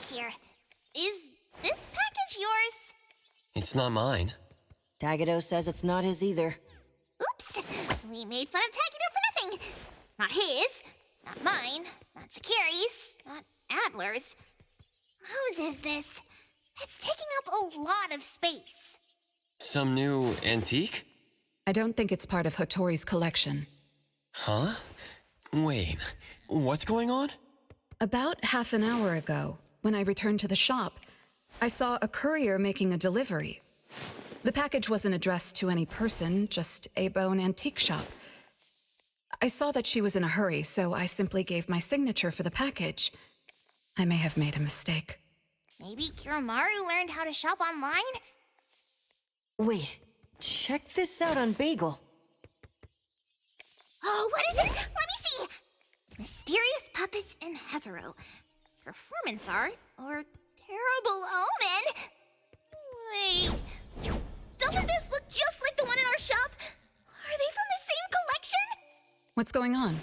here. Is this package yours? It's not mine. Tagado says it's not his either. Oops! We made fun of Tagido for nothing. Not his, not mine, not Sakiri's, not Adler's. Whose is this? It's taking up a lot of space. Some new antique? I don't think it's part of Hotori's collection. Huh? Wait, what's going on? About half an hour ago, when I returned to the shop, I saw a courier making a delivery. The package wasn't addressed to any person, just a bone antique shop. I saw that she was in a hurry, so I simply gave my signature for the package. I may have made a mistake. Maybe Kiromaru learned how to shop online? Wait, check this out on Bagel. Oh, what is it? Let me see! Mysterious puppets in hetero. Performance art or terrible omen? Wait, doesn't this look just like the one in our shop? Are they from the same collection? What's going on?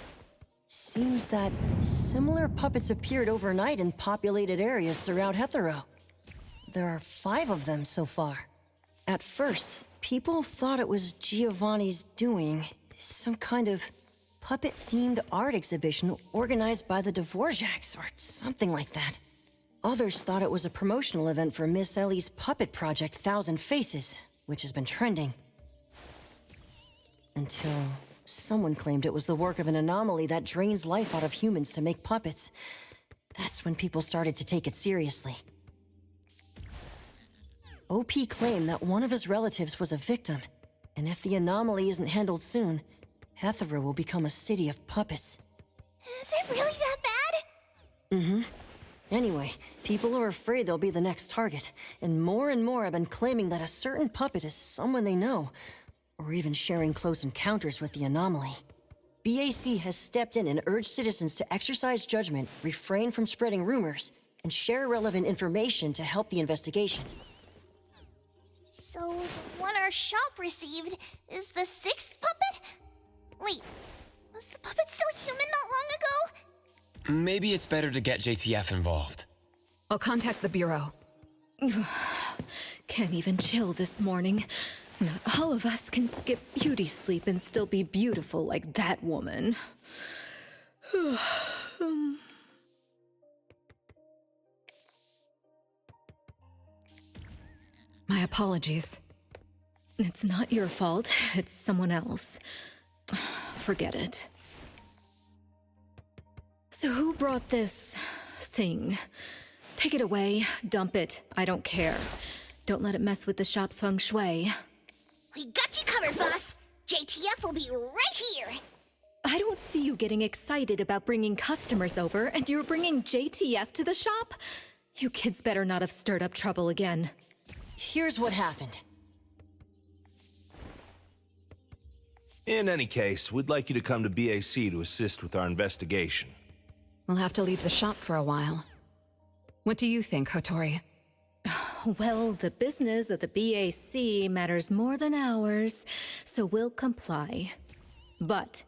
Seems that similar puppets appeared overnight in populated areas throughout Hetero. There are 5 of them so far. At first, people thought it was Giovanni's doing, some kind of puppet-themed art exhibition organized by the Dvorak's or something like that. Others thought it was a promotional event for Miss Ellie's puppet project 1,000 Faces, which has been trending. Until someone claimed it was the work of an anomaly that drains life out of humans to make puppets. That's when people started to take it seriously. OP claimed that one of his relatives was a victim, and if the anomaly isn't handled soon, Hetero will become a city of puppets. Is it really that bad? Mm-hmm. Anyway, people are afraid they'll be the next target, and more have been claiming that a certain puppet is someone they know, or even sharing close encounters with the anomaly. BAC has stepped in and urged citizens to exercise judgment, refrain from spreading rumors, and share relevant information to help the investigation. So, the one our shop received is the 6th puppet? Wait, was the puppet still human not long ago? Maybe it's better to get JTF involved. I'll contact the Bureau. Can't even chill this morning. Not all of us can skip beauty sleep and still be beautiful like that woman. My apologies. It's not your fault, it's someone else. Forget it. So who brought this thing? Take it away, dump it, I don't care. Don't let it mess with the shop's feng shui. We got you covered, boss! JTF will be right here! I don't see you getting excited about bringing customers over, and you're bringing JTF to the shop? You kids better not have stirred up trouble again. Here's what happened. In any case, we'd like you to come to BAC to assist with our investigation. We'll have to leave the shop for a while. What do you think, Hotori? Well, the business of the BAC matters more than ours, so we'll comply. But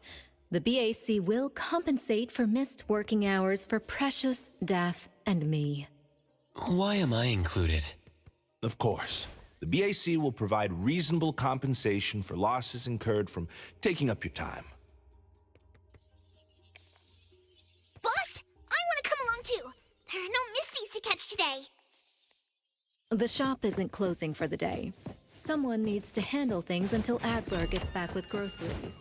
the BAC will compensate for missed working hours for Precious, Daff, and me. Why am I included? Of course. The BAC will provide reasonable compensation for losses incurred from taking up your time. Boss, I want to come along too! There are no Misties to catch today! The shop isn't closing for the day. Someone needs to handle things until Adler gets back with groceries.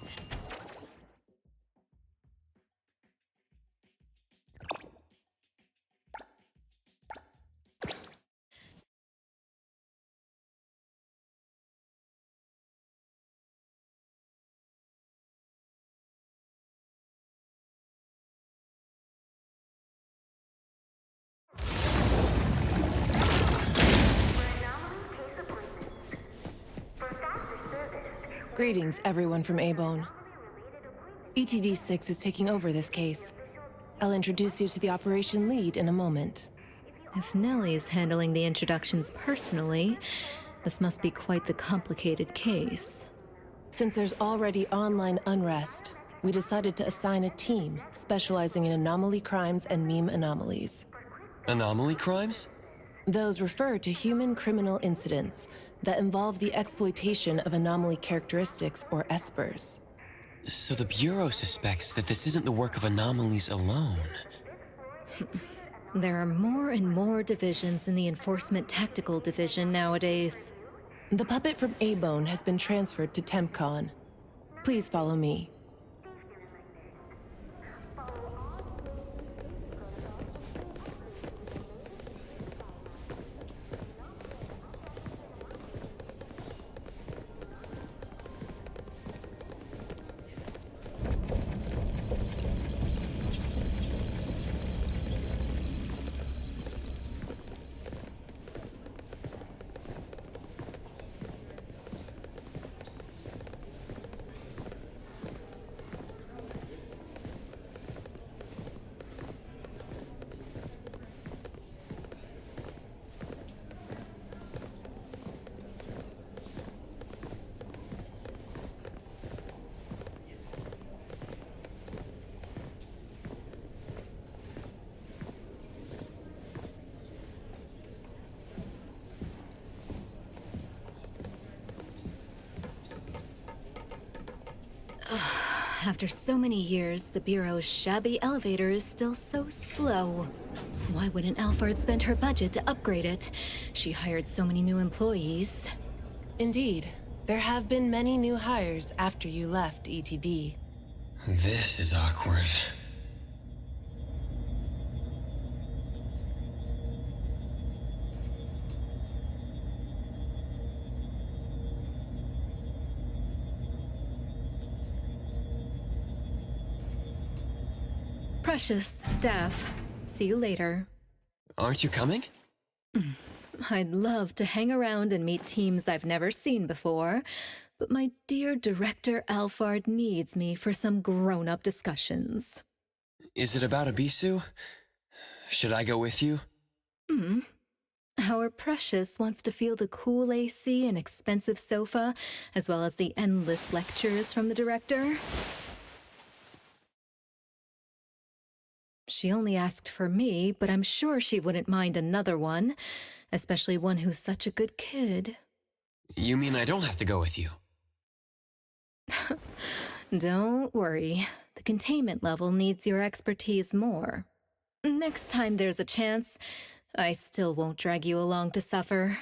Greetings, everyone from A-Bone. ETD-6 is taking over this case. I'll introduce you to the operation lead in a moment. If Nellie's handling the introductions personally, this must be quite the complicated case. Since there's already online unrest, we decided to assign a team specializing in anomaly crimes and meme anomalies. Anomaly crimes? Those refer to human criminal incidents that involve the exploitation of anomaly characteristics, or espers. So the Bureau suspects that this isn't the work of anomalies alone. There are more and more divisions in the Enforcement Tactical Division nowadays. The puppet from A-Bone has been transferred to TempCon. Please follow me. After so many years, the Bureau's shabby elevator is still so slow. Why wouldn't Alphard spend her budget to upgrade it? She hired so many new employees. Indeed, there have been many new hires after you left ETD. This is awkward. Precious, Daff. See you later. Aren't you coming? I'd love to hang around and meet teams I've never seen before, but my dear Director Alphard needs me for some grown-up discussions. Is it about Abisu? Should I go with you? Our Precious wants to feel the cool AC and expensive sofa, as well as the endless lectures from the Director. She only asked for me, but I'm sure she wouldn't mind another one, especially one who's such a good kid. You mean I don't have to go with you? Don't worry. The containment level needs your expertise more. Next time there's a chance, I still won't drag you along to suffer.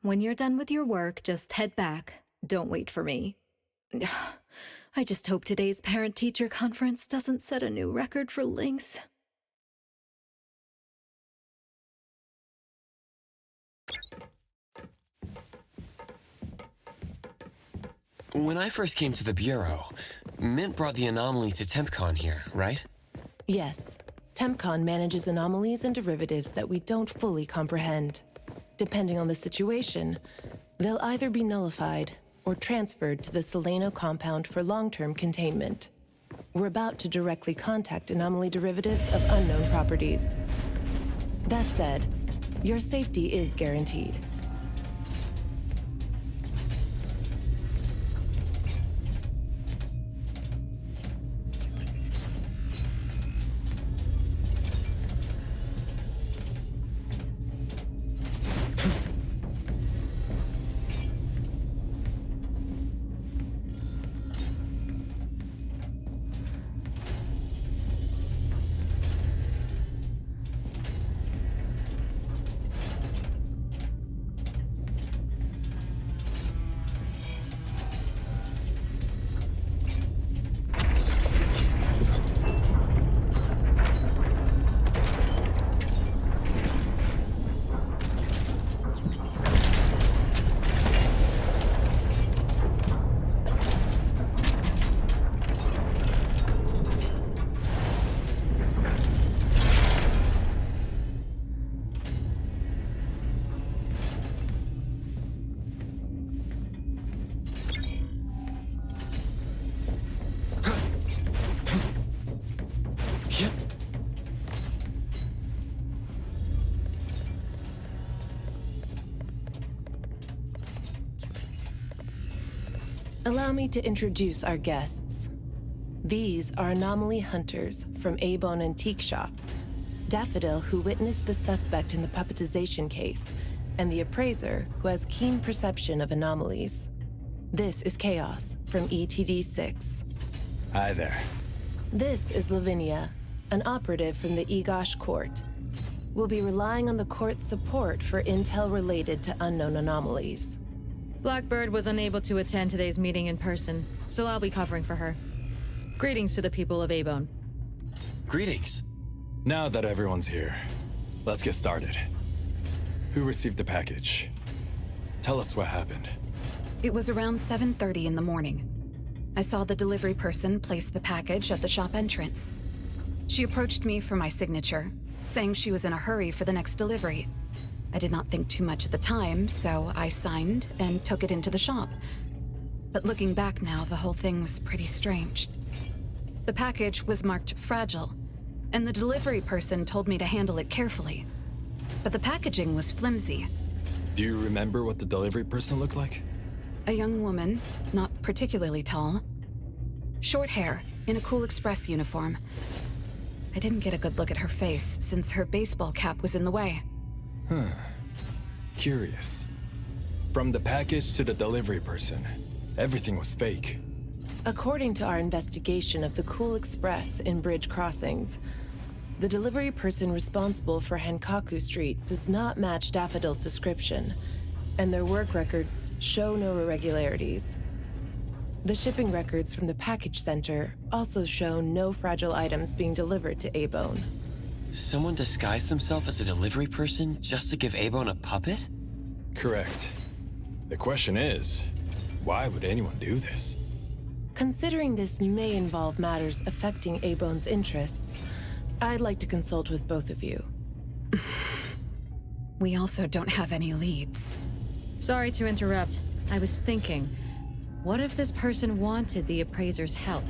When you're done with your work, just head back. Don't wait for me. I just hope today's parent-teacher conference doesn't set a new record for length. When I first came to the Bureau, Mint brought the anomaly to TempCon here, right? Yes, TempCon manages anomalies and derivatives that we don't fully comprehend. Depending on the situation, they'll either be nullified or transferred to the Solano compound for long-term containment. We're about to directly contact anomaly derivatives of unknown properties. That said, your safety is guaranteed. Allow me to introduce our guests. These are anomaly hunters from A-Bone Antique Shop. Daffodil, who witnessed the suspect in the puppetization case, and the appraiser, who has keen perception of anomalies. This is Chaos from ETD-6. Hi there. This is Lavinia, an operative from the Egosh Court. We'll be relying on the court's support for intel related to unknown anomalies. Blackbird was unable to attend today's meeting in person, so I'll be covering for her. Greetings to the people of Abone. Greetings. Now that everyone's here, let's get started. Who received the package? Tell us what happened. It was around 7:30 in the morning. I saw the delivery person place the package at the shop entrance. She approached me for my signature, saying she was in a hurry for the next delivery. I did not think too much at the time, so I signed and took it into the shop. But looking back now, the whole thing was pretty strange. The package was marked fragile, and the delivery person told me to handle it carefully. But the packaging was flimsy. Do you remember what the delivery person looked like? A young woman, not particularly tall. Short hair, in a Cool Express uniform. I didn't get a good look at her face since her baseball cap was in the way. Curious. From the package to the delivery person, everything was fake. According to our investigation of the Cool Express in Bridge Crossings, the delivery person responsible for Hankaku Street does not match Daffodil's description, and their work records show no irregularities. The shipping records from the package center also show no fragile items being delivered to Abone. Someone disguised themselves as a delivery person just to give Abone a puppet? Correct. The question is, why would anyone do this? Considering this may involve matters affecting Abone's interests, I'd like to consult with both of you. We also don't have any leads. Sorry to interrupt. I was thinking, what if this person wanted the appraiser's help?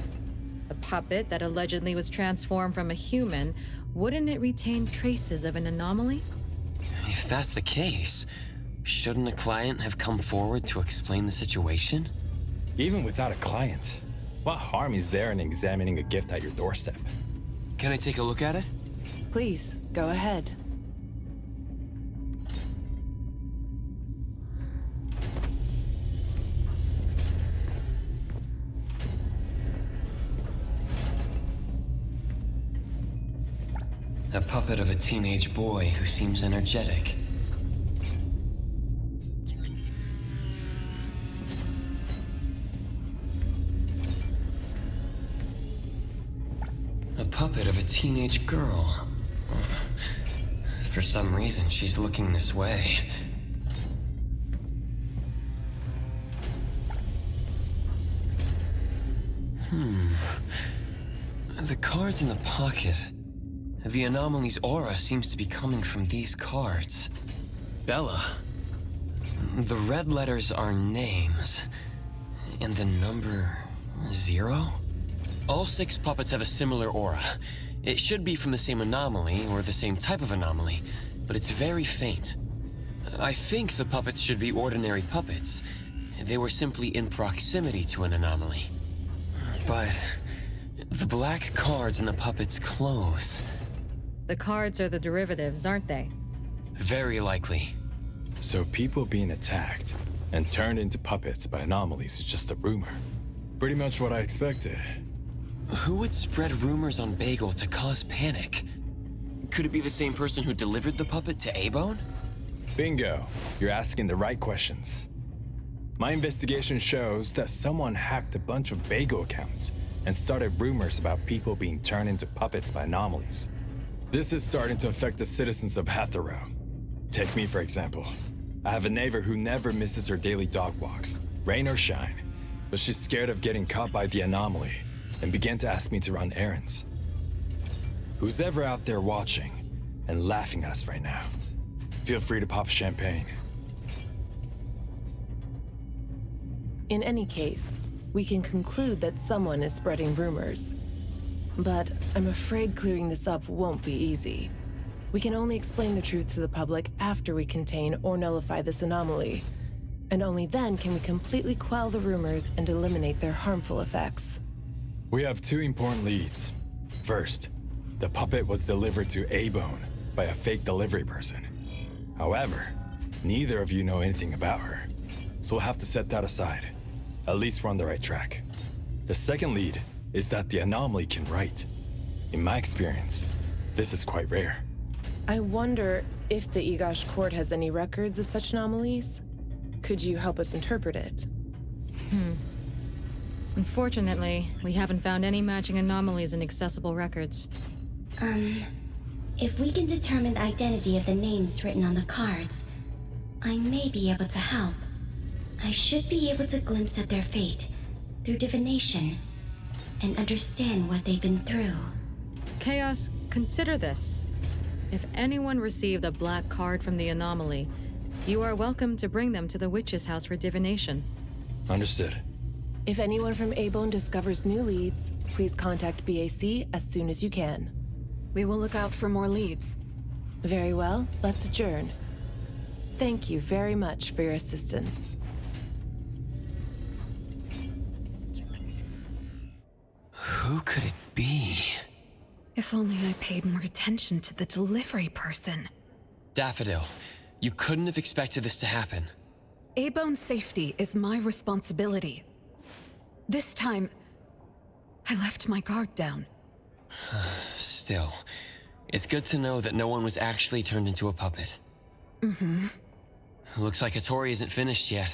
A puppet that allegedly was transformed from a human, wouldn't it retain traces of an anomaly? If that's the case, shouldn't a client have come forward to explain the situation? Even without a client, what harm is there in examining a gift at your doorstep? Can I take a look at it? Please, go ahead. A puppet of a teenage boy who seems energetic. A puppet of a teenage girl. For some reason, she's looking this way. The cards in the pocket. The anomaly's aura seems to be coming from these cards. Bella. The red letters are names. And the number 0? All 6 puppets have a similar aura. It should be from the same anomaly, or the same type of anomaly, but it's very faint. I think the puppets should be ordinary puppets. They were simply in proximity to an anomaly. But the black cards in the puppets' clothes. The cards are the derivatives, aren't they? Very likely. So people being attacked and turned into puppets by anomalies is just a rumor. Pretty much what I expected. Who would spread rumors on Bagel to cause panic? Could it be the same person who delivered the puppet to Abone? Bingo. You're asking the right questions. My investigation shows that someone hacked a bunch of Bagel accounts and started rumors about people being turned into puppets by anomalies. This is starting to affect the citizens of Hatharo. Take me, for example. I have a neighbor who never misses her daily dog walks, rain or shine, but she's scared of getting caught by the anomaly and began to ask me to run errands. Who's ever out there watching and laughing at us right now, feel free to pop champagne. In any case, we can conclude that someone is spreading rumors. But I'm afraid clearing this up won't be easy. We can only explain the truth to the public after we contain or nullify this anomaly. And only then can we completely quell the rumors and eliminate their harmful effects. We have 2 important leads. First, the puppet was delivered to A-Bone by a fake delivery person. However, neither of you know anything about her, so we'll have to set that aside. At least we're on the right track. The second lead is that the anomaly can write. In my experience, this is quite rare. I wonder if the Egosh court has any records of such anomalies. Could you help us interpret it? Unfortunately, we haven't found any matching anomalies in accessible records. If we can determine the identity of the names written on the cards, I may be able to help. I should be able to glimpse at their fate through divination and understand what they've been through. Chaos, consider this. If anyone received a black card from the anomaly, you are welcome to bring them to the witch's house for divination. Understood. If anyone from A-Bone discovers new leads, please contact BAC as soon as you can. We will look out for more leads. Very well, let's adjourn. Thank you very much for your assistance. Who could it be? If only I paid more attention to the delivery person. Daffodil, you couldn't have expected this to happen. A-Bone's safety is my responsibility. This time, I left my guard down. Still, it's good to know that no one was actually turned into a puppet. Looks like Hattori isn't finished yet.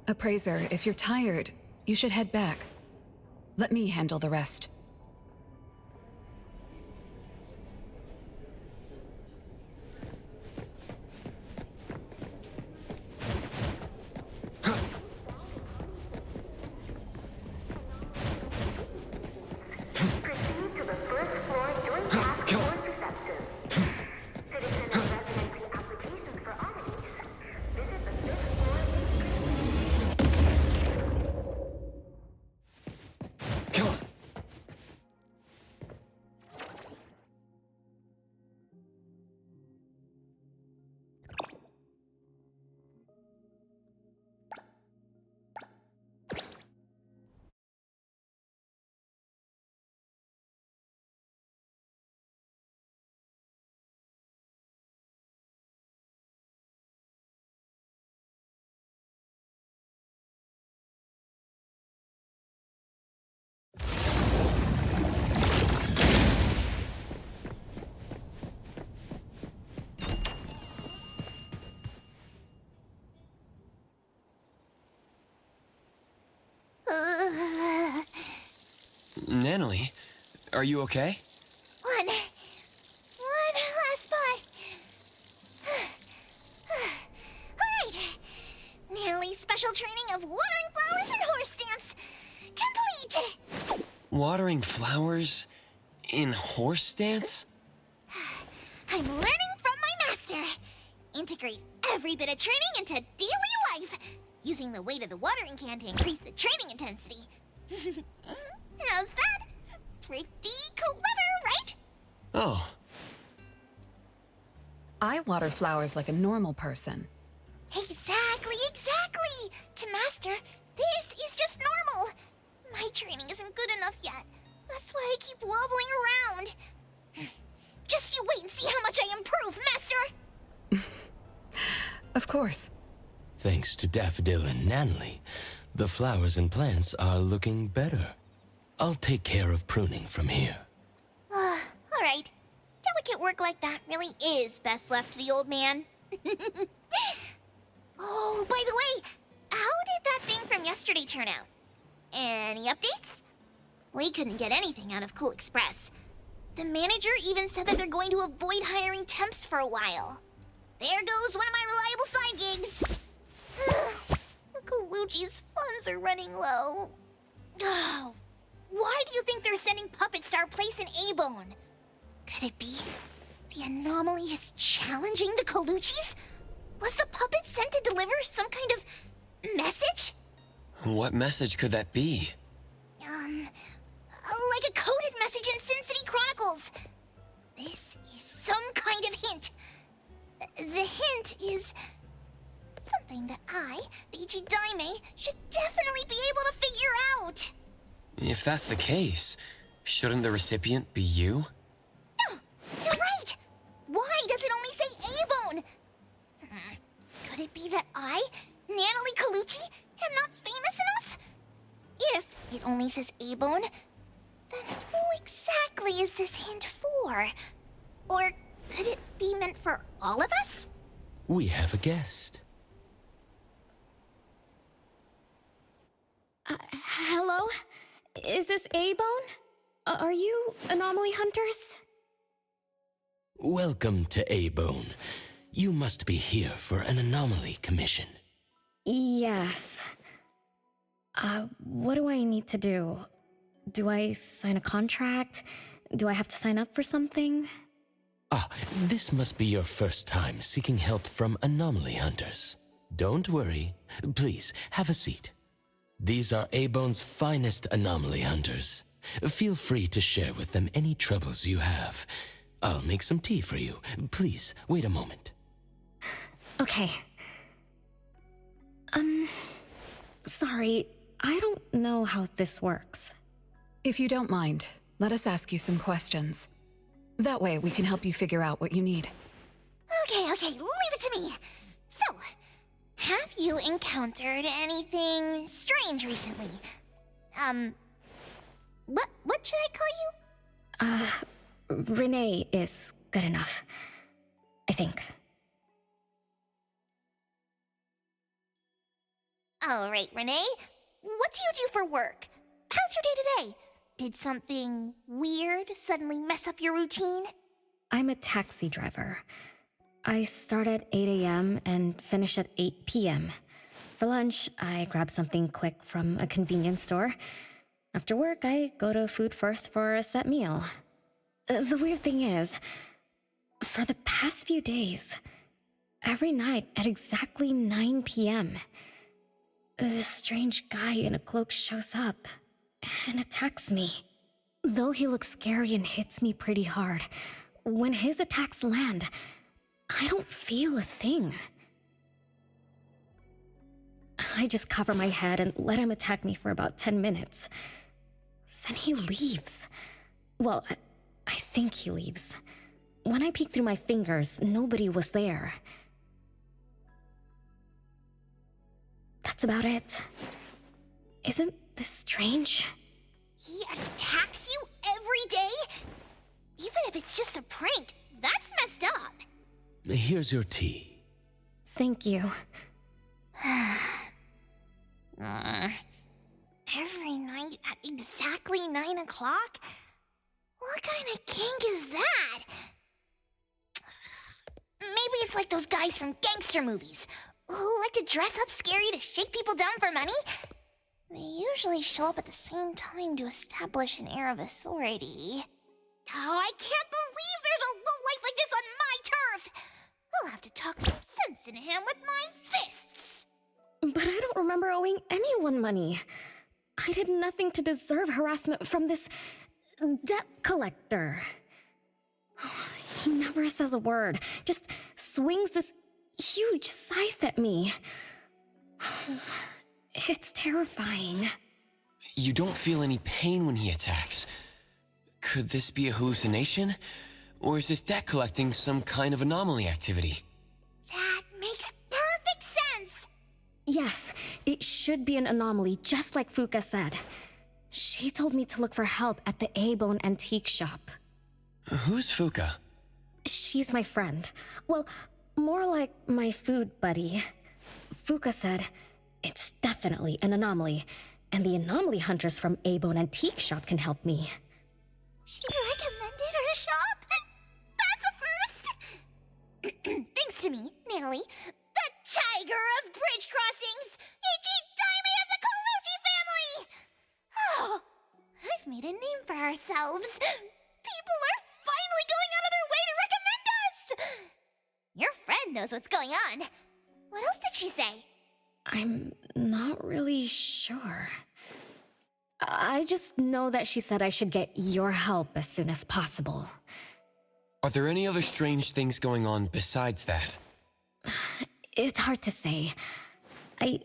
Appraiser, if you're tired, you should head back. Let me handle the rest. Natalie, are you okay? One last spot. Alright. Natalie's special training of watering flowers and horse dance complete. Watering flowers in horse dance? I'm learning from my master. Integrate every bit of training into daily life, using the weight of the watering can to increase the training intensity. How's that? Pretty clever, right? Oh, I water flowers like a normal person. Exactly. To master, this is just normal. My training isn't good enough yet. That's why I keep wobbling around. Just you wait and see how much I improve, master! Of course. Thanks to Daffodil and Nanley, the flowers and plants are looking better. I'll take care of pruning from here. Alright. Delicate work like that really is best left to the old man. Oh, by the way, how did that thing from yesterday turn out? Any updates? We couldn't get anything out of Cool Express. The manager even said that they're going to avoid hiring temps for a while. There goes one of my reliable side gigs. Colucci's funds are running low. Oh, why do you think they're sending puppets to our place in A-Bone? Could it be the anomaly is challenging the Colucci's? Was the puppet sent to deliver some kind of message? what message could that be? Like a coded message in Sin City Chronicles. This is some kind of hint. The hint is something that I, BG Daime, should definitely be able to figure out. If that's the case, shouldn't the recipient be you? Natalie Colucci am not famous enough? If it only says A-Bone, then who exactly is this hint for? Or could it be meant for all of us? We have a guest. Hello? Is this A-Bone? Are you anomaly hunters? Welcome to A-Bone. You must be here for an anomaly commission. Yes. What do I need to do? Do I sign a contract? Do I have to sign up for something? Ah, this must be your first time seeking help from anomaly hunters. Don't worry. Please, have a seat. These are A-Bone's finest anomaly hunters. Feel free to share with them any troubles you have. I'll make some tea for you. Please, wait a moment. Okay. Sorry, I don't know how this works. If you don't mind, let us ask you some questions. That way we can help you figure out what you need. Okay, leave it to me. So, have you encountered anything strange recently? What should I call you? Renee is good enough. I think. All right, Renee. What do you do for work? How's your day-to-day? Did something weird suddenly mess up your routine? I'm a taxi driver. I start at 8 a.m. and finish at 8 p.m. For lunch, I grab something quick from a convenience store. After work, I go to Food First for a set meal. The weird thing is, for the past few days, every night at exactly 9 p.m., this strange guy in a cloak shows up and attacks me. Though he looks scary and hits me pretty hard, when his attacks land, I don't feel a thing. I just cover my head and let him attack me for about 10 minutes. Then he leaves. Well, I think he leaves. When I peek through my fingers, nobody was there. That's about it. Isn't this strange? He attacks you every day? Even if it's just a prank, that's messed up. Here's your tea. Thank you. Every night at exactly 9 o'clock? What kind of kink is that? Maybe it's like those guys from gangster movies who like to dress up scary to shake people down for money. They usually show up at the same time to establish an air of authority. Oh, I can't believe there's a lowlife like this on my turf! I'll have to talk some sense into him with my fists! But I don't remember owing anyone money. I did nothing to deserve harassment from this debt collector. He never says a word, just swings this huge scythe at me. It's terrifying. You don't feel any pain when he attacks. Could this be a hallucination? Or is this debt collecting some kind of anomaly activity? That makes perfect sense! Yes, it should be an anomaly, just like Fuka said. She told me to look for help at the A-Bone antique shop. Who's Fuka? She's my friend. Well, more like my food buddy. Fuka said, it's definitely an anomaly, and the anomaly hunters from A-Bone antique shop can help me. She recommended her shop? That's a first! Thanks to me, Natalie, the tiger of bridge crossings, Ichi-Daime of the Colucci family! Oh, I've made a name for ourselves. People are finally going out of their way to recommend us! Your friend knows what's going on. What else did she say? I'm not really sure. I just know that she said I should get your help as soon as possible. Are there any other strange things going on besides that? It's hard to say. I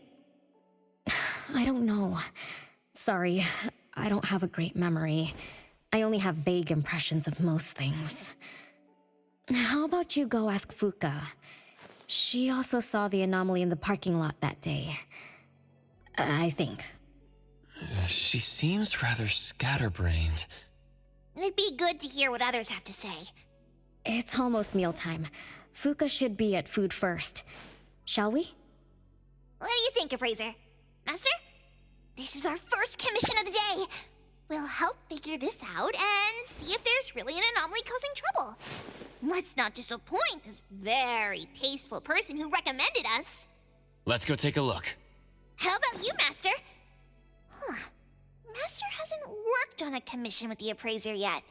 don't know. Sorry, I don't have a great memory. I only have vague impressions of most things. How about you go ask Fuka? She also saw the anomaly in the parking lot that day. I think. She seems rather scatterbrained. It'd be good to hear what others have to say. It's almost mealtime. Fuka should be at food first. Shall we? What do you think, Appraiser? Master? This is our first commission of the day. We'll help figure this out and see if there's really an anomaly causing trouble. Let's not disappoint this very tasteful person who recommended us. Let's go take a look. How about you, Master? Master hasn't worked on a commission with the Appraiser yet.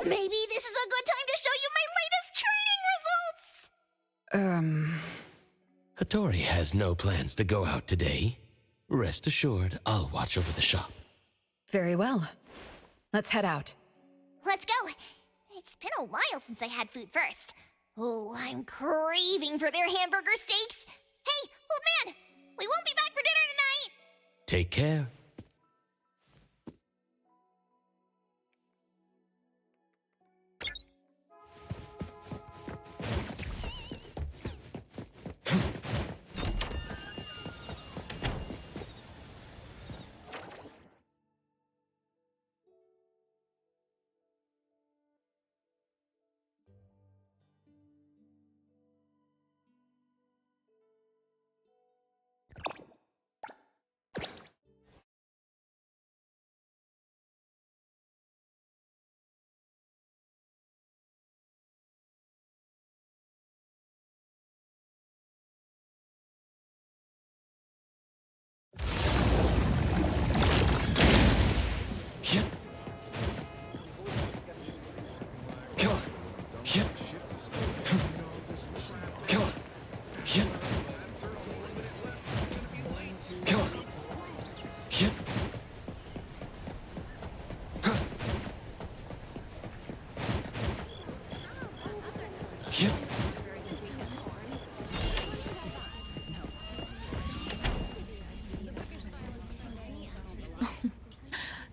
Maybe this is a good time to show you my latest training results! Hattori has no plans to go out today. Rest assured, I'll watch over the shop. Very well. Let's head out. Let's go. It's been a while since I had food first. Oh, I'm craving for their hamburger steaks. Hey, old man, we won't be back for dinner tonight. Take care.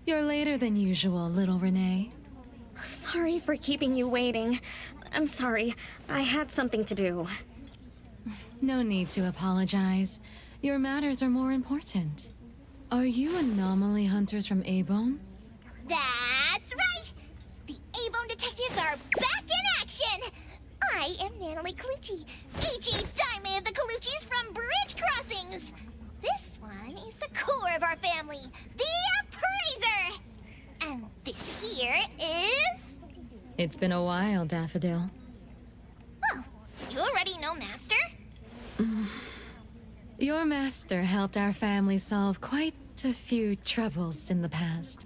You're later than usual, little Renee. Sorry for keeping you waiting. I'm sorry. I had something to do. No need to apologize. Your matters are more important. Are you anomaly hunters from A-Bone? That's right! The A-Bone detectives are back in action! I am Natalie Colucci, H.E. Daime of the Coluccis from Bridge Crossings! This one is the core of our family, the Appraiser! And this here is... It's been a while, Daffodil. Oh, you already know Master? Your master helped our family solve quite a few troubles in the past.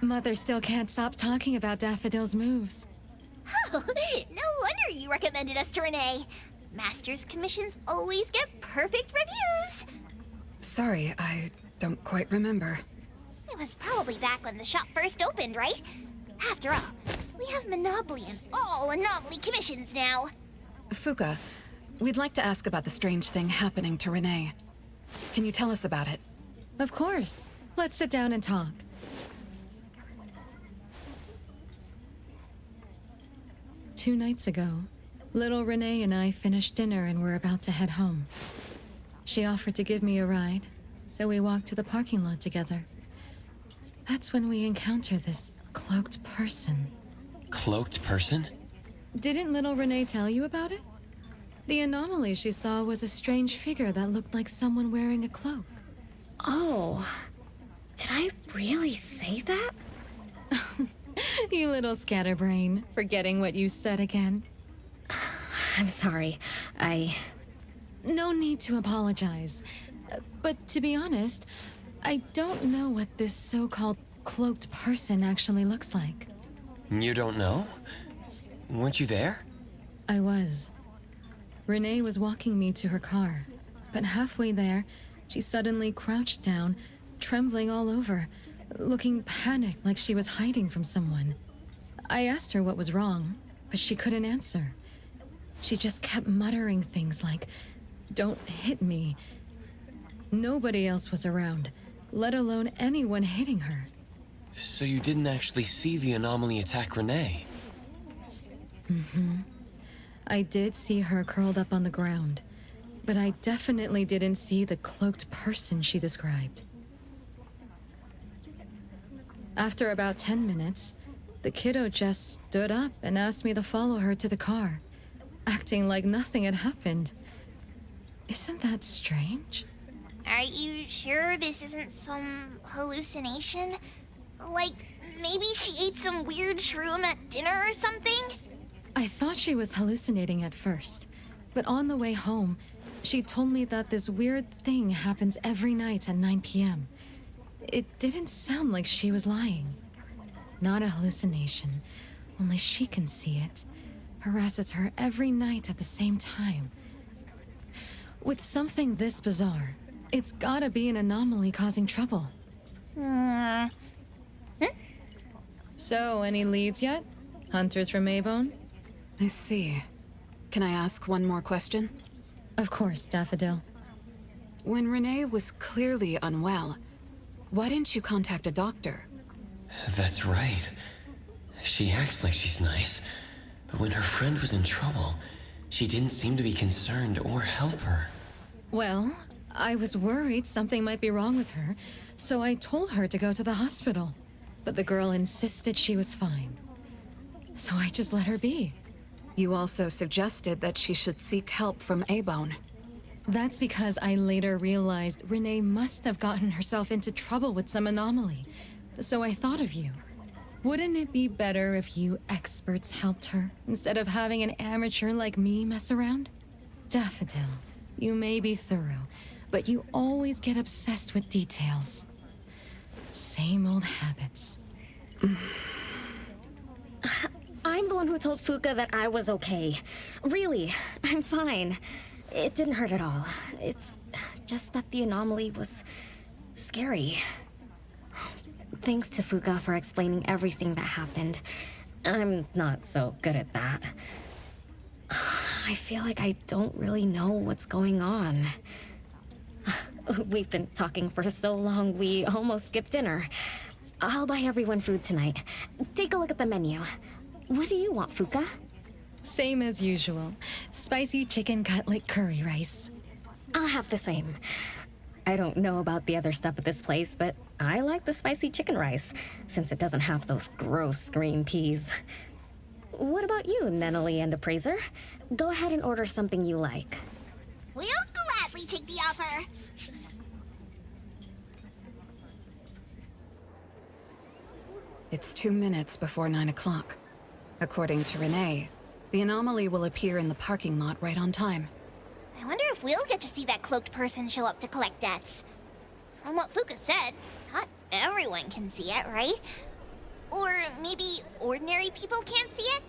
Mother still can't stop talking about Daffodil's moves. Oh, no wonder you recommended us to Renee. Master's commissions always get perfect reviews. Sorry, I don't quite remember. It was probably back when the shop first opened, right? After all, we have monopoly on all anomaly commissions now. Fuka, we'd like to ask about the strange thing happening to Renee. Can you tell us about it? Of course. Let's sit down and talk. Two nights ago, little Renee and I finished dinner and were about to head home. She offered to give me a ride, so we walked to the parking lot together. That's when we encountered this cloaked person. Cloaked person? Didn't little Renee tell you about it? The anomaly she saw was a strange figure that looked like someone wearing a cloak. Oh. Did I really say that? You little scatterbrain, forgetting what you said again. I'm sorry. No need to apologize. But to be honest, I don't know what this so-called cloaked person actually looks like. You don't know? Weren't you there? I was. Renee was walking me to her car, but halfway there, she suddenly crouched down, trembling all over, looking panicked like she was hiding from someone. I asked her what was wrong, but she couldn't answer. She just kept muttering things like, "Don't hit me." Nobody else was around, let alone anyone hitting her. So you didn't actually see the anomaly attack Renee? I did see her curled up on the ground, but I definitely didn't see the cloaked person she described. After about 10 minutes, the kiddo just stood up and asked me to follow her to the car, acting like nothing had happened. Isn't that strange? Are you sure this isn't some hallucination? Like, maybe she ate some weird shroom at dinner or something? I thought she was hallucinating at first, but on the way home, she told me that this weird thing happens every night at 9 p.m. It didn't sound like she was lying. Not a hallucination, only she can see it. Harasses her every night at the same time. With something this bizarre, it's gotta be an anomaly causing trouble. So, any leads yet? Hunters from Maybone? I see. Can I ask one more question? Of course, Daffodil. When Renee was clearly unwell, why didn't you contact a doctor? That's right. She acts like she's nice, but when her friend was in trouble, she didn't seem to be concerned or help her. Well, I was worried something might be wrong with her, so I told her to go to the hospital. But the girl insisted she was fine. So I just let her be. You also suggested that she should seek help from A-Bone. That's because I later realized Renee must have gotten herself into trouble with some anomaly. So I thought of you. Wouldn't it be better if you experts helped her, instead of having an amateur like me mess around? Daffodil, you may be thorough, but you always get obsessed with details. Same old habits. I'm the one who told Fuka that I was okay. Really, I'm fine. It didn't hurt at all. It's just that the anomaly was scary. Thanks to Fuka for explaining everything that happened. I'm not so good at that. I feel like I don't really know what's going on. We've been talking for so long, we almost skipped dinner. I'll buy everyone food tonight. Take a look at the menu. What do you want, Fuka? Same as usual. Spicy chicken cutlet curry rice. I'll have the same. I don't know about the other stuff at this place, but I like the spicy chicken rice, since it doesn't have those gross green peas. What about you, Nenali and Appraiser? Go ahead and order something you like. We'll gladly take the offer. It's 2 minutes before 9 o'clock. According to Renee, the anomaly will appear in the parking lot right on time. I wonder if we'll get to see that cloaked person show up to collect debts. From what Fuka said, not everyone can see it, right? Or maybe ordinary people can't see it?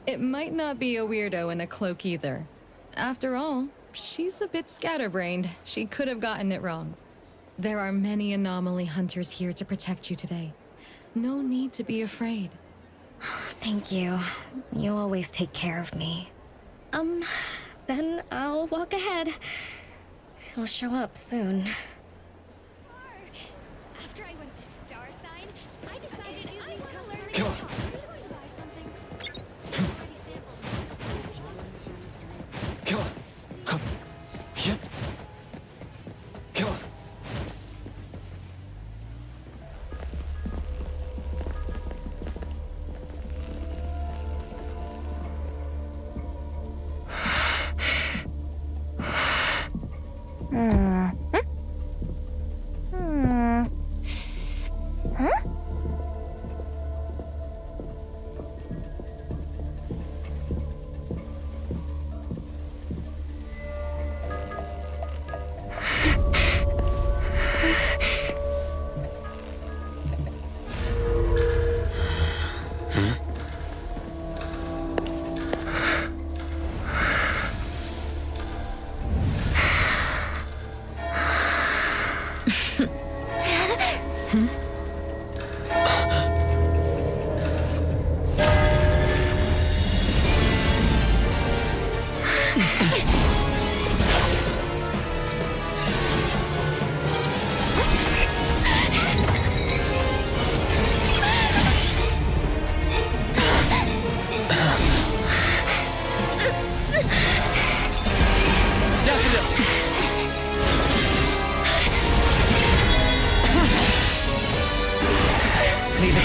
It might not be a weirdo in a cloak either. After all, she's a bit scatterbrained. She could have gotten it wrong. There are many anomaly hunters here to protect you today. No need to be afraid. Thank you. You always take care of me. Then I'll walk ahead. He'll show up soon. After I went to Star Sign, I decided I want to learn Come on. Come on. Come. Yep. Come on.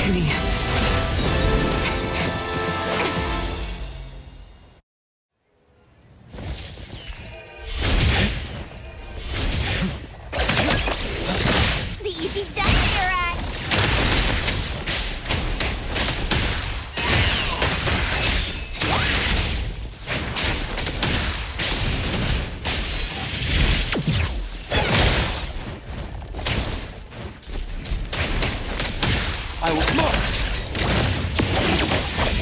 to me. The easy done you're at. I will smoke!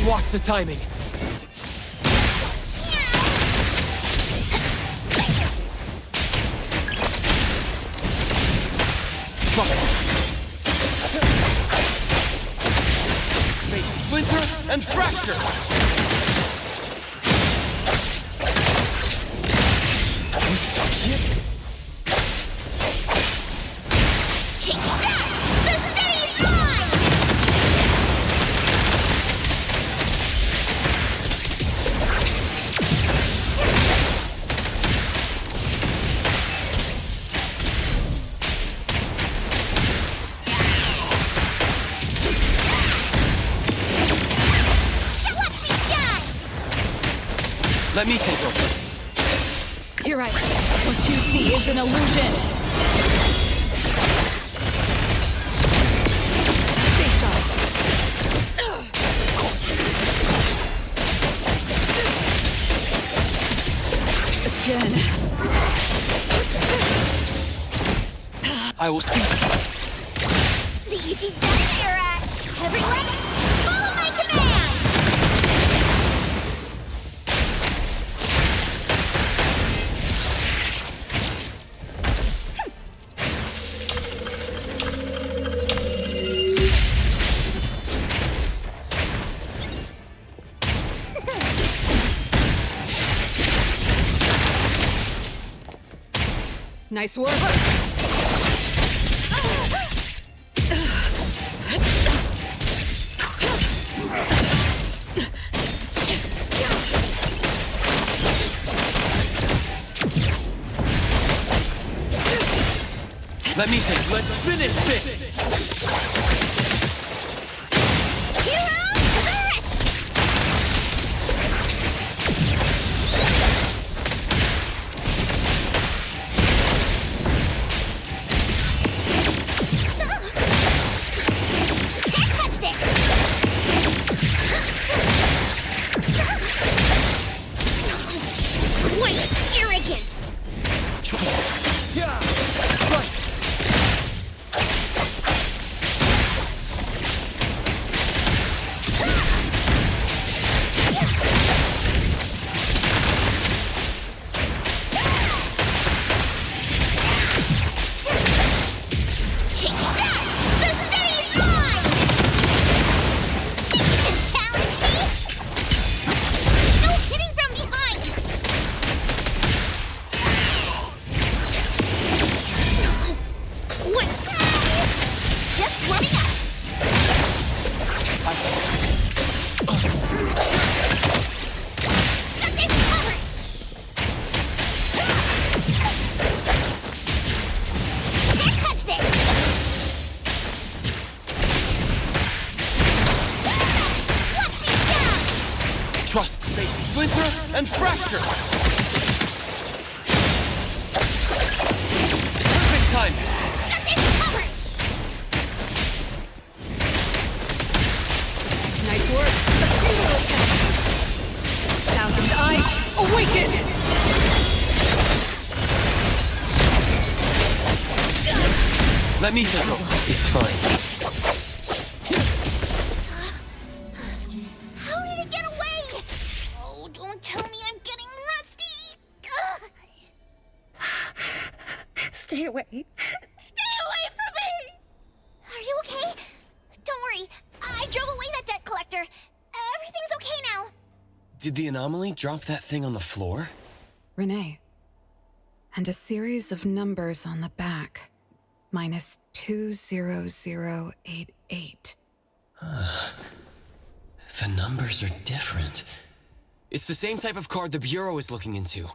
Watch the timing. Trust me. Make splinter and fracture! Check that! The city's mine! Watch me shine! Let me take over. You're right. What you see is an illusion. Stay sharp. Again. I will see. The easy done you're at. Everyone, follow my command! Nice work. Let me take. Let's finish this! Heroes to the rescue! Can't touch this! Wait, arrogant! Yeah! Check that! The city's mine! You can challenge me? No hitting from behind! What? Just warming up! Nothing covered! Can't touch this! Watch me down! Trust, make splinter and fracture! Perfect time! Nothing covered! Nice work. A single attack. Thousand eyes, awaken! Let me take over. It's fine. How did it get away? Oh, don't tell me I'm getting rusty! Stay away. Stay away from me! Are you okay? Don't worry, I drove away that debt collector. Everything's okay now. Did the anomaly drop that thing on the floor? Renee. And a series of numbers on the back. Minus 20088. The numbers are different. It's the same type of card the Bureau is looking into.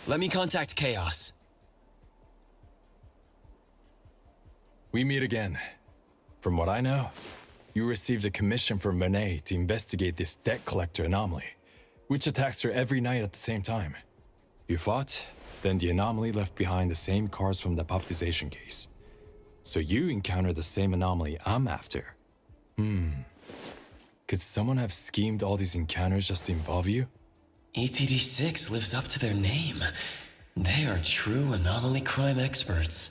Let me contact Chaos. We meet again. From what I know, you received a commission from Renee to investigate this debt collector anomaly, which attacks her every night at the same time. You fought, then the anomaly left behind the same cards from the baptization case. So you encountered the same anomaly I'm after. Could someone have schemed all these encounters just to involve you? ETD6 lives up to their name. They are true anomaly crime experts.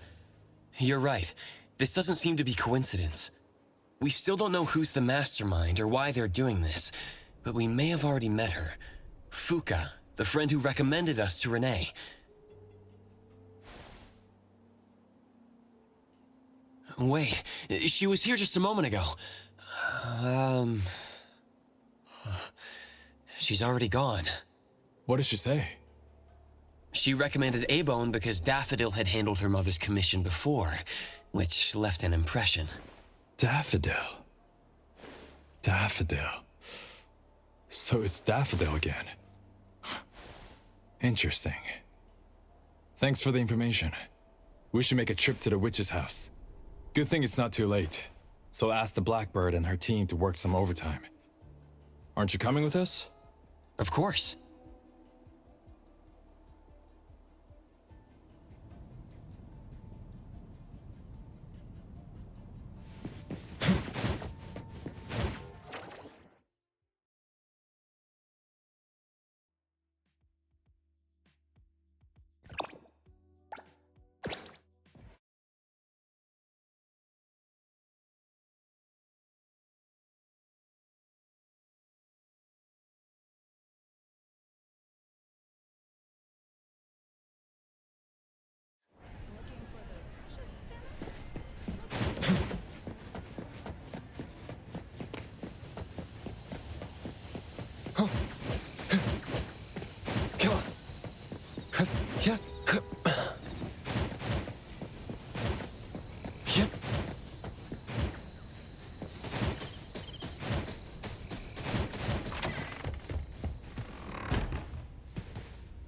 You're right. This doesn't seem to be coincidence. We still don't know who's the mastermind or why they're doing this, but we may have already met her. Fuka, the friend who recommended us to Renee. Wait, she was here just a moment ago. She's already gone. What did she say? She recommended A-Bone because Daffodil had handled her mother's commission before, which left an impression. Daffodil. Daffodil. So it's Daffodil again. Interesting. Thanks for the information. We should make a trip to the witch's house. Good thing it's not too late. So I'll ask the Blackbird and her team to work some overtime. Aren't you coming with us? Of course.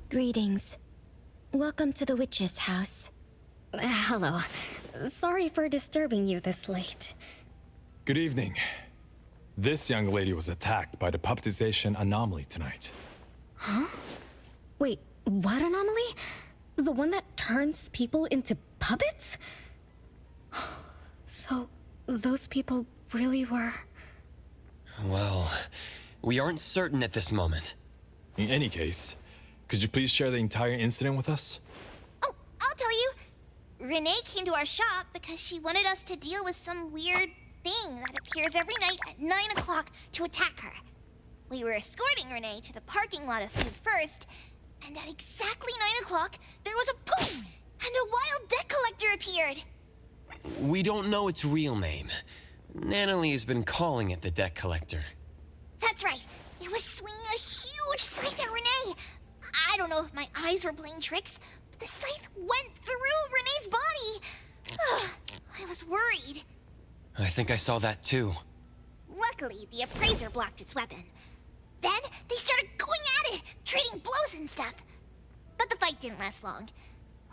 Greetings. Welcome to the witch's house. Hello. Sorry for disturbing you this late. Good evening. This young lady was attacked by the puppetization anomaly tonight. Huh? Wait, what anomaly? The one that turns people into puppets? So, those people really were... Well, we aren't certain at this moment. In any case, could you please share the entire incident with us? Oh, I'll tell you. Renee came to our shop because she wanted us to deal with some weird thing that appears every night at 9 o'clock to attack her. We were escorting Renee to the parking lot of food first, and at exactly 9 o'clock, there was a poof, and a wild debt collector appeared. We don't know its real name. Natalie has been calling it the debt collector. That's right. It was swinging a huge scythe at Renee. I don't know if my eyes were playing tricks, but the scythe went through Renee's body. I was worried. I think I saw that too. Luckily, the appraiser blocked its weapon. Then they started going at it, trading blows and stuff. But the fight didn't last long.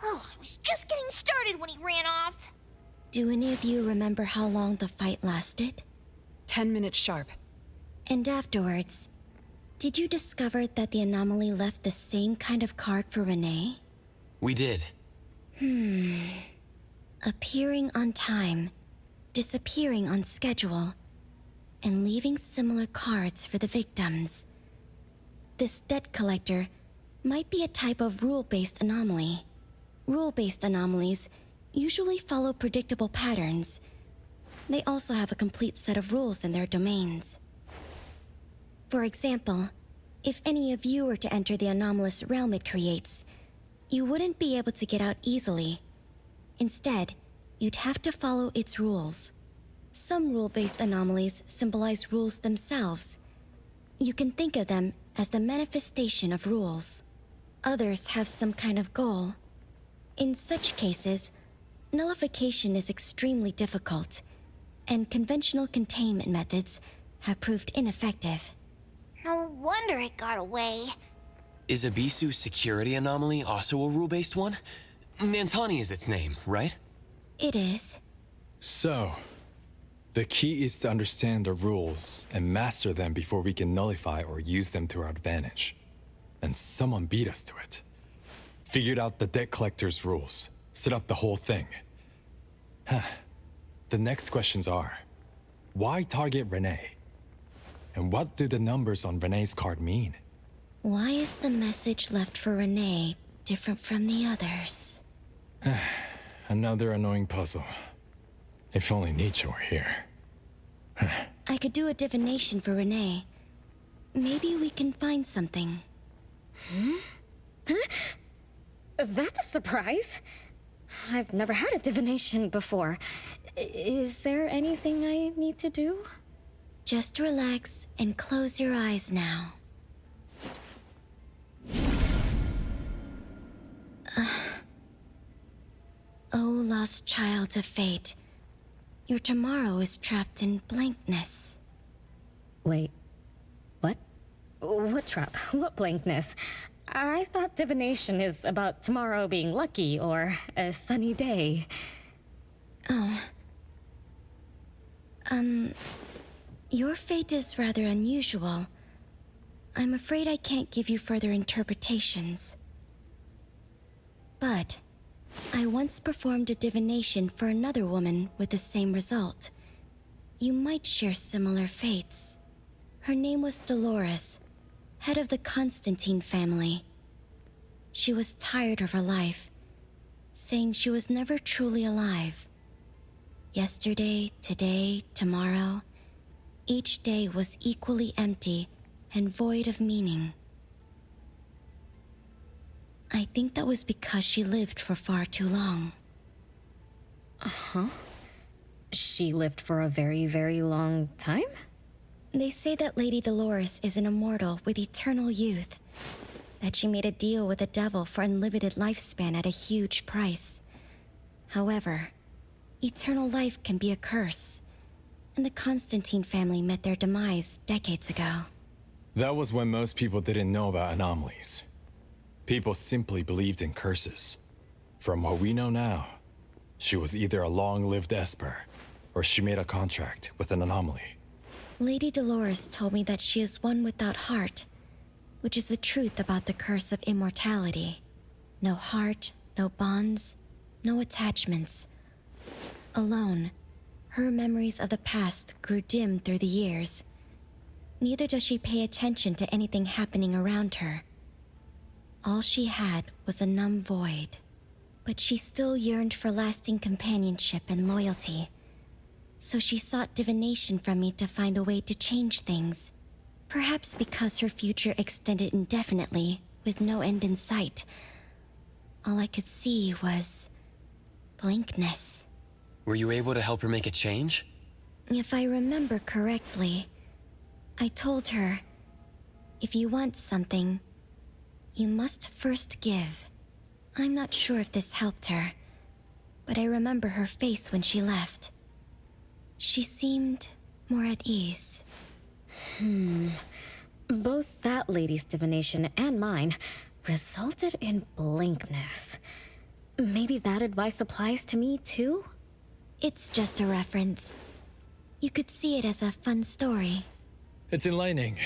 Oh, I was just getting started when he ran off. Do any of you remember how long the fight lasted? 10 minutes sharp. And afterwards, did you discover that the anomaly left the same kind of card for Renee? We did. Appearing on time, disappearing on schedule, and leaving similar cards for the victims. This debt collector might be a type of rule-based anomaly. Rule-based anomalies usually follow predictable patterns. They also have a complete set of rules in their domains. For example, if any of you were to enter the anomalous realm it creates, you wouldn't be able to get out easily. Instead, you'd have to follow its rules. Some rule-based anomalies symbolize rules themselves. You can think of them as the manifestation of rules. Others have some kind of goal. In such cases, nullification is extremely difficult, and conventional containment methods have proved ineffective. No wonder it got away. Is Abisu's security anomaly also a rule-based one? Nantani is its name, right? It is. So, The key is to understand the rules and master them before we can nullify or use them to our advantage. And someone beat us to it. Figured out the debt collector's rules, set up the whole thing. The next questions are, why target Renee? And what do the numbers on Renee's card mean? Why is the message left for Renee different from the others? Another annoying puzzle. If only Nietzsche were here. I could do a divination for Renee. Maybe we can find something. That's a surprise. I've never had a divination before. Is there anything I need to do? Just relax and close your eyes now. Oh, lost child of fate. Your tomorrow is trapped in blankness. Wait, what? What trap? What blankness? I thought divination is about tomorrow being lucky or a sunny day. Oh. Your fate is rather unusual. I'm afraid I can't give you further interpretations. But I once performed a divination for another woman with the same result. You might share similar fates. Her name was Dolores, head of the Constantine family. She was tired of her life, saying she was never truly alive. Yesterday, today, tomorrow, each day was equally empty and void of meaning. I think that was because she lived for far too long. She lived for a very, very long time? They say that Lady Dolores is an immortal with eternal youth. That she made a deal with the devil for unlimited lifespan at a huge price. However, eternal life can be a curse, and the Constantine family met their demise decades ago. That was when most people didn't know about anomalies. People simply believed in curses. From what we know now, she was either a long-lived Esper, or she made a contract with an anomaly. Lady Dolores told me that she is one without heart, which is the truth about the curse of immortality. No heart, no bonds, no attachments. Alone, her memories of the past grew dim through the years. Neither does she pay attention to anything happening around her. All she had was a numb void, but she still yearned for lasting companionship and loyalty. So she sought divination from me to find a way to change things. Perhaps because her future extended indefinitely, with no end in sight. All I could see was blankness. Were you able to help her make a change? If I remember correctly, I told her, if you want something, you must first give. I'm not sure if this helped her, but I remember her face when she left. She seemed more at ease. Both that lady's divination and mine resulted in blankness. Maybe that advice applies to me too? It's just a reference. You could see it as a fun story. It's enlightening,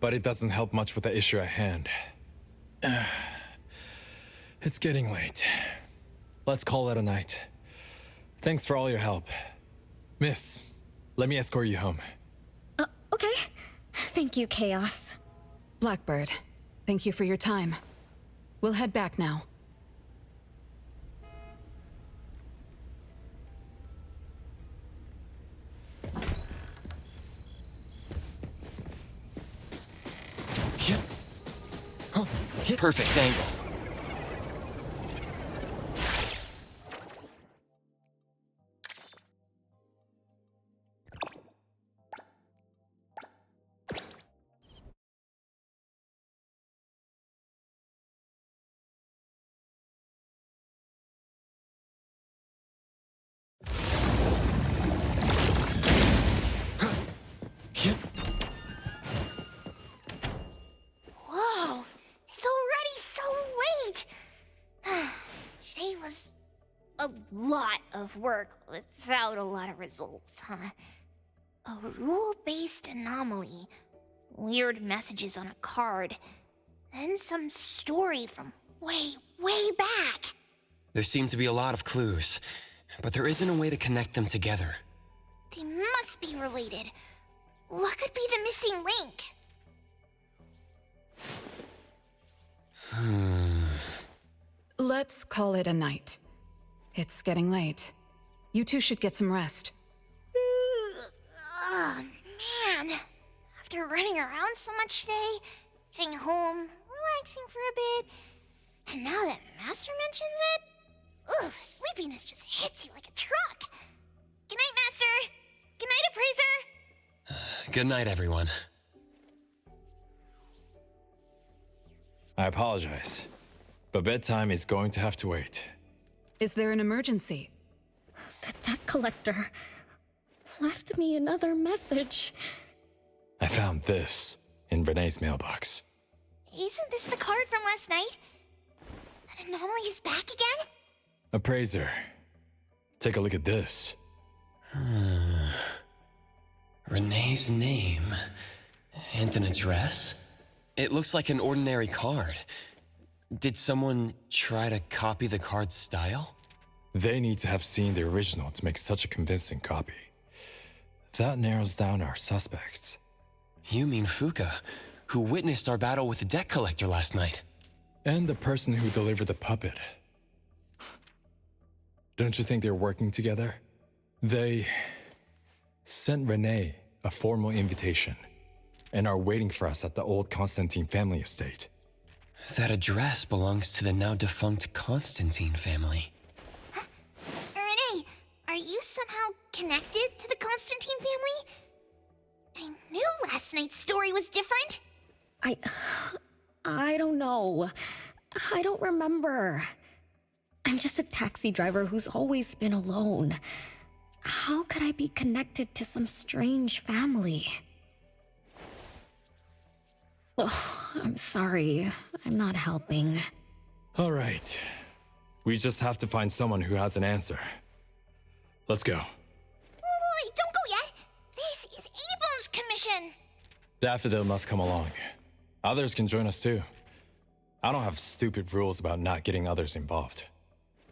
but it doesn't help much with the issue at hand. It's getting late. Let's call it a night. Thanks for all your help. Miss, let me escort you home. Okay. Thank you, Chaos. Blackbird, thank you for your time. We'll head back now. Perfect angle. Whoa, it's already so of work without a lot of results, huh? A rule-based anomaly, weird messages on a card, then some story from way, way back. There seem to be a lot of clues, but there isn't a way to connect them together. They must be related. What could be the missing link? Let's call it a night. It's getting late. You two should get some rest. Oh, man. After running around so much today, getting home, relaxing for a bit, and now that Master mentions it, sleepiness just hits you like a truck. Good night, Master. Good night, Appraiser. Good night, everyone. I apologize, but bedtime is going to have to wait. Is there an emergency? The debt collector left me another message. I found this in Renee's mailbox. Isn't this the card from last night? That anomaly is back again? Appraiser, take a look at this. Renee's name and an address? It looks like an ordinary card. Did someone try to copy the card's style? They need to have seen the original to make such a convincing copy. That narrows down our suspects. You mean Fuka, who witnessed our battle with the debt collector last night? And the person who delivered the puppet. Don't you think they're working together? They sent Renee a formal invitation and are waiting for us at the old Constantine family estate. That address belongs to the now defunct Constantine family. Huh? Renee, are you somehow connected to the Constantine family? I knew last night's story was different. I don't know. I don't remember. I'm just a taxi driver who's always been alone. How could I be connected to some strange family? Oh, I'm sorry. I'm not helping. All right. We just have to find someone who has an answer. Let's go. Wait, don't go yet. This is Abel's commission. Daffodil must come along. Others can join us too. I don't have stupid rules about not getting others involved.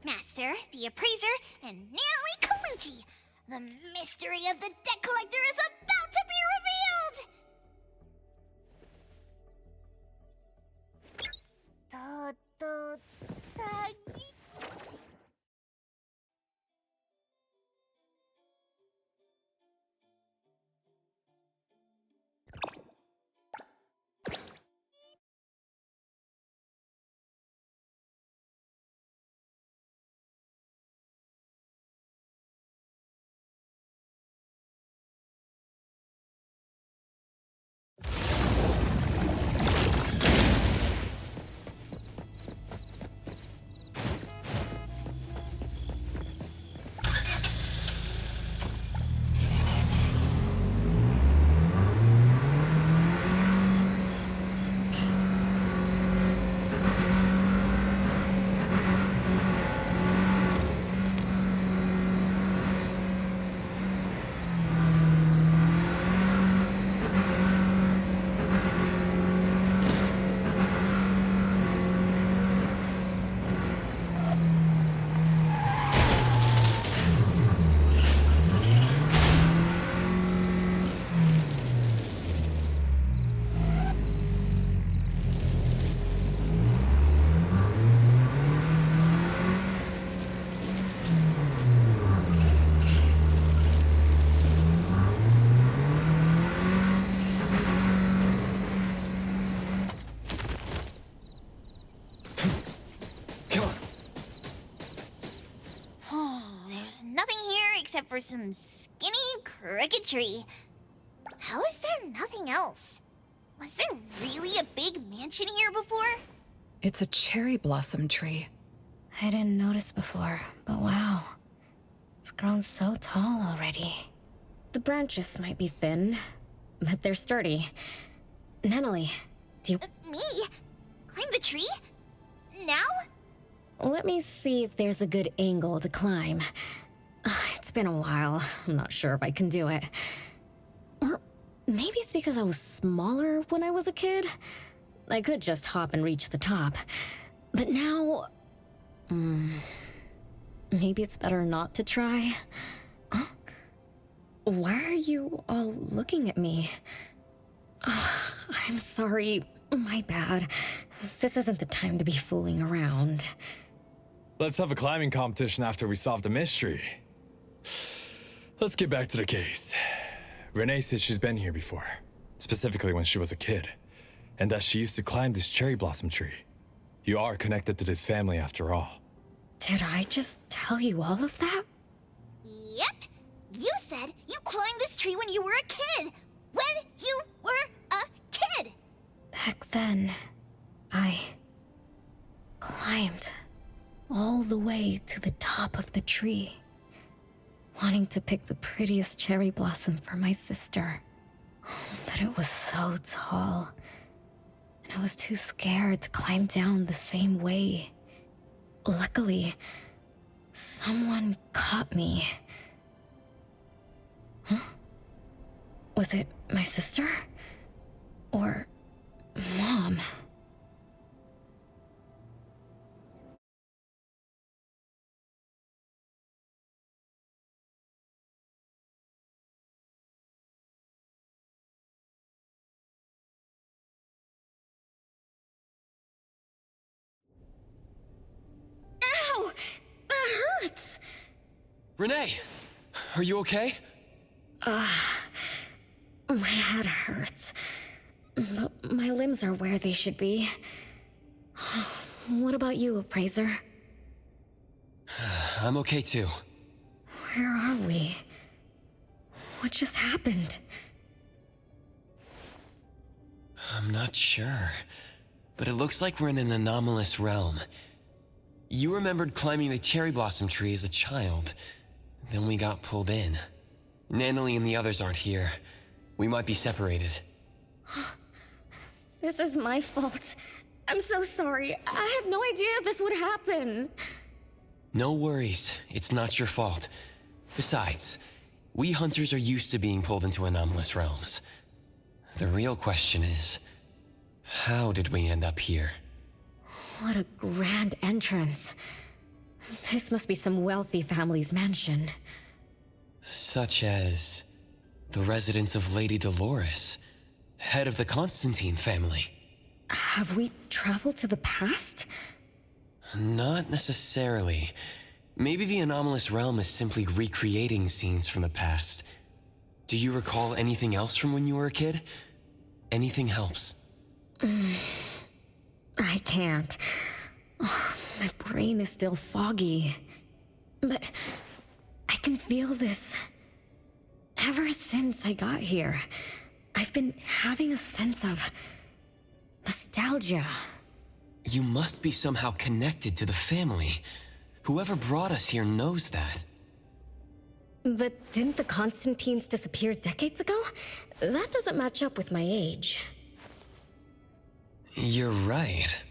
Master, the Appraiser, and Natalie Colucci. The mystery of the debt collector is about to be revealed! Except for some skinny cricketry. How is there nothing else? Was there really a big mansion here before? It's a cherry blossom tree. I didn't notice before, but wow. It's grown so tall already. The branches might be thin, but they're sturdy. Natalie, do you... Me? Climb the tree? Now? Let me see if there's a good angle to climb. It's been a while. I'm not sure if I can do it. Or maybe it's because I was smaller when I was a kid. I could just hop and reach the top. But now... maybe it's better not to try. Huh? Why are you all looking at me? I'm sorry. My bad. This isn't the time to be fooling around. Let's have a climbing competition after we solve the mystery. Let's get back to the case. Renee said she's been here before, specifically when she was a kid, and that she used to climb this cherry blossom tree. You are connected to this family after all. Did I just tell you all of that? Yep. You said you climbed this tree when you were a kid. When you were a kid. Back then, I climbed all the way to the top of the tree, wanting to pick the prettiest cherry blossom for my sister. But it was so tall, and I was too scared to climb down the same way. Luckily, someone caught me. Huh? Was it my sister? Or Mom? Ow! That hurts! Renee, are you okay? My head hurts. But my limbs are where they should be. What about you, Appraiser? I'm okay too. Where are we? What just happened? I'm not sure, but it looks like we're in an anomalous realm. You remembered climbing the cherry blossom tree as a child. Then we got pulled in. Natalie and the others aren't here. We might be separated. This is my fault. I'm so sorry. I had no idea this would happen. No worries. It's not your fault. Besides, we hunters are used to being pulled into anomalous realms. The real question is, how did we end up here? What a grand entrance. This must be some wealthy family's mansion. Such as the residence of Lady Dolores, head of the Constantine family. Have we traveled to the past? Not necessarily. Maybe the anomalous realm is simply recreating scenes from the past. Do you recall anything else from when you were a kid? Anything helps. I can't. Oh, my brain is still foggy. But I can feel this. Ever since I got here, I've been having a sense of nostalgia. You must be somehow connected to the family. Whoever brought us here knows that. But didn't the Constantines disappear decades ago? That doesn't match up with my age. You're right.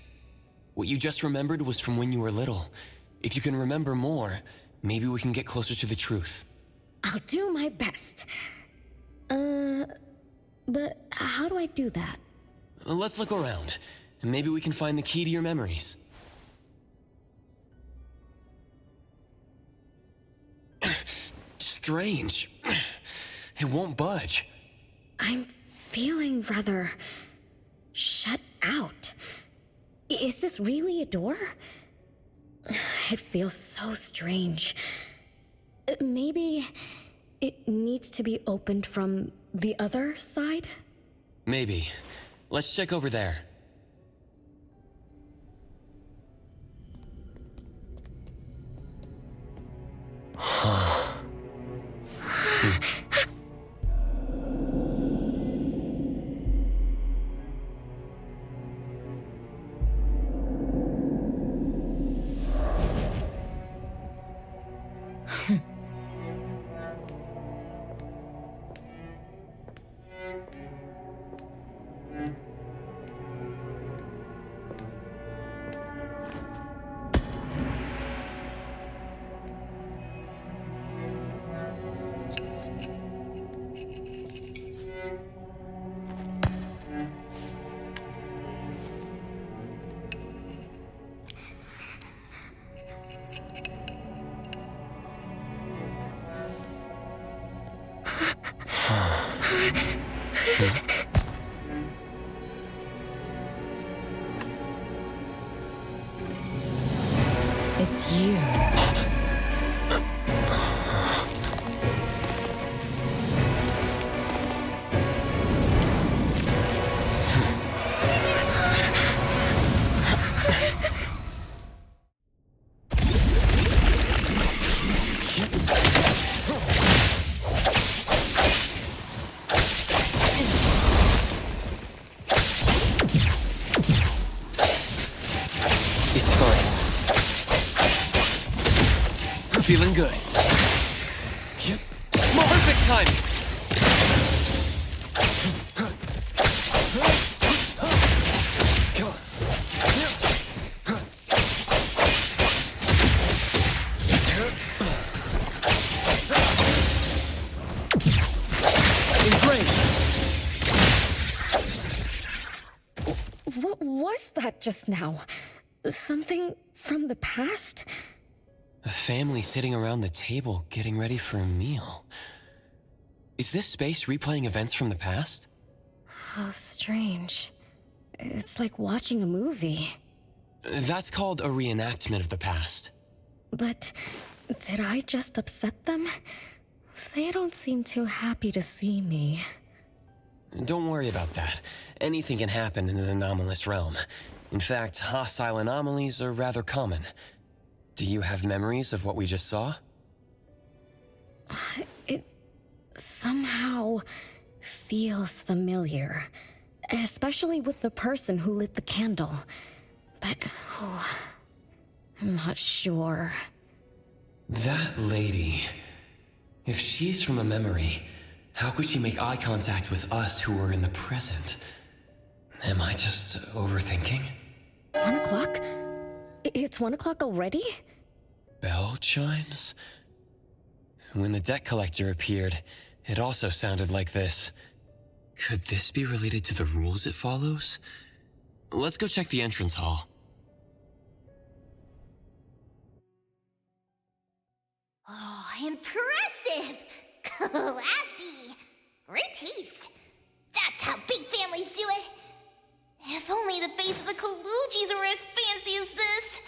What you just remembered was from when you were little. If you can remember more, maybe we can get closer to the truth. I'll do my best. But how do I do that? Let's look around. Maybe we can find the key to your memories. Strange. It won't budge. I'm feeling rather shut out. Is this really a door? It feels so strange. Maybe it needs to be opened from the other side? Maybe. Let's check over there. It's you. It's fine. Feeling good. Yep. Perfect timing. Come on. Engraved. What was that just now? Something from the past? A family sitting around the table getting ready for a meal. Is this space replaying events from the past? How strange. It's like watching a movie. That's called a reenactment of the past. But did I just upset them? They don't seem too happy to see me. Don't worry about that. Anything can happen in an anomalous realm. In fact, hostile anomalies are rather common. Do you have memories of what we just saw? It somehow feels familiar. Especially with the person who lit the candle. But, I'm not sure. That lady... If she's from a memory, how could she make eye contact with us who are in the present? Am I just overthinking? 1 o'clock? It's 1 o'clock already? Bell chimes? When the debt collector appeared, it also sounded like this. Could this be related to the rules it follows? Let's go check the entrance hall. Oh, impressive! Classy! Great taste. That's how big families do it. If only the base of the Kalujis were as fancy as this.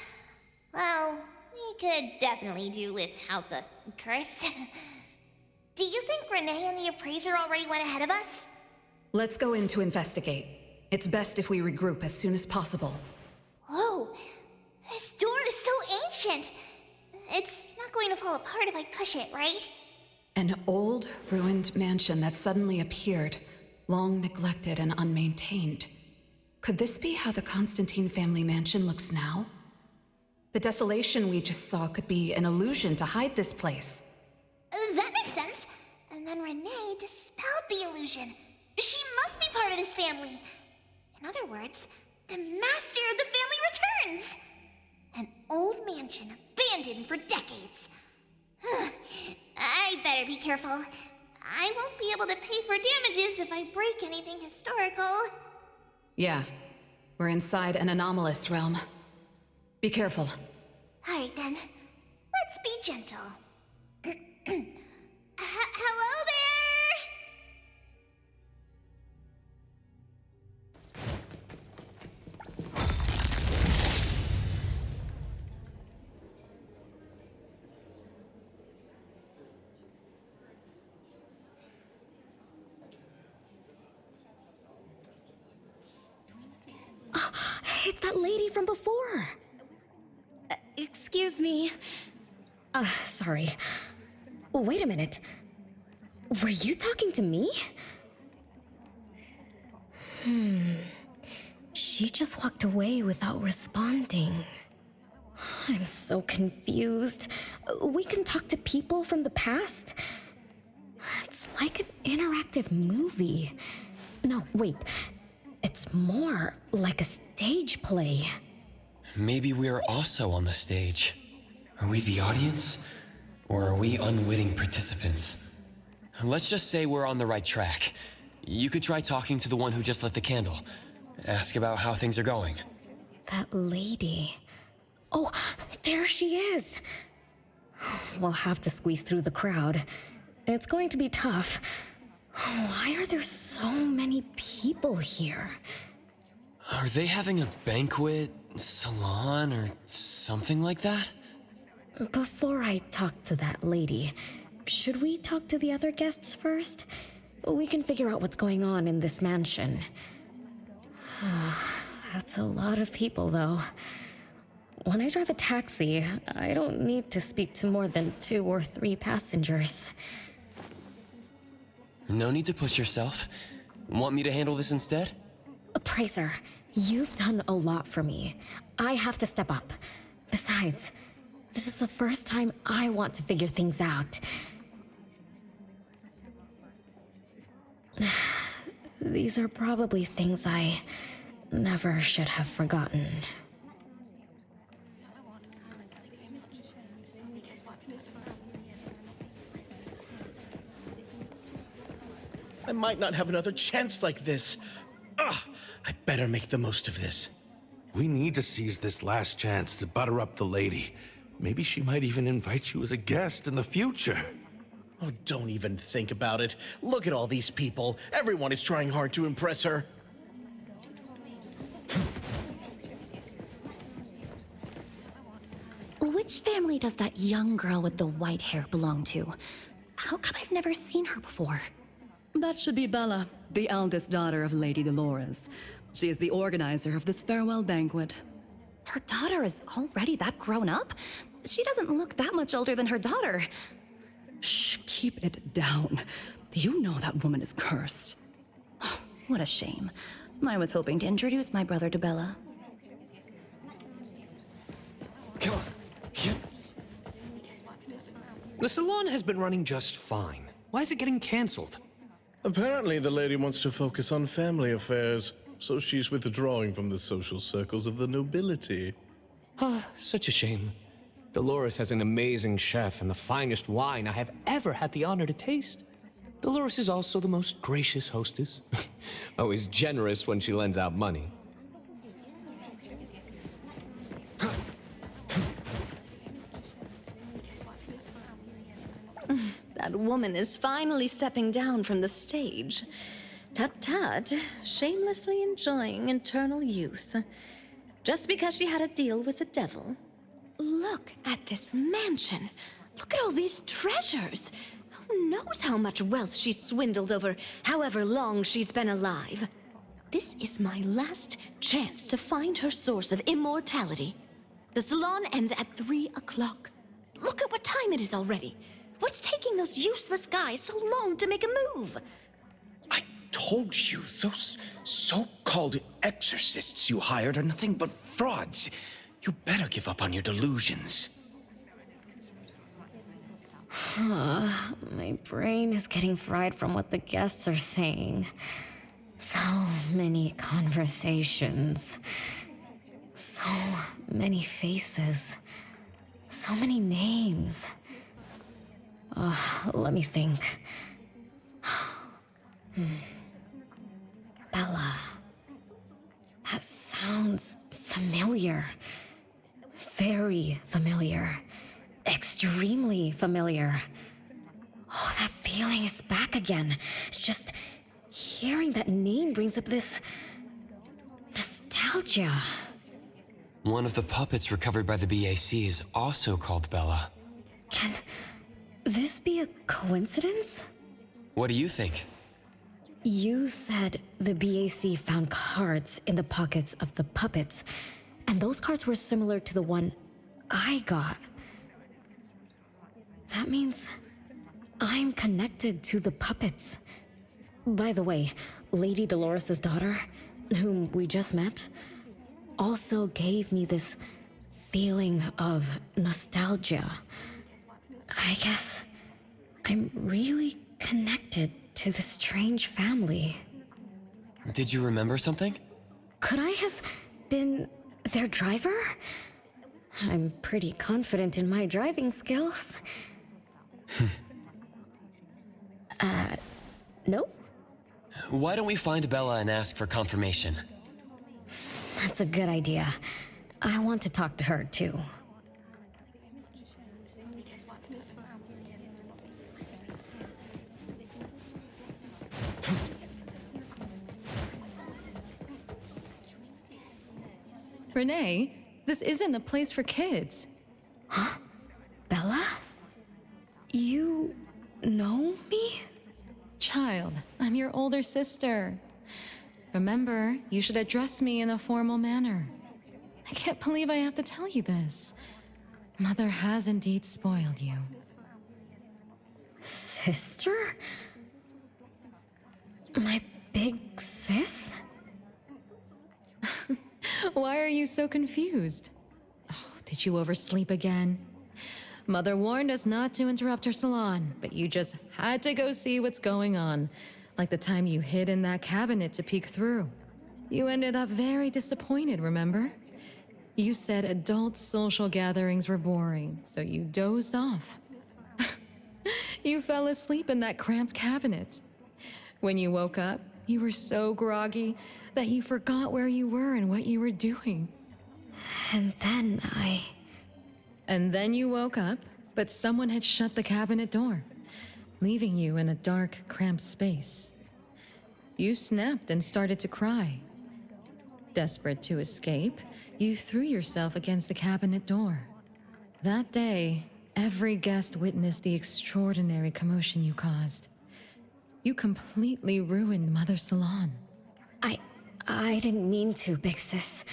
Well, we could definitely do without the curse. Do you think Renee and the appraiser already went ahead of us? Let's go in to investigate. It's best if we regroup as soon as possible. Whoa, this door is so ancient. It's not going to fall apart if I push it, right? An old, ruined mansion that suddenly appeared, long neglected and unmaintained. Could this be how the Constantine family mansion looks now? The desolation we just saw could be an illusion to hide this place. That makes sense. And then Renee dispelled the illusion. She must be part of this family. In other words, the master of the family returns. An old mansion abandoned for decades. I better be careful. I won't be able to pay for damages if I break anything historical. Yeah, we're inside an anomalous realm. Be careful. Alright then, let's be gentle. Hello there? It's that lady from before. Excuse me. Sorry. Wait a minute. Were you talking to me? She just walked away without responding. I'm so confused. We can talk to people from the past? It's like an interactive movie. No, wait. It's more like a stage play. Maybe we're also on the stage. Are we the audience? Or are we unwitting participants? Let's just say we're on the right track. You could try talking to the one who just lit the candle. Ask about how things are going. That lady. Oh, there she is. We'll have to squeeze through the crowd. It's going to be tough. Why are there so many people here? Are they having a banquet, salon, or something like that? Before I talk to that lady, should we talk to the other guests first? We can figure out what's going on in this mansion. That's a lot of people, though. When I drive a taxi, I don't need to speak to more than 2 or 3 passengers. No need to push yourself. Want me to handle this instead? Appraiser, you've done a lot for me. I have to step up. Besides, this is the first time I want to figure things out. These are probably things I never should have forgotten. I might not have another chance like this. I better make the most of this. We need to seize this last chance to butter up the lady. Maybe she might even invite you as a guest in the future. Oh, don't even think about it. Look at all these people. Everyone is trying hard to impress her. Which family does that young girl with the white hair belong to? How come I've never seen her before? That should be Bella, the eldest daughter of Lady Dolores. She is the organizer of this farewell banquet. Her daughter is already that grown up? She doesn't look that much older than her daughter. Shh, keep it down. You know that woman is cursed. Oh, what a shame. I was hoping to introduce my brother to Bella. Come on. The salon has been running just fine. Why is it getting cancelled? Apparently the lady wants to focus on family affairs, so she's withdrawing from the social circles of the nobility. Ah, such a shame. Dolores has an amazing chef and the finest wine I have ever had the honor to taste. Dolores is also the most gracious hostess. Always generous when she lends out money. That woman is finally stepping down from the stage. Tut-tut, shamelessly enjoying eternal youth. Just because she had a deal with the devil. Look at this mansion. Look at all these treasures. Who knows how much wealth she's swindled over however long she's been alive. This is my last chance to find her source of immortality. The salon ends at 3 o'clock. Look at what time it is already. What's taking those useless guys so long to make a move? I told you, those so-called exorcists you hired are nothing but frauds. You better give up on your delusions. My brain is getting fried from what the guests are saying. So many conversations. So many faces. So many names. Let me think. Bella. That sounds familiar. Very familiar. Extremely familiar. Oh, that feeling is back again. It's just hearing that name brings up this nostalgia. One of the puppets recovered by the BAC is also called Bella. Can this be a coincidence? What do you think? You said the BAC found cards in the pockets of the puppets, and those cards were similar to the one I got. That means I'm connected to the puppets. By the way, Lady Dolores' daughter, whom we just met, also gave me this feeling of nostalgia. I guess I'm really connected to this strange family. Did you remember something? Could I have been their driver? I'm pretty confident in my driving skills. No? Why don't we find Bella and ask for confirmation? That's a good idea. I want to talk to her, too. Renee, this isn't a place for kids. Huh? Bella? You know me? Child, I'm your older sister. Remember, you should address me in a formal manner. I can't believe I have to tell you this. Mother has indeed spoiled you. Sister? My big sis? Why are you so confused? Oh, did you oversleep again? Mother warned us not to interrupt her salon, but you just had to go see what's going on. Like the time you hid in that cabinet to peek through. You ended up very disappointed, remember? You said adult social gatherings were boring, so you dozed off. You fell asleep in that cramped cabinet. When you woke up, you were so groggy that you forgot where you were and what you were doing. And then you woke up, but someone had shut the cabinet door, leaving you in a dark, cramped space. You snapped and started to cry. Desperate to escape, you threw yourself against the cabinet door. That day, every guest witnessed the extraordinary commotion you caused. You completely ruined Mother's salon. I didn't mean to, big sis.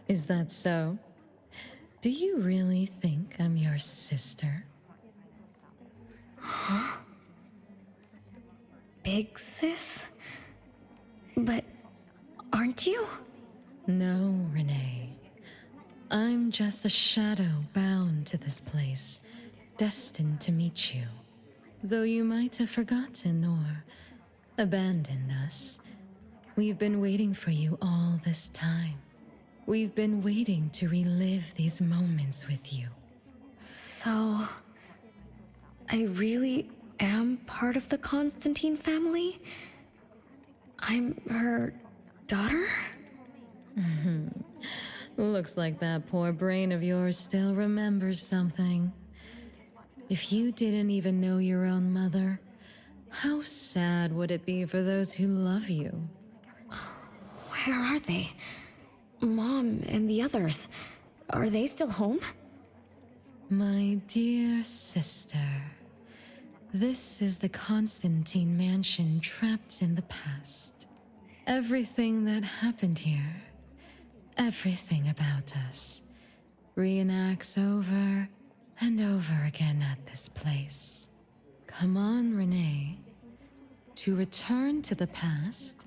Is that so? Do you really think I'm your sister? Huh? Big sis? But aren't you? No, Renee. I'm just a shadow bound to this place, destined to meet you. Though you might have forgotten or abandoned us, we've been waiting for you all this time. We've been waiting to relive these moments with you. So, I really am part of the Constantine family? I'm her daughter? Looks like that poor brain of yours still remembers something. If you didn't even know your own mother, how sad would it be for those who love you? Where are they? Mom and the others. Are they still home? My dear sister, this is the Constantine mansion trapped in the past. Everything that happened here, everything about us, reenacts over and over again at this place. Come on, Renee. To return to the past,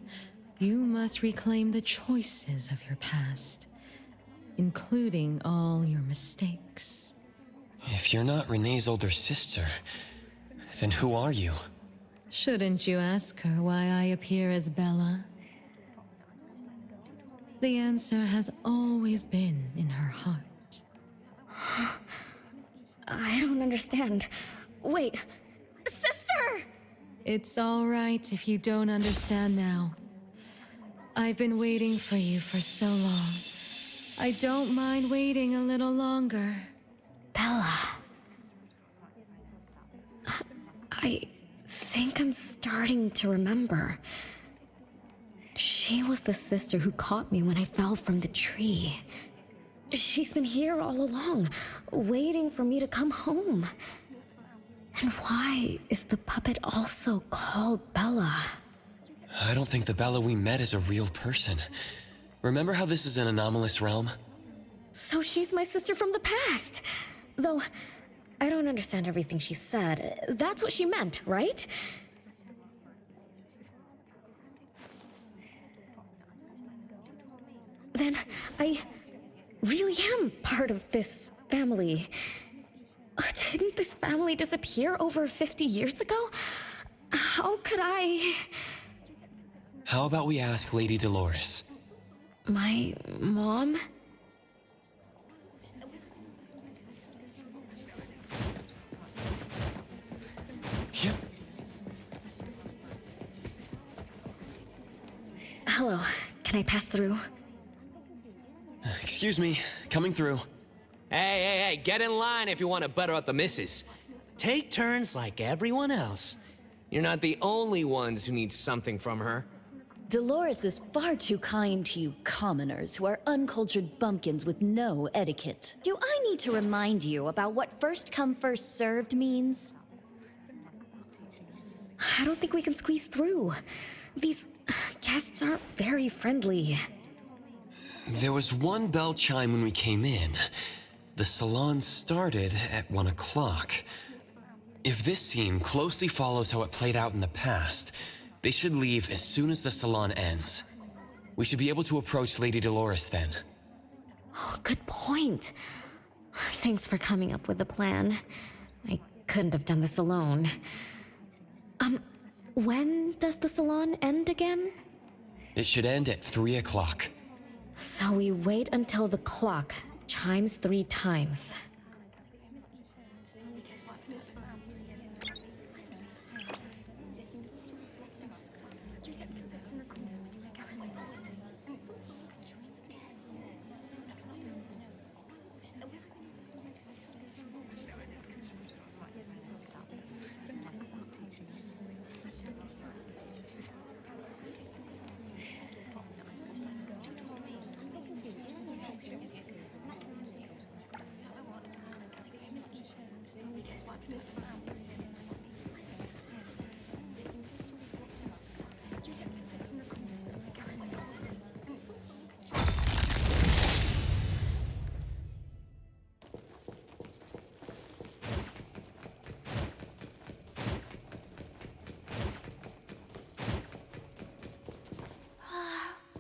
you must reclaim the choices of your past, including all your mistakes. If you're not Renee's older sister, then who are you? Shouldn't you ask her why I appear as Bella? The answer has always been in her heart. I don't understand. Wait, sister! It's all right if you don't understand now. I've been waiting for you for so long. I don't mind waiting a little longer. Bella. I think I'm starting to remember. She was the sister who caught me when I fell from the tree. She's been here all along, waiting for me to come home. And why is the puppet also called Bella? I don't think the Bella we met is a real person. Remember how this is an anomalous realm? So she's my sister from the past. Though, I don't understand everything she said. That's what she meant, right? Then I really am part of this family. Didn't this family disappear over 50 years ago? How could I... How about we ask Lady Dolores? My mom? Yep. Hello, can I pass through? Excuse me, coming through. Hey, get in line if you want to butter up the missus. Take turns like everyone else. You're not the only ones who need something from her. Dolores is far too kind to you commoners who are uncultured bumpkins with no etiquette. Do I need to remind you about what first come, first served means? I don't think we can squeeze through. These guests aren't very friendly. There was one bell chime when we came in. The salon started at 1 o'clock. If this scene closely follows how it played out in the past, they should leave as soon as the salon ends. We should be able to approach Lady Dolores then. Oh, good point. Thanks for coming up with a plan. I couldn't have done this alone. When does the salon end again? It should end at 3 o'clock. So we wait until the clock chimes 3 times.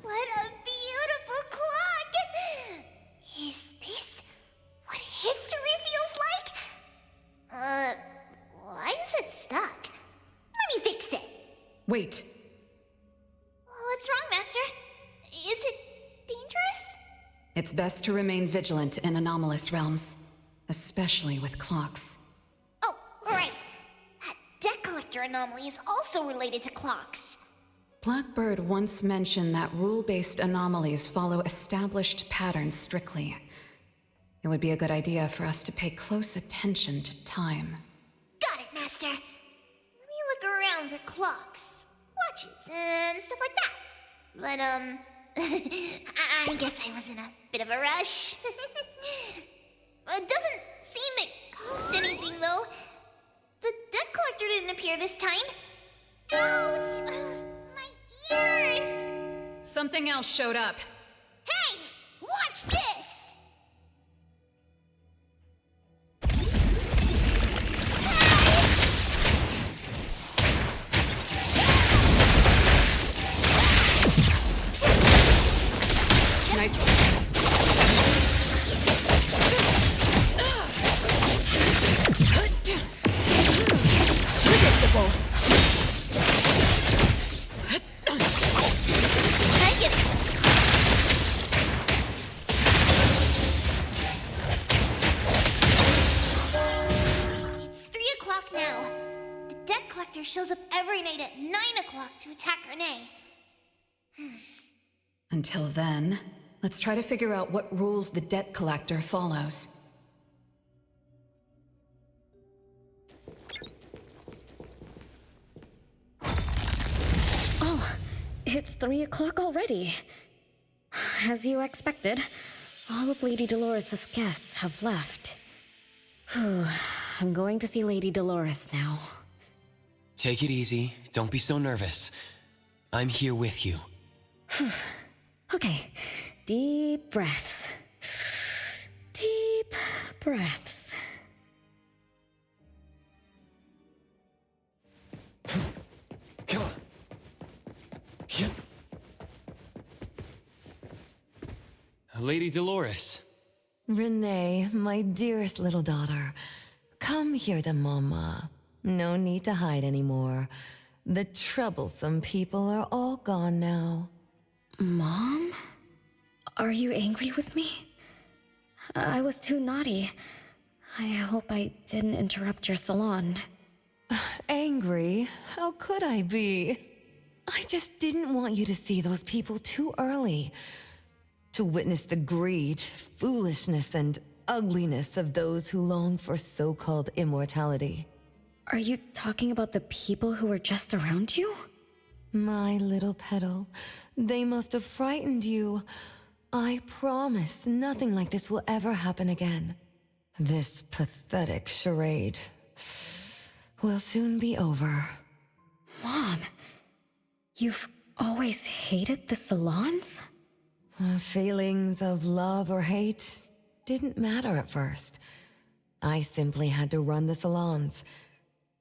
What a beautiful clock! Is this what history feels like? Why is it stuck? Let me fix it. Wait. What's wrong, Master? Is it dangerous? It's best to remain vigilant in anomalous realms, especially with clocks. Oh, right. That debt collector anomaly is also related to clocks. Blackbird once mentioned that rule-based anomalies follow established patterns strictly. It would be a good idea for us to pay close attention to time. Got it, Master. Let me look around for clocks, watches, and stuff like that. But, I guess I was in a bit of a rush. It doesn't seem it cost anything, though. The debt collector didn't appear this time. Ouch! My ears! Something else showed up. Hey! Watch this! Nice. Predictable. Take it. It's 3 o'clock now. The debt collector shows up every night at 9 o'clock to attack Renee. Until then, let's try to figure out what rules the debt collector follows. Oh, it's 3 o'clock already. As you expected, all of Lady Dolores' guests have left. I'm going to see Lady Dolores now. Take it easy. Don't be so nervous. I'm here with you. Okay, deep breaths. Deep breaths. Come on. Lady Dolores. Renee, my dearest little daughter, come here to Mama. No need to hide anymore. The troublesome people are all gone now. Mom? Are you angry with me? I was too naughty. I hope I didn't interrupt your salon. Angry? How could I be? I just didn't want you to see those people too early. To witness the greed, foolishness, and ugliness of those who long for so-called immortality. Are you talking about the people who were just around you? My little petal, they must have frightened you. I promise nothing like this will ever happen again. This pathetic charade will soon be over. Mom, you've always hated the salons? Feelings of love or hate didn't matter at first. I simply had to run the salons.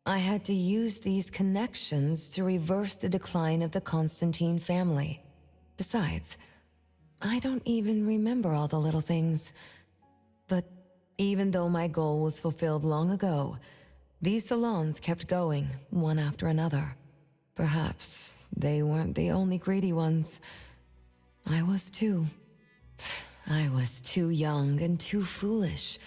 I had to use these connections to reverse the decline of the Constantine family. Besides, I don't even remember all the little things. But even though my goal was fulfilled long ago, these salons kept going, one after another. Perhaps they weren't the only greedy ones. I was too. I was too young and too foolish.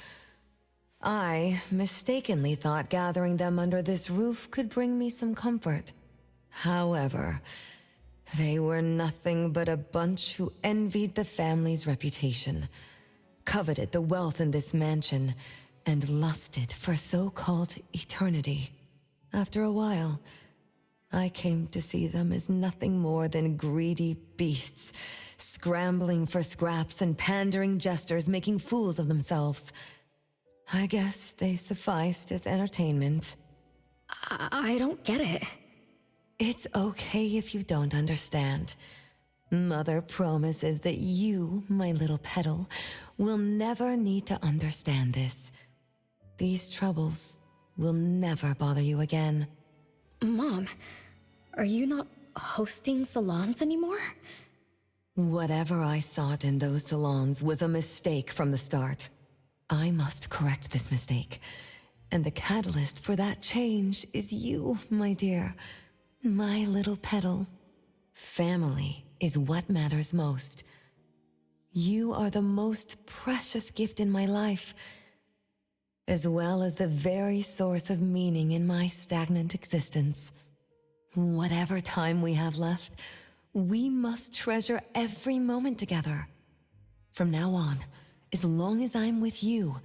I mistakenly thought gathering them under this roof could bring me some comfort. However, they were nothing but a bunch who envied the family's reputation, coveted the wealth in this mansion, and lusted for so-called eternity. After a while, I came to see them as nothing more than greedy beasts, scrambling for scraps and pandering jesters making fools of themselves. I guess they sufficed as entertainment. I don't get it. It's okay if you don't understand. Mother promises that you, my little petal, will never need to understand this. These troubles will never bother you again. Mom, are you not hosting salons anymore? Whatever I sought in those salons was a mistake from the start. I must correct this mistake. And the catalyst for that change is you, my dear. My little petal. Family is what matters most. You are the most precious gift in my life, as well as the very source of meaning in my stagnant existence. Whatever time we have left, we must treasure every moment together. From now on, as long as I'm with you,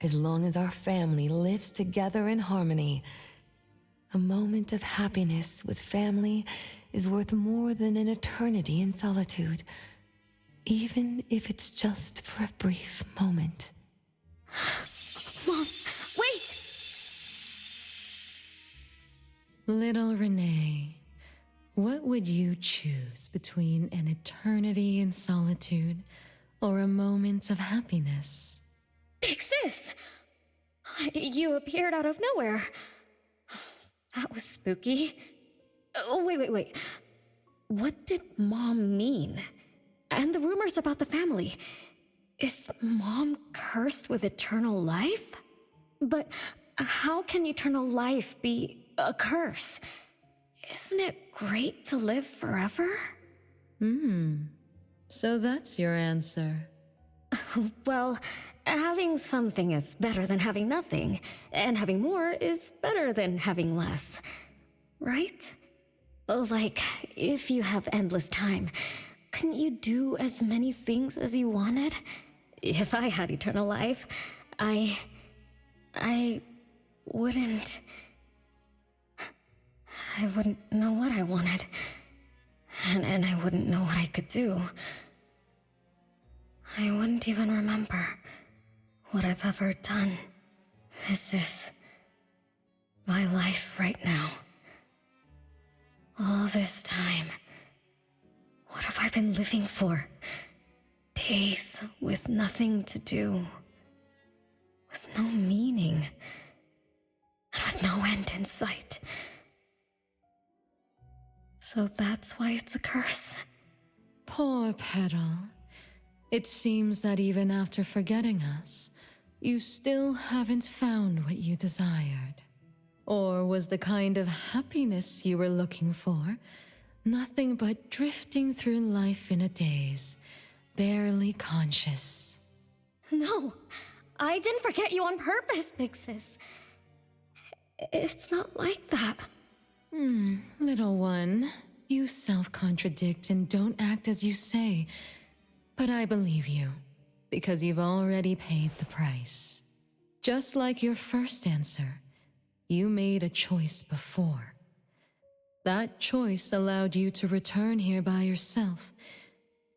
as long as our family lives together in harmony, a moment of happiness with family is worth more than an eternity in solitude, even if it's just for a brief moment. Mom, wait! Little Renee, what would you choose between an eternity in solitude or a moment of happiness? Big Sis! You appeared out of nowhere. That was spooky. Wait. What did Mom mean? And the rumors about the family. Is Mom cursed with eternal life? But how can eternal life be a curse? Isn't it great to live forever? So that's your answer. Well, having something is better than having nothing, and having more is better than having less. Right? Like, if you have endless time, couldn't you do as many things as you wanted? If I had eternal life, I wouldn't know what I wanted. And I wouldn't know what I could do. I wouldn't even remember what I've ever done. This is my life right now. All this time. What have I been living for? Days with nothing to do. With no meaning. And with no end in sight. So that's why it's a curse. Poor Petal. It seems that even after forgetting us, you still haven't found what you desired. Or was the kind of happiness you were looking for nothing but drifting through life in a daze, barely conscious? No, I didn't forget you on purpose, Big Sis. It's not like that. Little one, you self-contradict and don't act as you say. But I believe you, because you've already paid the price. Just like your first answer, you made a choice before. That choice allowed you to return here by yourself,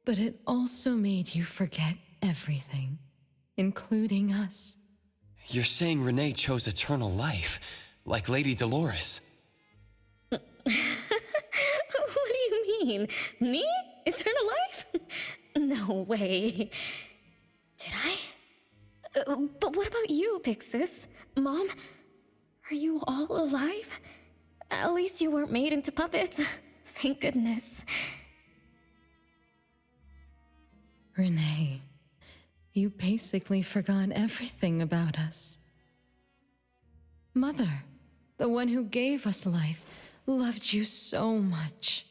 but it also made you forget everything, including us. You're saying Renee chose eternal life, like Lady Dolores. What do you mean? Me? Eternal life? No way. Did I? But what about you, Pixis? Mom? Are you all alive? At least you weren't made into puppets. Thank goodness. Renee, you basically forgot everything about us. Mother, the one who gave us life, loved you so much.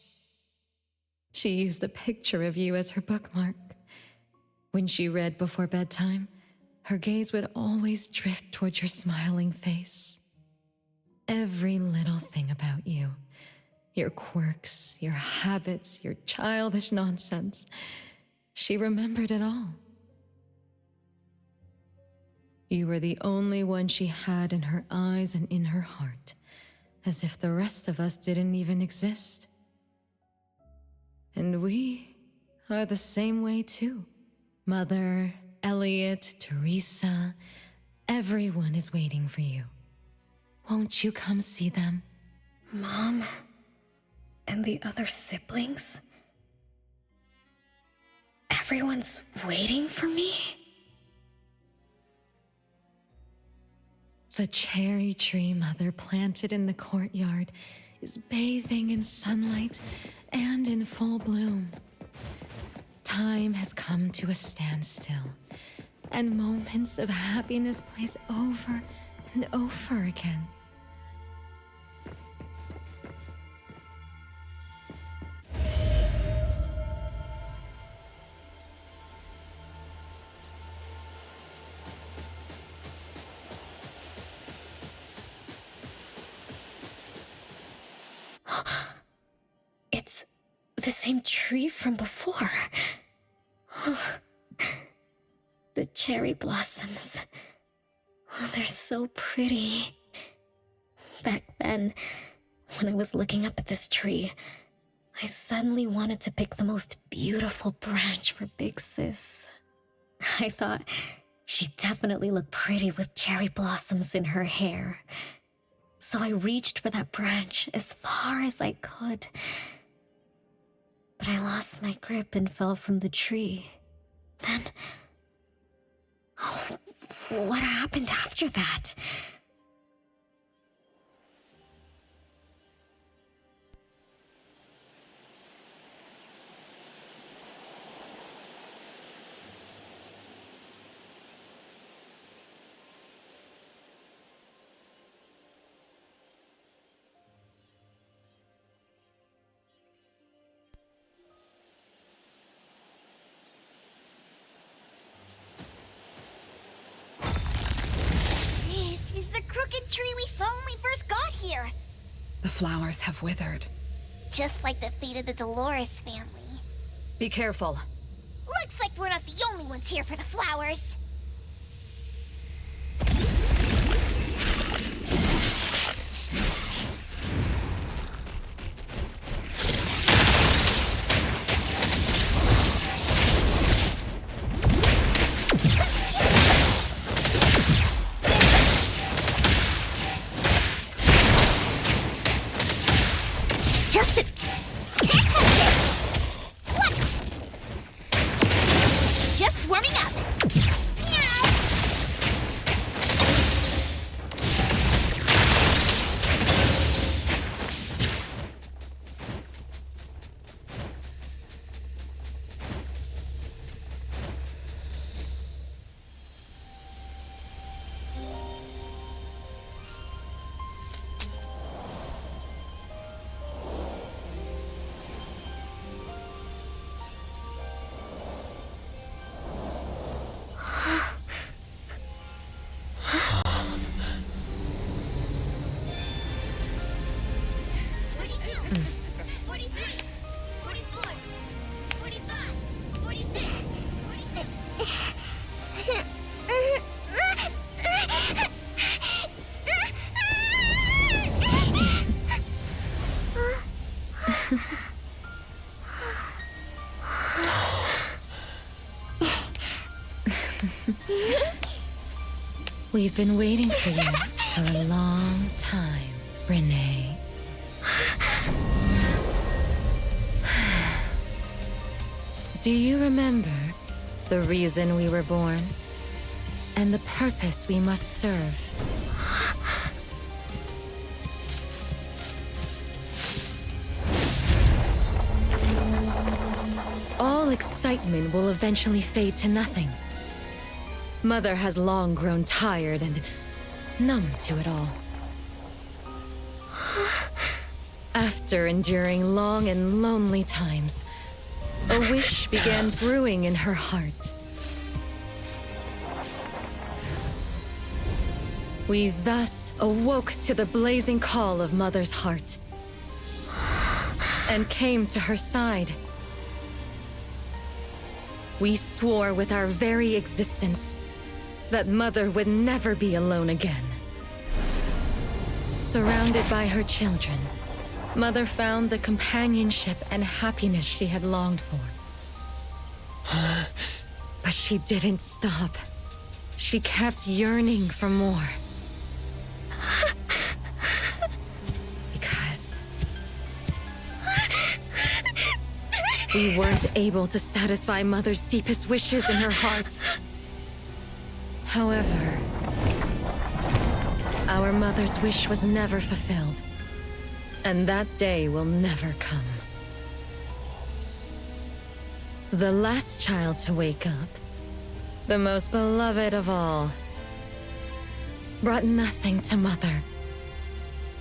She used a picture of you as her bookmark. When she read before bedtime, her gaze would always drift toward your smiling face. Every little thing about you, your quirks, your habits, your childish nonsense, she remembered it all. You were the only one she had in her eyes and in her heart, as if the rest of us didn't even exist. And we are the same way too. Mother, Elliot, Teresa, everyone is waiting for you. Won't you come see them? Mom? And the other siblings? Everyone's waiting for me? The cherry tree Mother planted in the courtyard is bathing in sunlight and in full bloom. Time has come to a standstill, and moments of happiness place over and over again. It's the same tree from before. The cherry blossoms. Oh, they're so pretty. Back then, when I was looking up at this tree, I suddenly wanted to pick the most beautiful branch for Big Sis. I thought she'd definitely look pretty with cherry blossoms in her hair. So I reached for that branch as far as I could. But I lost my grip and fell from the tree. Then... oh, what happened after that? This is the crooked tree we saw when we first got here. The flowers have withered. Just like the fate of the Dolores family. Be careful. Looks like we're not the only ones here for the flowers. Justin! Can't touch this! What? Just warming up. We've been waiting for you for a long time, Renee. Do you remember the reason we were born? And the purpose we must serve? All excitement will eventually fade to nothing. Mother has long grown tired and numb to it all. After enduring long and lonely times, a wish began brewing in her heart. We thus awoke to the blazing call of Mother's heart and came to her side. We swore with our very existence that Mother would never be alone again. Surrounded by her children, Mother found the companionship and happiness she had longed for. But she didn't stop. She kept yearning for more. Because we weren't able to satisfy Mother's deepest wishes in her heart. However, our Mother's wish was never fulfilled, and that day will never come. The last child to wake up, the most beloved of all, brought nothing to Mother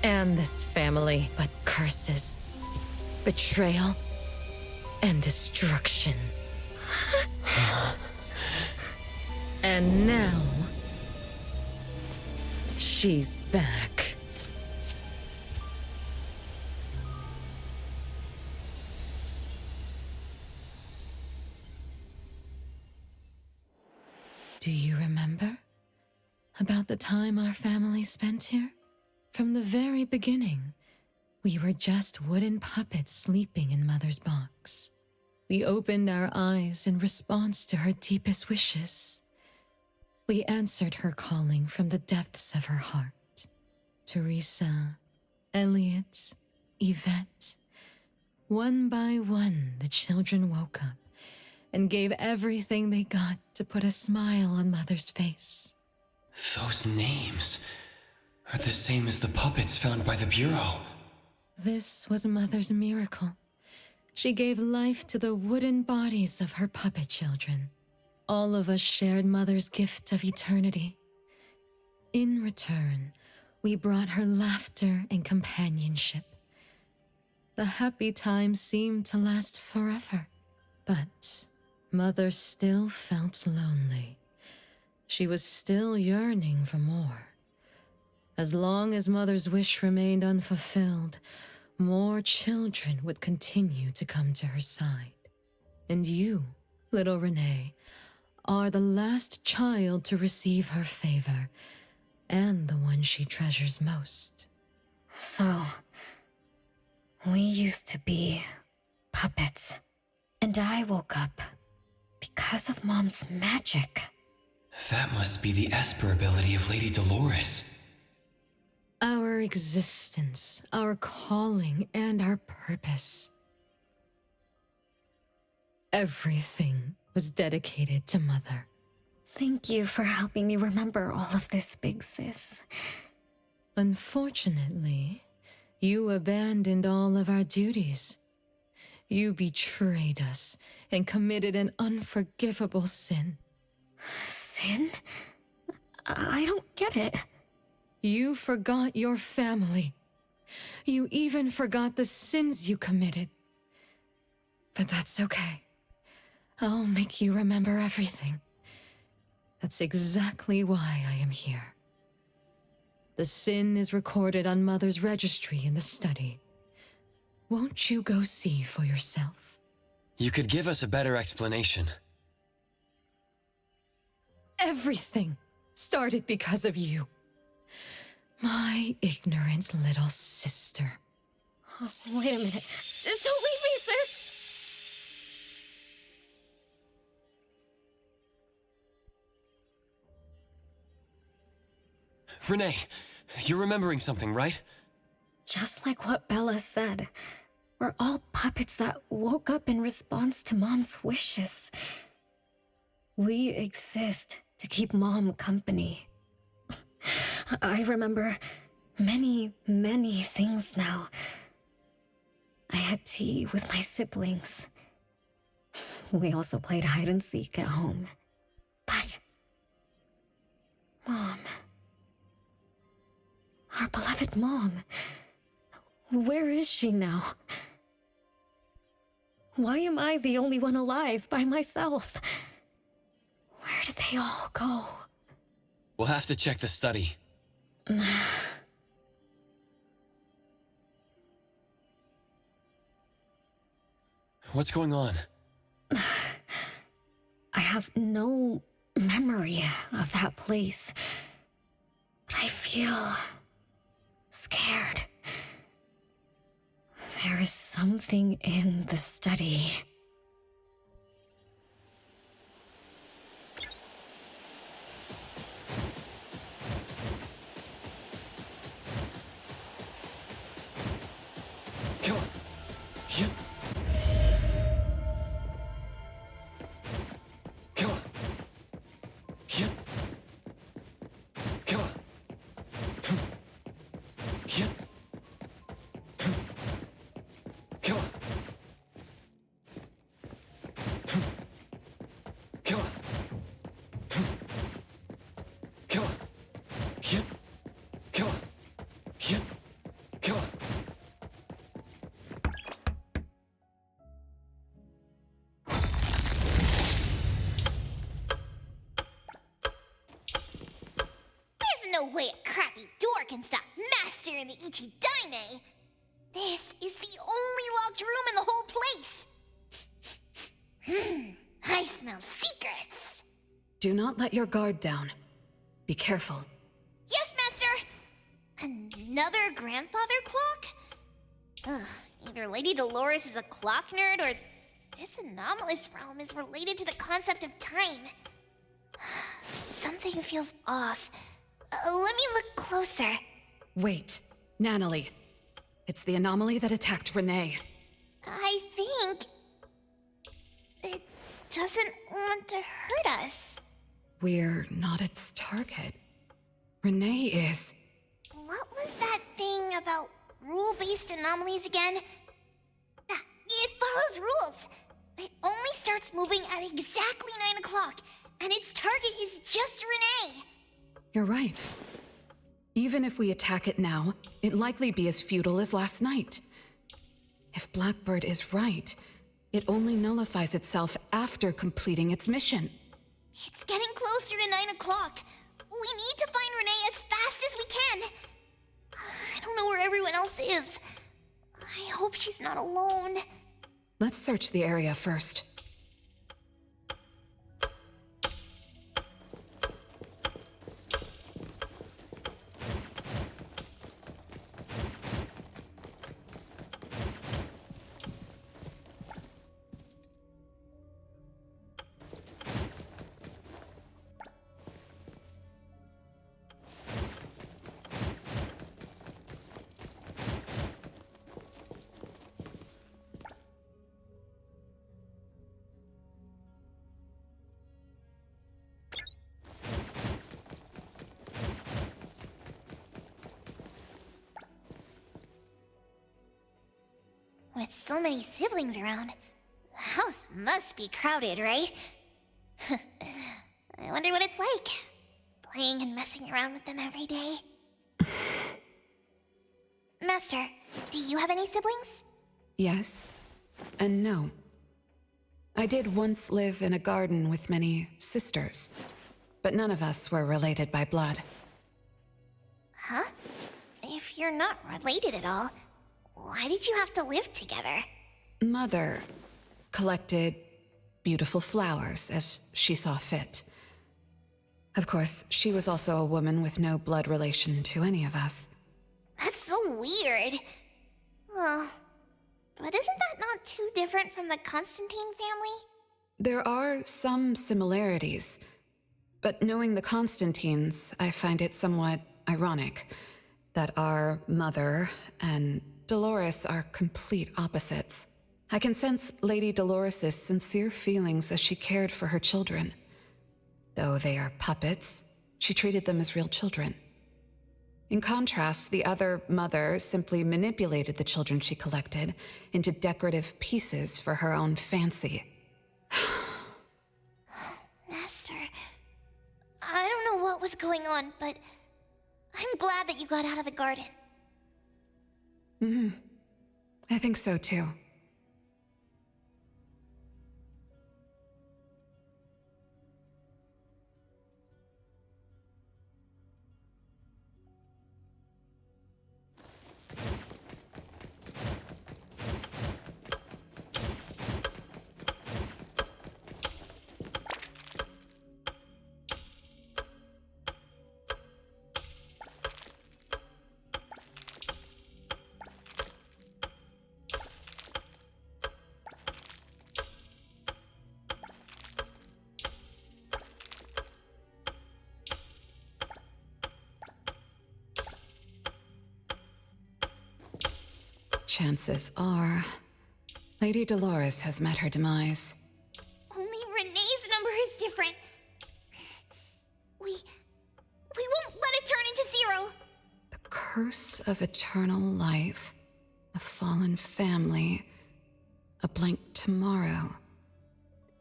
and this family but curses, betrayal, and destruction. And now, she's back. Do you remember about the time our family spent here? From the very beginning, we were just wooden puppets sleeping in Mother's box. We opened our eyes in response to her deepest wishes. We answered her calling from the depths of her heart. Teresa, Elliot, Yvette. One by one, the children woke up and gave everything they got to put a smile on Mother's face. Those names are the same as the puppets found by the Bureau. This was Mother's miracle. She gave life to the wooden bodies of her puppet children. All of us shared Mother's gift of eternity. In return, we brought her laughter and companionship. The happy times seemed to last forever. But Mother still felt lonely. She was still yearning for more. As long as Mother's wish remained unfulfilled, more children would continue to come to her side. And you, little Renee, are the last child to receive her favor, and the one she treasures most. So, we used to be puppets, and I woke up because of Mom's magic. That must be the Esper ability of Lady Dolores. Our existence, our calling, and our purpose. Everything was dedicated to Mother. Thank you for helping me remember all of this, Big Sis. Unfortunately, you abandoned all of our duties. You betrayed us and committed an unforgivable sin. Sin? I don't get it. You forgot your family. You even forgot the sins you committed. But that's okay. I'll make you remember everything. That's exactly why I am here. The sin is recorded on Mother's registry in the study. Won't you go see for yourself? You could give us a better explanation. Everything started because of you. My ignorant little sister. Oh, wait a minute. Don't leave me, sis! Renee, you're remembering something, right? Just like what Bella said, we're all puppets that woke up in response to Mom's wishes. We exist to keep Mom company. I remember many, many things now. I had tea with my siblings. We also played hide and seek at home. But Mom, our beloved Mom, where is she now? Why am I the only one alive by myself? Where did they all go? We'll have to check the study. What's going on? I have no memory of that place, but I feel scared. There is something in the study. Come on. Yep. Come on. Yep. Come on. Yep. Come on. Come on. Come on. Yep. Come on. Yep. Come on. There's no way a crappy door can stop Master and the Ichidaime! This is the only locked room in the whole place! I smell secrets! Do not let your guard down. Be careful. Yes, Master! Another grandfather clock? Ugh, either Lady Dolores is a clock nerd or this anomalous realm is related to the concept of time. Something feels off. Let me look closer. Wait, Nanalie. It's the anomaly that attacked Renee. I think it doesn't want to hurt us. We're not its target. Renee is. What was that thing about rule-based anomalies again? Ah, it follows rules. It only starts moving at exactly 9 o'clock, and its target is just Renee. You're right. Even if we attack it now, it'd likely be as futile as last night. If Blackbird is right, it only nullifies itself after completing its mission. It's getting closer to 9 o'clock. We need to find Renee as fast as we can. I don't know where everyone else is. I hope she's not alone. Let's search the area first. With so many siblings around, the house must be crowded, right? I wonder what it's like, playing and messing around with them every day. Master, do you have any siblings? Yes, and no. I did once live in a garden with many sisters, but none of us were related by blood. Huh? If you're not related at all, why did you have to live together? Mother collected beautiful flowers as she saw fit. Of course, she was also a woman with no blood relation to any of us. That's so weird. Well, But isn't that not too different from the Constantine family? There are some similarities, but knowing the Constantines, I find it somewhat ironic that our mother and Dolores are complete opposites. I can sense Lady Dolores' sincere feelings as she cared for her children. Though they are puppets, she treated them as real children. In contrast, the other mother simply manipulated the children she collected into decorative pieces for her own fancy. Master, I don't know what was going on, but I'm glad that you got out of the garden. I think so too. Chances are, Lady Dolores has met her demise. Only Renee's number is different. We won't let it turn into 0. The curse of eternal life, a fallen family, a blank tomorrow.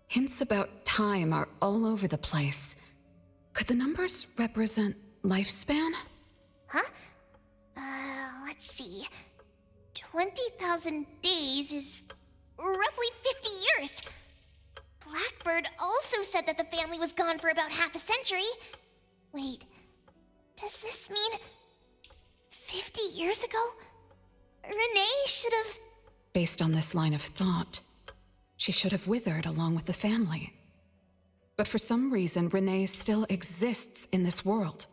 Hints about time are all over the place. Could the numbers represent lifespan? Huh? Let's see. 20,000 days is roughly 50 years. Blackbird also said that the family was gone for about half a century. Wait, does this mean 50 years ago? Renee should have... Based on this line of thought, she should have withered along with the family. But for some reason, Renee still exists in this world.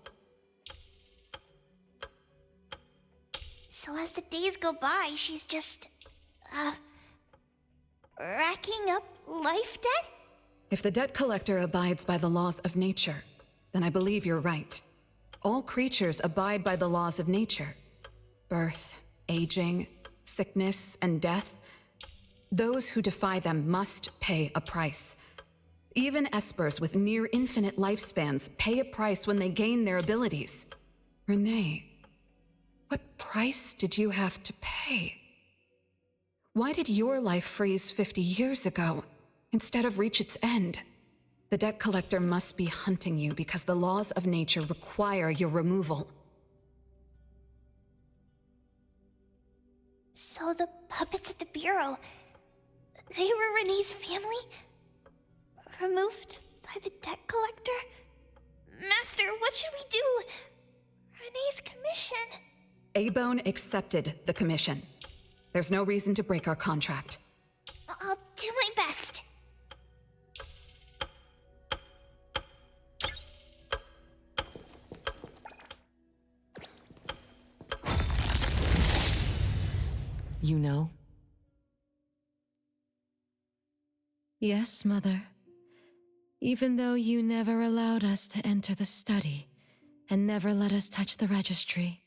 So as the days go by, she's just, racking up life debt? If the debt collector abides by the laws of nature, then I believe you're right. All creatures abide by the laws of nature. Birth, aging, sickness, and death. Those who defy them must pay a price. Even espers with near infinite lifespans pay a price when they gain their abilities. Renee, what price did you have to pay? Why did your life freeze 50 years ago instead of reach its end? The debt collector must be hunting you because the laws of nature require your removal. So the puppets at the Bureau, they were Renee's family? Removed by the debt collector? Master, what should we do? Renee's commission. A-Bone accepted the commission. There's no reason to break our contract. I'll do my best. You know? Yes, Mother. Even though you never allowed us to enter the study and never let us touch the registry,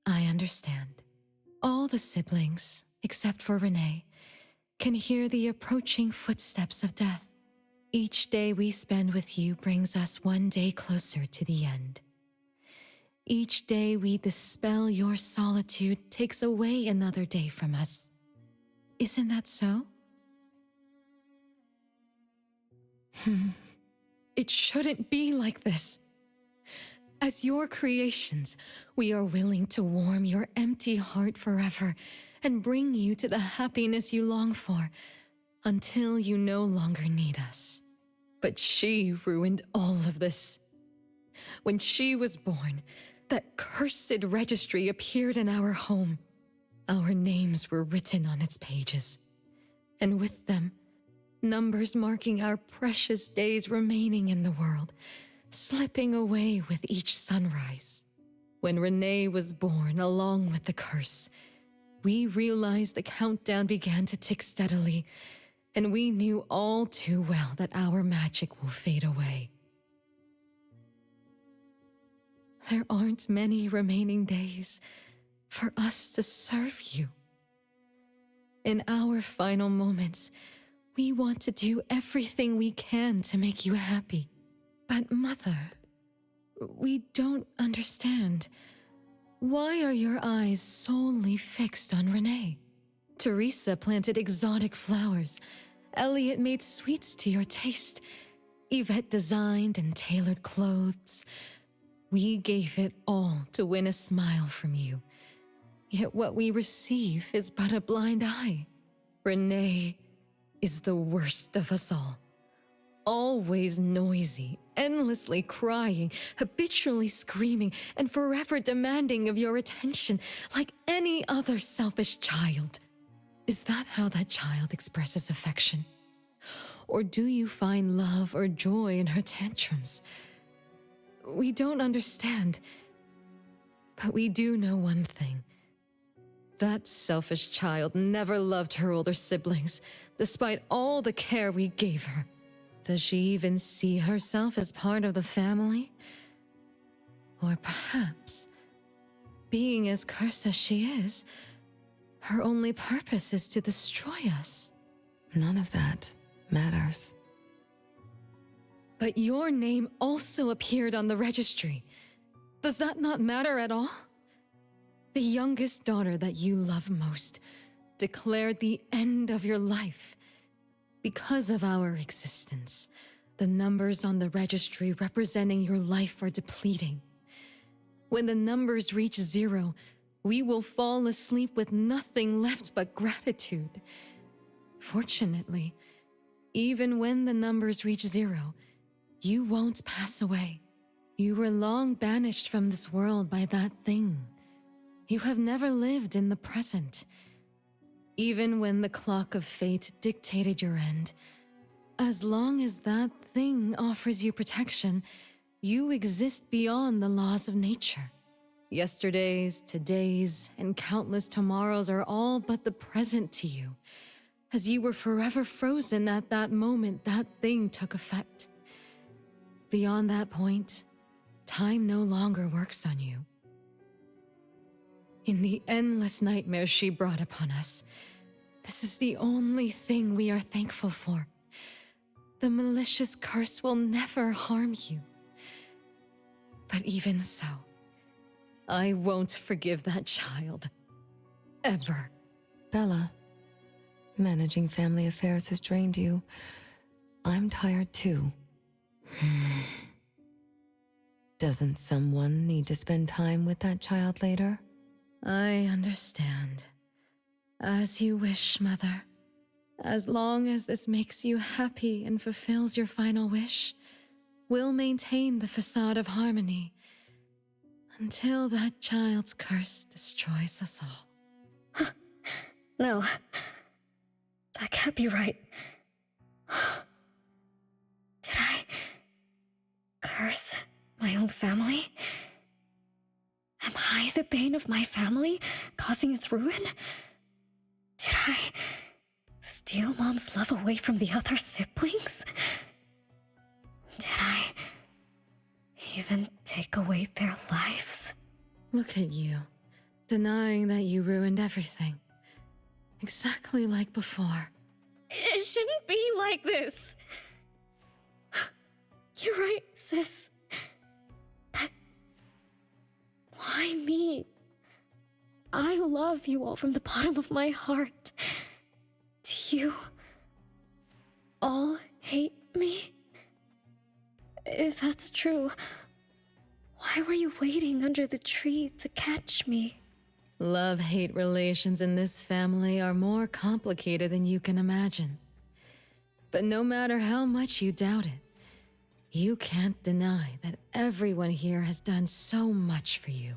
I understand. All the siblings, except for Renee, can hear the approaching footsteps of death. Each day we spend with you brings us one day closer to the end. Each day we dispel your solitude takes away another day from us. Isn't that so? It shouldn't be like this. As your creations, we are willing to warm your empty heart forever and bring you to the happiness you long for until you no longer need us. But she ruined all of this. When she was born, that cursed registry appeared in our home. Our names were written on its pages, and with them, numbers marking our precious days remaining in the world, slipping away with each sunrise. When Renee was born along with the curse, we realized the countdown began to tick steadily, and we knew all too well that our magic will fade away. There aren't many remaining days for us to serve you. In our final moments, we want to do everything we can to make you happy. But Mother, we don't understand. Why are your eyes solely fixed on Renee? Teresa planted exotic flowers. Elliot made sweets to your taste. Yvette designed and tailored clothes. We gave it all to win a smile from you. Yet what we receive is but a blind eye. Renee is the worst of us all. Always noisy, endlessly crying, habitually screaming, and forever demanding of your attention like any other selfish child. Is that how that child expresses affection? Or do you find love or joy in her tantrums? We don't understand, but we do know one thing. That selfish child never loved her older siblings, despite all the care we gave her. Does she even see herself as part of the family? Or perhaps, being as cursed as she is, her only purpose is to destroy us. None of that matters. But your name also appeared on the registry. Does that not matter at all? The youngest daughter that you love most declared the end of your life. Because of our existence, the numbers on the registry representing your life are depleting. When the numbers reach 0, we will fall asleep with nothing left but gratitude. Fortunately, even when the numbers reach 0, you won't pass away. You were long banished from this world by that thing. You have never lived in the present. Even when the clock of fate dictated your end, as long as that thing offers you protection, you exist beyond the laws of nature. Yesterdays, todays, and countless tomorrows are all but the present to you, as you were forever frozen at that moment that thing took effect. Beyond that point, time no longer works on you. In the endless nightmares she brought upon us, this is the only thing we are thankful for. The malicious curse will never harm you. But even so, I won't forgive that child. Ever. Bella, managing family affairs has drained you. I'm tired too. Doesn't someone need to spend time with that child later? I understand. As you wish, Mother. As long as this makes you happy and fulfills your final wish, we'll maintain the facade of harmony until that child's curse destroys us all. No, that can't be right. Did I curse my own family? Am I the bane of my family, causing its ruin? Did I steal Mom's love away from the other siblings? Did I even take away their lives? Look at you, denying that you ruined everything. Exactly like before. It shouldn't be like this. You're right, sis. But why me? I love you all from the bottom of my heart. Do you all hate me? If that's true, why were you waiting under the tree to catch me? Love-hate relations in this family are more complicated than you can imagine. But no matter how much you doubt it, you can't deny that everyone here has done so much for you.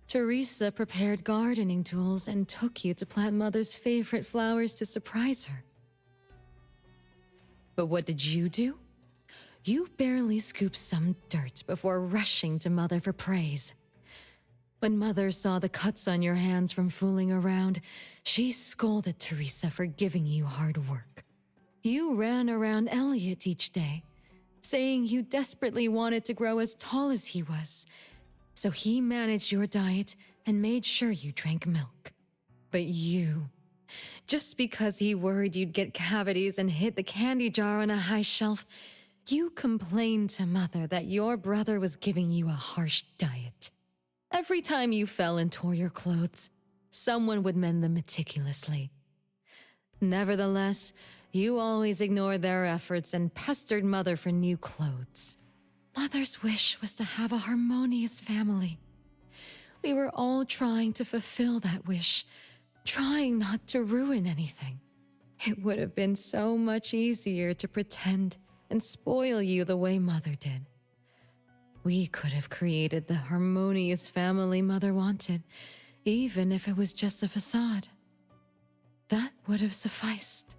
Teresa prepared gardening tools and took you to plant Mother's favorite flowers to surprise her. But what did you do? You barely scooped some dirt before rushing to Mother for praise. When Mother saw the cuts on your hands from fooling around, she scolded Teresa for giving you hard work. You ran around Elliot each day, saying you desperately wanted to grow as tall as he was. So he managed your diet and made sure you drank milk. But you, just because he worried you'd get cavities and hid the candy jar on a high shelf, you complained to Mother that your brother was giving you a harsh diet. Every time you fell and tore your clothes, someone would mend them meticulously. Nevertheless, you always ignored their efforts and pestered Mother for new clothes. Mother's wish was to have a harmonious family. We were all trying to fulfill that wish, trying not to ruin anything. It would have been so much easier to pretend and spoil you the way Mother did. We could have created the harmonious family Mother wanted, even if it was just a facade. That would have sufficed.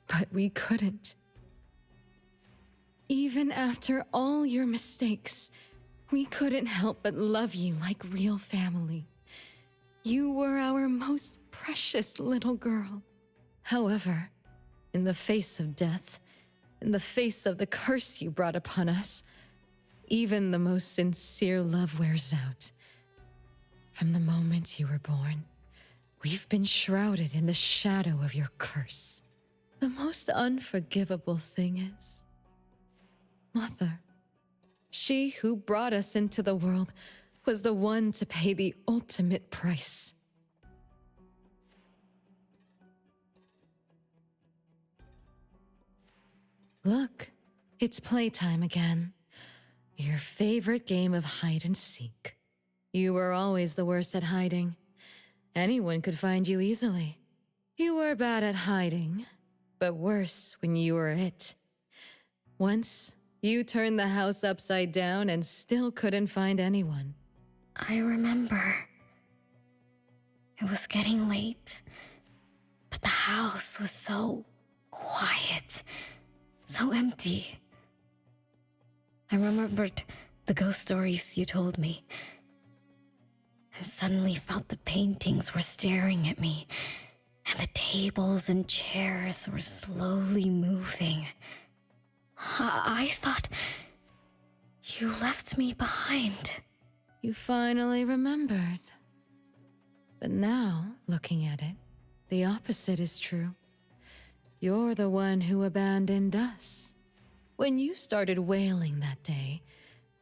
But we couldn't. Even after all your mistakes, we couldn't help but love you like real family. You were our most precious little girl. However, in the face of death, in the face of the curse you brought upon us, even the most sincere love wears out. From the moment you were born, we've been shrouded in the shadow of your curse. The most unforgivable thing is, Mother, she who brought us into the world, was the one to pay the ultimate price. Look, it's playtime again. Your favorite game of hide and seek. You were always the worst at hiding. Anyone could find you easily. You were bad at hiding, but worse when you were it. Once, you turned the house upside down and still couldn't find anyone. I remember. It was getting late, but the house was so quiet, so empty. I remembered the ghost stories you told me, and suddenly felt the paintings were staring at me, and the tables and chairs were slowly moving. I thought you left me behind. You finally remembered. But now, looking at it, the opposite is true. You're the one who abandoned us. When you started wailing that day,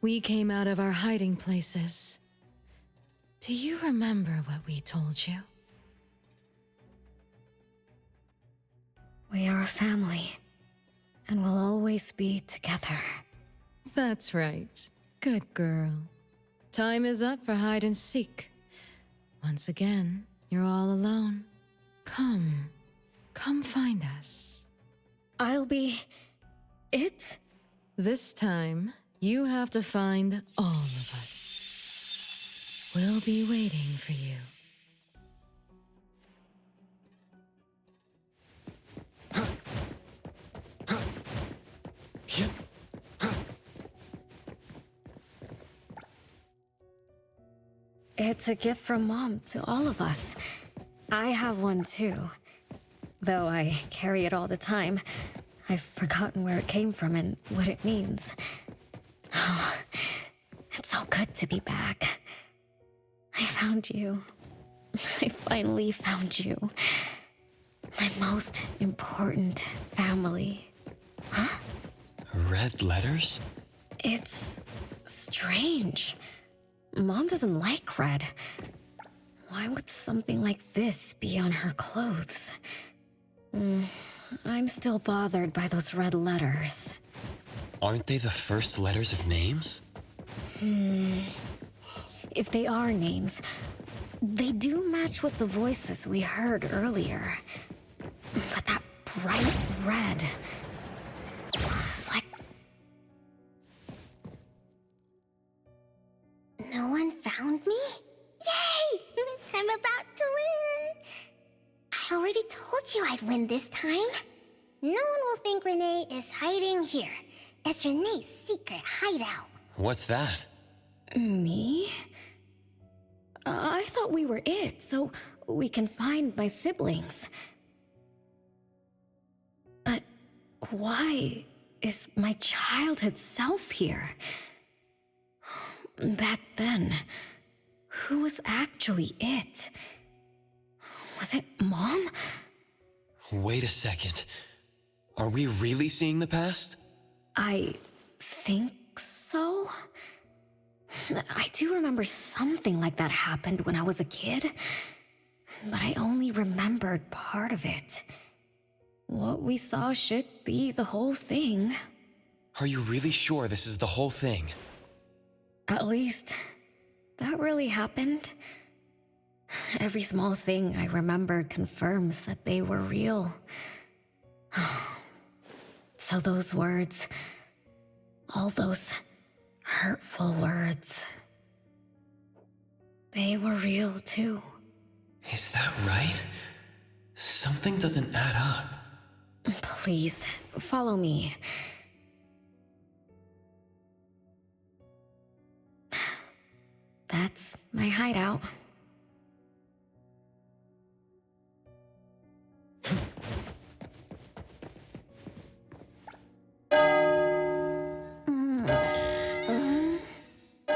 we came out of our hiding places. Do you remember what we told you? We are a family, and we'll always be together. That's right. Good girl. Time is up for hide and seek. Once again, you're all alone. Come find us. I'll be it? This time, you have to find all of us. We'll be waiting for you. It's a gift from Mom to all of us. I have one too. Though I carry it all the time, I've forgotten where it came from and what it means. Oh, it's so good to be back. I found you. I finally found you. My most important family. Huh? Red letters? It's strange. Mom doesn't like red. Why would something like this be on her clothes? I'm still bothered by those red letters. Aren't they the first letters of names? If they are names, they do match with the voices we heard earlier. But that bright red... it's like... No one found me? Yay! I'm about to win! I already told you I'd win this time. no one will think Renee is hiding here. It's Renee's secret hideout. What's that? Me? I thought we were it, so we can find my siblings. But why is my childhood self here? Back then, who was actually it? Was it Mom? Wait a second. Are we really seeing the past? I think so. I do remember something like that happened when I was a kid, but I only remembered part of it. What we saw should be the whole thing. Are you really sure this is the whole thing? At least, that really happened. Every small thing I remember confirms that they were real. So those words, all those hurtful words, they were real too. Is that right? Something doesn't add up. Please, follow me. That's my hideout.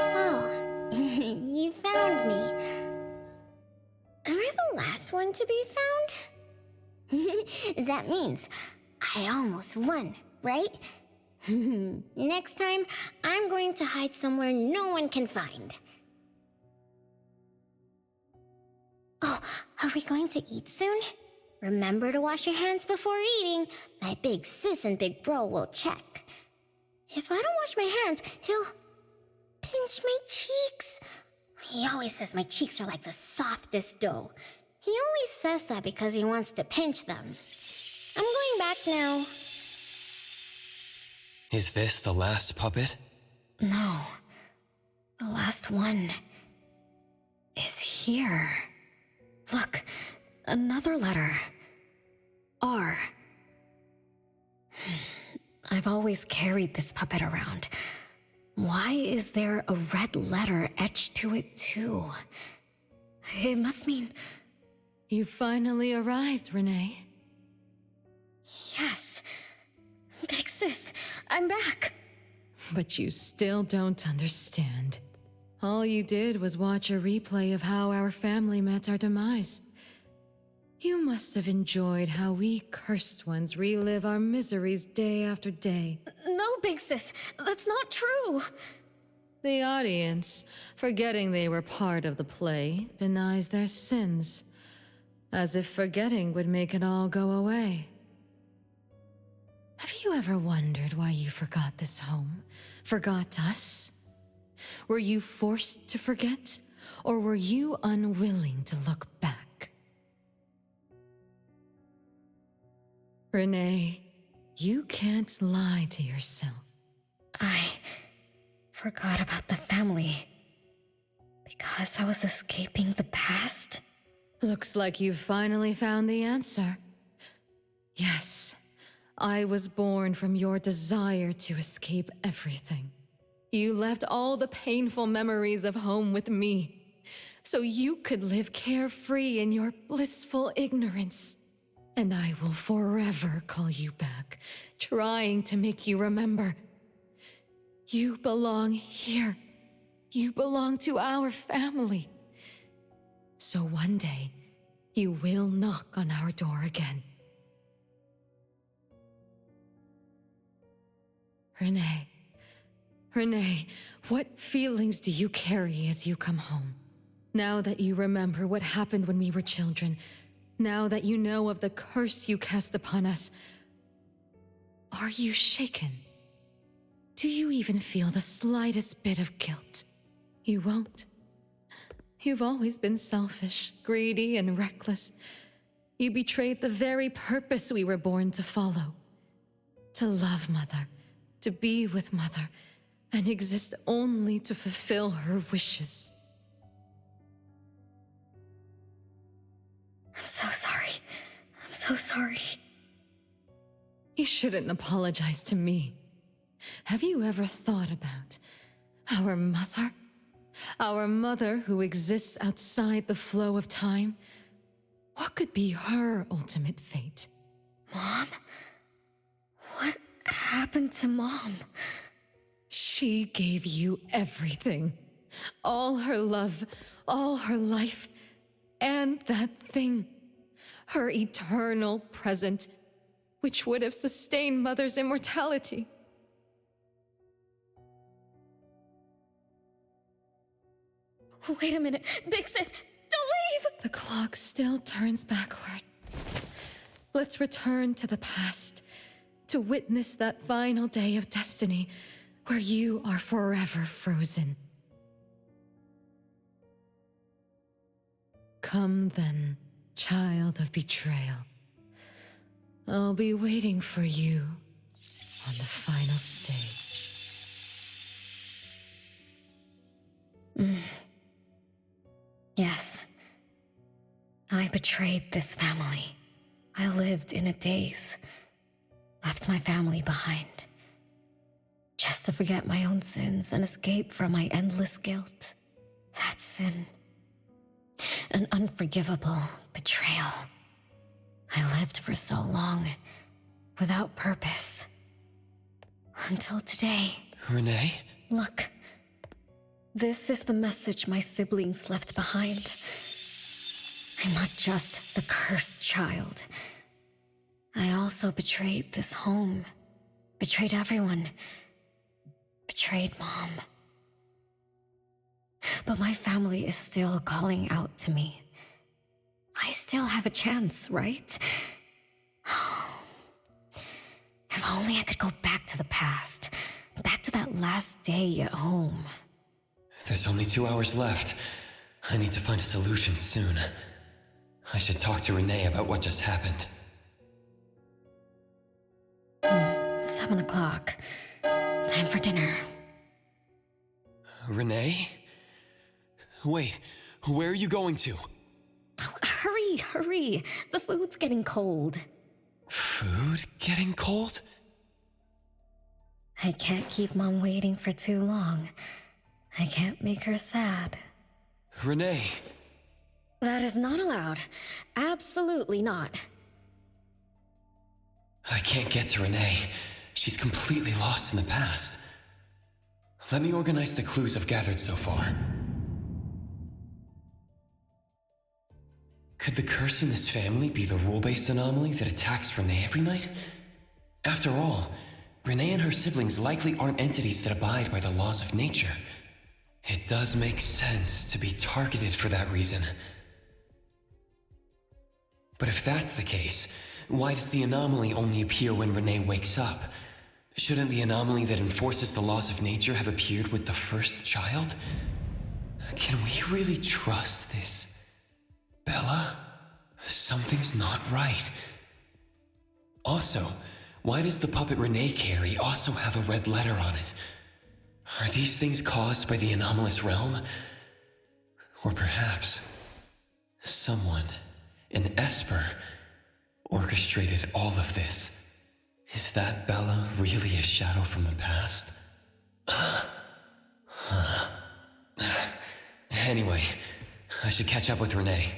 Oh, you found me. Am I the last one to be found? That means I almost won, right? Next time, I'm going to hide somewhere no one can find. Oh, are we going to eat soon? Remember to wash your hands before eating. My big sis and big bro will check. If I don't wash my hands, he'll pinch my cheeks. He always says my cheeks are like the softest dough. He only says that because he wants to pinch them. I'm going back now. Is this the last puppet? No. The last one is here. Look, another letter. R. I've always carried this puppet around. Why is there a red letter etched to it too? It must mean... You finally arrived, Renee. Yes. Big sis, I'm back. But you still don't understand. All you did was watch a replay of how our family met our demise. You must have enjoyed how we cursed ones relive our miseries day after day. No, Big Sis, that's not true. The audience, forgetting they were part of the play, denies their sins, as if forgetting would make it all go away. Have you ever wondered why you forgot this home? Forgot us? Were you forced to forget, or were you unwilling to look back? Renee, you can't lie to yourself. I forgot about the family because I was escaping the past. Looks like you've finally found the answer. Yes, I was born from your desire to escape everything. You left all the painful memories of home with me, so you could live carefree in your blissful ignorance. And I will forever call you back, trying to make you remember. You belong here. You belong to our family. So one day, you will knock on our door again. Renee, what feelings do you carry as you come home? Now that you remember what happened when we were children, now that you know of the curse you cast upon us, are you shaken? Do you even feel the slightest bit of guilt? You won't. You've always been selfish, greedy, and reckless. You betrayed the very purpose we were born to follow. To love Mother, to be with Mother, and exist only to fulfill her wishes. I'm so sorry. I'm so sorry. You shouldn't apologize to me. Have you ever thought about our mother? Our mother who exists outside the flow of time? What could be her ultimate fate? Mom? What happened to Mom? She gave you everything. All her love, all her life, and that thing. Her eternal present, which would have sustained Mother's immortality. Wait a minute. Big Sis, don't leave! The clock still turns backward. Let's return to the past to witness that final day of destiny where you are forever frozen. Come then, child of betrayal. I'll be waiting for you on the final stage. Yes. I betrayed this family. I lived in a daze. Left my family behind. Just to forget my own sins and escape from my endless guilt. That sin. An unforgivable betrayal. I lived for so long, without purpose. Until today. Renee? Look. This is the message my siblings left behind. I'm not just the cursed child. I also betrayed this home. Betrayed everyone. Betrayed Mom. But my family is still calling out to me. I still have a chance, right? If only I could go back to the past. Back to that last day at home. There's only 2 hours left. I need to find a solution soon. I should talk to Renee about what just happened. 7 o'clock. Time for dinner. Renee? Wait, where are you going to? Hurry, hurry. The food's getting cold. Food getting cold? I can't keep Mom waiting for too long. I can't make her sad. Renee! That is not allowed. Absolutely not. I can't get to Renee. She's completely lost in the past. Let me organize the clues I've gathered so far. Could the curse in this family be the rule-based anomaly that attacks Renee every night? After all, Renee and her siblings likely aren't entities that abide by the laws of nature. It does make sense to be targeted for that reason. But if that's the case, why does the anomaly only appear when Renee wakes up? Shouldn't the anomaly that enforces the laws of nature have appeared with the first child? Can we really trust this Bella? Something's not right. Also, why does the puppet Renee carry also have a red letter on it? Are these things caused by the anomalous realm? Or perhaps someone, an Esper, orchestrated all of this? Is that Bella really a shadow from the past? Anyway, I should catch up with Renee.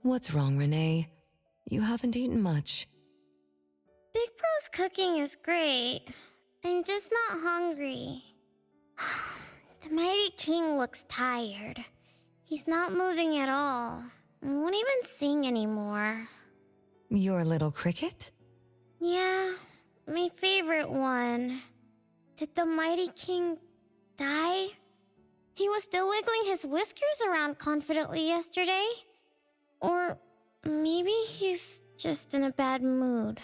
What's wrong, Renee? You haven't eaten much. Big Bro's cooking is great. I'm just not hungry. The Mighty King looks tired. He's not moving at all. Won't even sing anymore. Your little cricket? Yeah, my favorite one. Did the Mighty King die? He was still wiggling his whiskers around confidently yesterday. Or maybe he's just in a bad mood,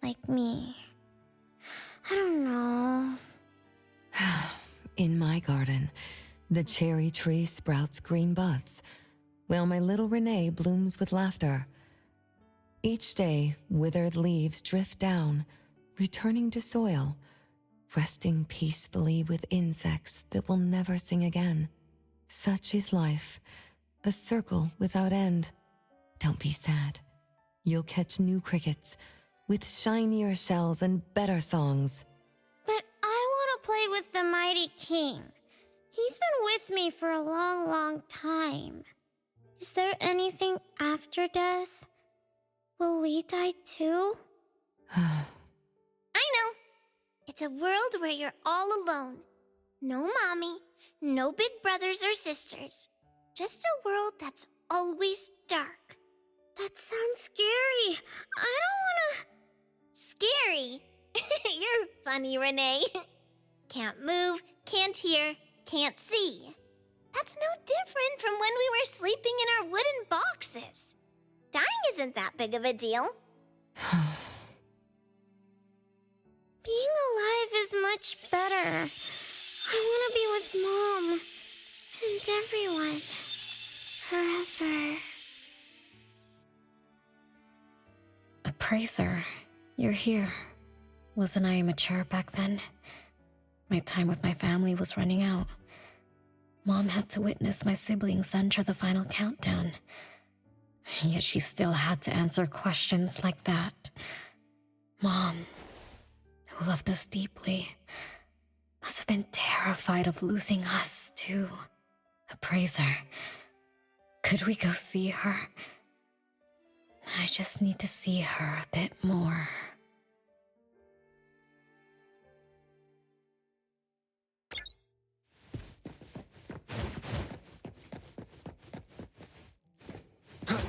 like me. I don't know. In my garden, the cherry tree sprouts green buds, while my little Renee blooms with laughter. Each day, withered leaves drift down, returning to soil, resting peacefully with insects that will never sing again. Such is life, a circle without end. Don't be sad. You'll catch new crickets with shinier shells and better songs. But I want to play with the Mighty King. He's been with me for a long, long time. Is there anything after death? Will we die too? I know. It's a world where you're all alone. No mommy, no big brothers or sisters. Just a world that's always dark. That sounds scary. I don't wanna... Scary? You're funny, Renee. Can't move, can't hear, can't see. That's no different from when we were sleeping in our wooden boxes. Dying isn't that big of a deal. Being alive is much better. I want to be with Mom and everyone forever. Appraiser, you're here. Wasn't I immature back then? My time with my family was running out. Mom had to witness my siblings enter the final countdown. Yet she still had to answer questions like that. Mom, who loved us deeply, must have been terrified of losing us, too. Appraiser, could we go see her? I just need to see her a bit more. Come on.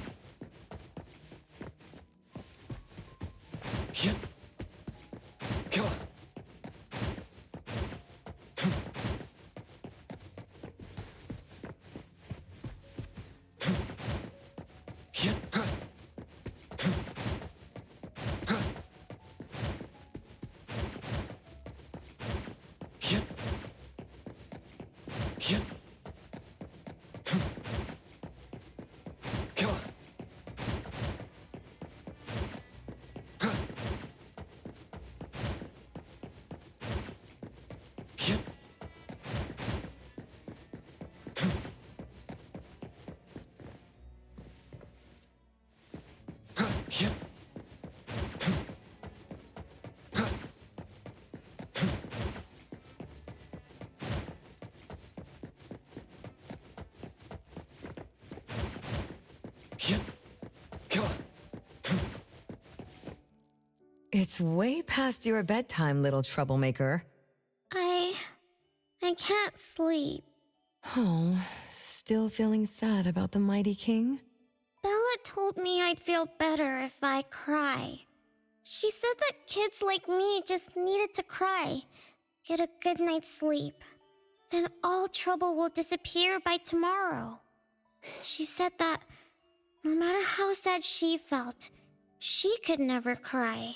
It's way past your bedtime, little troublemaker. I can't sleep. Oh, still feeling sad about the Mighty King? Bella told me I'd feel better if I cry. She said that kids like me just needed to cry, get a good night's sleep. Then all trouble will disappear by tomorrow. She said that no matter how sad she felt, she could never cry.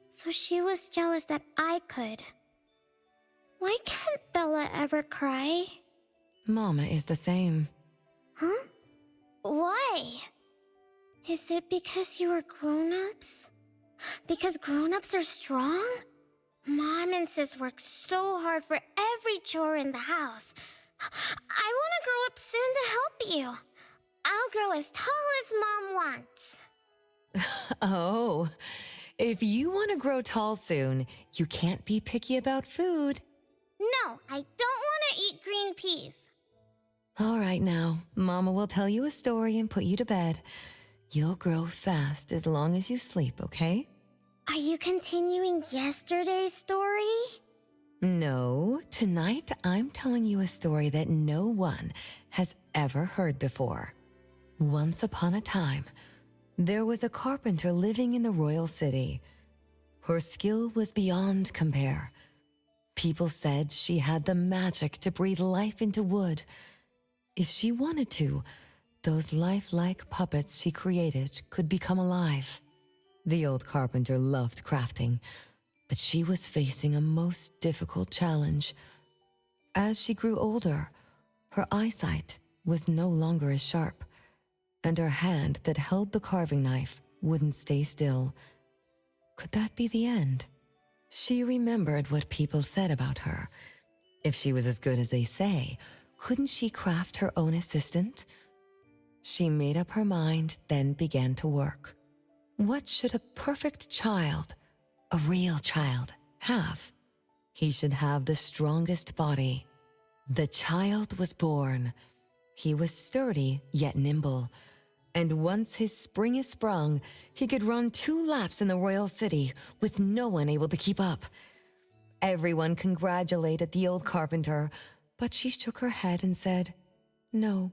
So she was jealous that I could. Why can't Bella ever cry? Mama is the same. Huh? Why? Is it because you were grown-ups? Because grown-ups are strong? Mom and Sis work so hard for every chore in the house. I want to grow up soon to help you. I'll grow as tall as Mom wants. Oh, if you want to grow tall soon, you can't be picky about food. No, I don't want to eat green peas. All right now, Mama will tell you a story and put you to bed. You'll grow fast as long as you sleep, okay? Are you continuing yesterday's story? No, tonight I'm telling you a story that no one has ever heard before. Once upon a time, there was a carpenter living in the royal city. Her skill was beyond compare. People said she had the magic to breathe life into wood. If she wanted to, those lifelike puppets she created could become alive. The old carpenter loved crafting, But she was facing a most difficult challenge. As she grew older, her eyesight was no longer as sharp, and her hand that held the carving knife wouldn't stay still. Could that be the end? She remembered what people said about her. If she was as good as they say, couldn't she craft her own assistant? She made up her mind, then began to work. What should a perfect child, a real child, have? He should have the strongest body. The child was born. He was sturdy yet nimble, and once his spring is sprung, he could run 2 laps in the royal city with no one able to keep up. Everyone congratulated the old carpenter, but she shook her head and said, "No,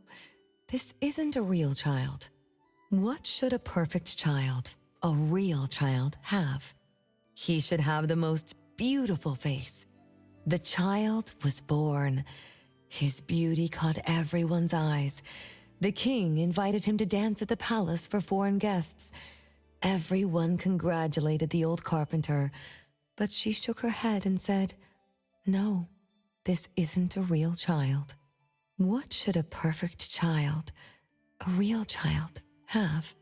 this isn't a real child." What should a perfect child, a real child, have? He should have the most beautiful face. The child was born. His beauty caught everyone's eyes. The king invited him to dance at the palace for foreign guests. Everyone congratulated the old carpenter, but she shook her head and said, "No, this isn't a real child." What should a perfect child, a real child, have?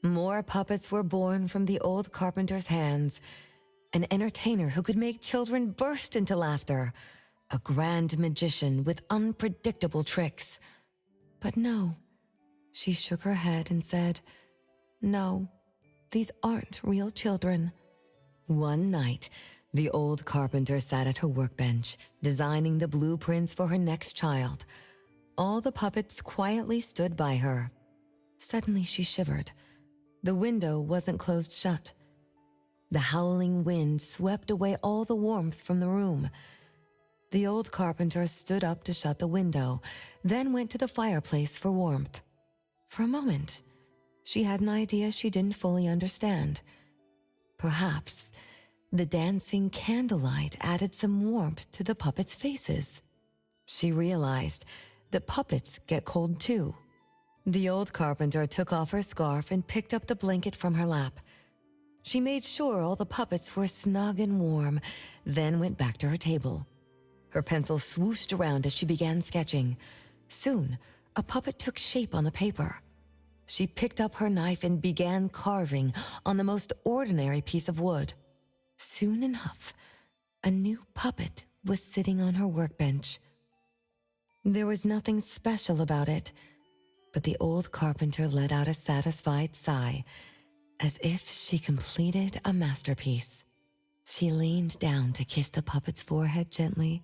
More puppets were born from the old carpenter's hands. An entertainer who could make children burst into laughter. A grand magician with unpredictable tricks. But no, she shook her head and said, "No, these aren't real children." One night, the old carpenter sat at her workbench, designing the blueprints for her next child. All the puppets quietly stood by her. Suddenly she shivered. The window wasn't closed shut. The howling wind swept away all the warmth from the room. The old carpenter stood up to shut the window, then went to the fireplace for warmth. For a moment, she had an idea she didn't fully understand. Perhaps the dancing candlelight added some warmth to the puppets' faces. She realized that puppets get cold too. The old carpenter took off her scarf and picked up the blanket from her lap. She made sure all the puppets were snug and warm, then went back to her table. Her pencil swooshed around as she began sketching. Soon, a puppet took shape on the paper. She picked up her knife and began carving on the most ordinary piece of wood. Soon enough, a new puppet was sitting on her workbench. There was nothing special about it, but the old carpenter let out a satisfied sigh, as if she completed a masterpiece. She leaned down to kiss the puppet's forehead gently,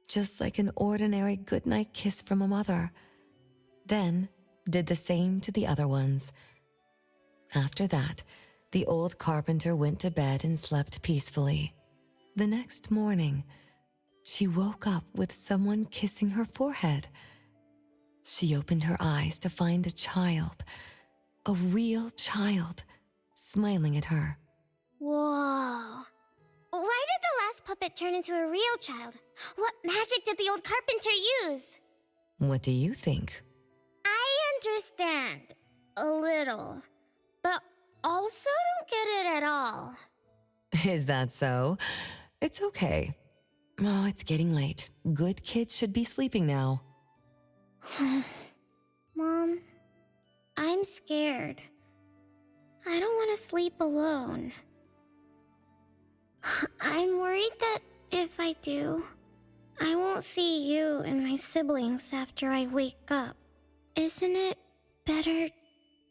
just like an ordinary goodnight kiss from a mother. Then did the same to the other ones. After that, the old carpenter went to bed and slept peacefully. The next morning, she woke up with someone kissing her forehead. She opened her eyes to find a child, a real child, smiling at her. Whoa. Why did the last puppet turn into a real child? What magic did the old carpenter use? What do you think? I understand. A little. But also don't get it at all. Is that so? It's okay. Oh, it's getting late. Good kids should be sleeping now. Mom, I'm scared. I don't want to sleep alone. I'm worried that if I do, I won't see you and my siblings after I wake up. Isn't it better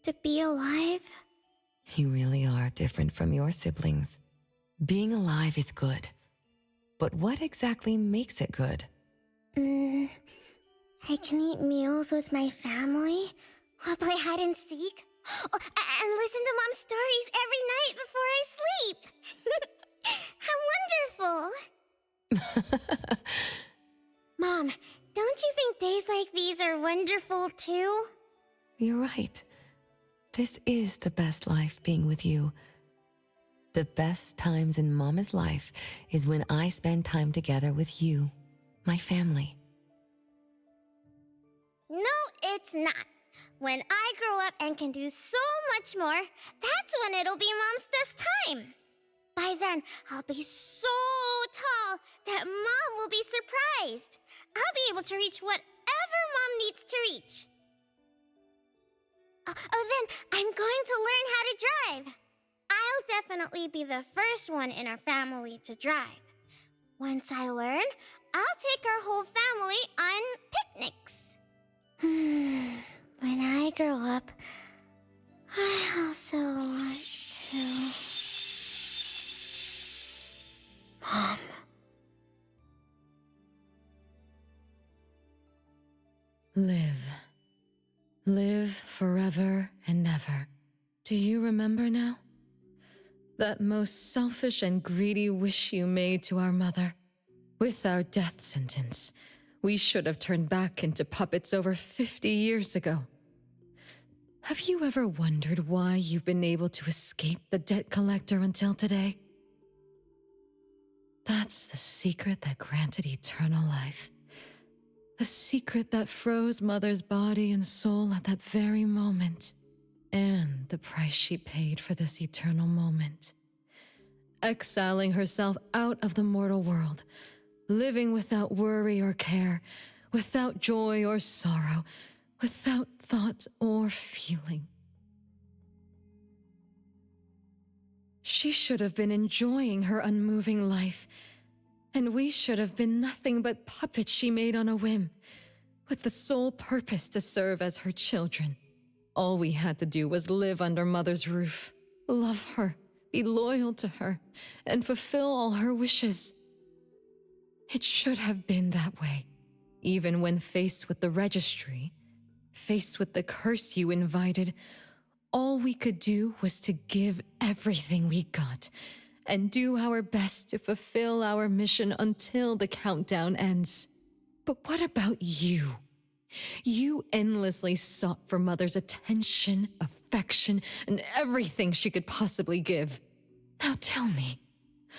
to be alive? You really are different from your siblings. Being alive is good. But what exactly makes it good? I can eat meals with my family, or play hide and seek, and listen to Mom's stories every night before I sleep. How wonderful! Mom, don't you think days like these are wonderful too? You're right. This is the best life being with you. The best times in Mama's life is when I spend time together with you, my family. No, it's not. When I grow up and can do so much more, that's when it'll be Mom's best time. By then, I'll be so tall that Mom will be surprised. I'll be able to reach whatever Mom needs to reach. Oh, then I'm going to learn how to drive. I'll definitely be the first one in our family to drive. Once I learn, I'll take our whole family on picnics. When I grow up, I also want to... Mom. Live. Live forever and ever. Do you remember now? That most selfish and greedy wish you made to our mother. With our death sentence, we should have turned back into puppets over 50 years ago. Have you ever wondered why you've been able to escape the debt collector until today? That's the secret that granted eternal life. The secret that froze Mother's body and soul at that very moment. And the price she paid for this eternal moment. Exiling herself out of the mortal world, living without worry or care, without joy or sorrow, without thought or feeling. She should have been enjoying her unmoving life, and we should have been nothing but puppets she made on a whim, with the sole purpose to serve as her children. All we had to do was live under Mother's roof, love her, be loyal to her, and fulfill all her wishes. It should have been that way, even when faced with the registry, faced with the curse you invited. All we could do was to give everything we got and do our best to fulfill our mission until the countdown ends. But what about you? You endlessly sought for Mother's attention, affection, and everything she could possibly give. Now tell me,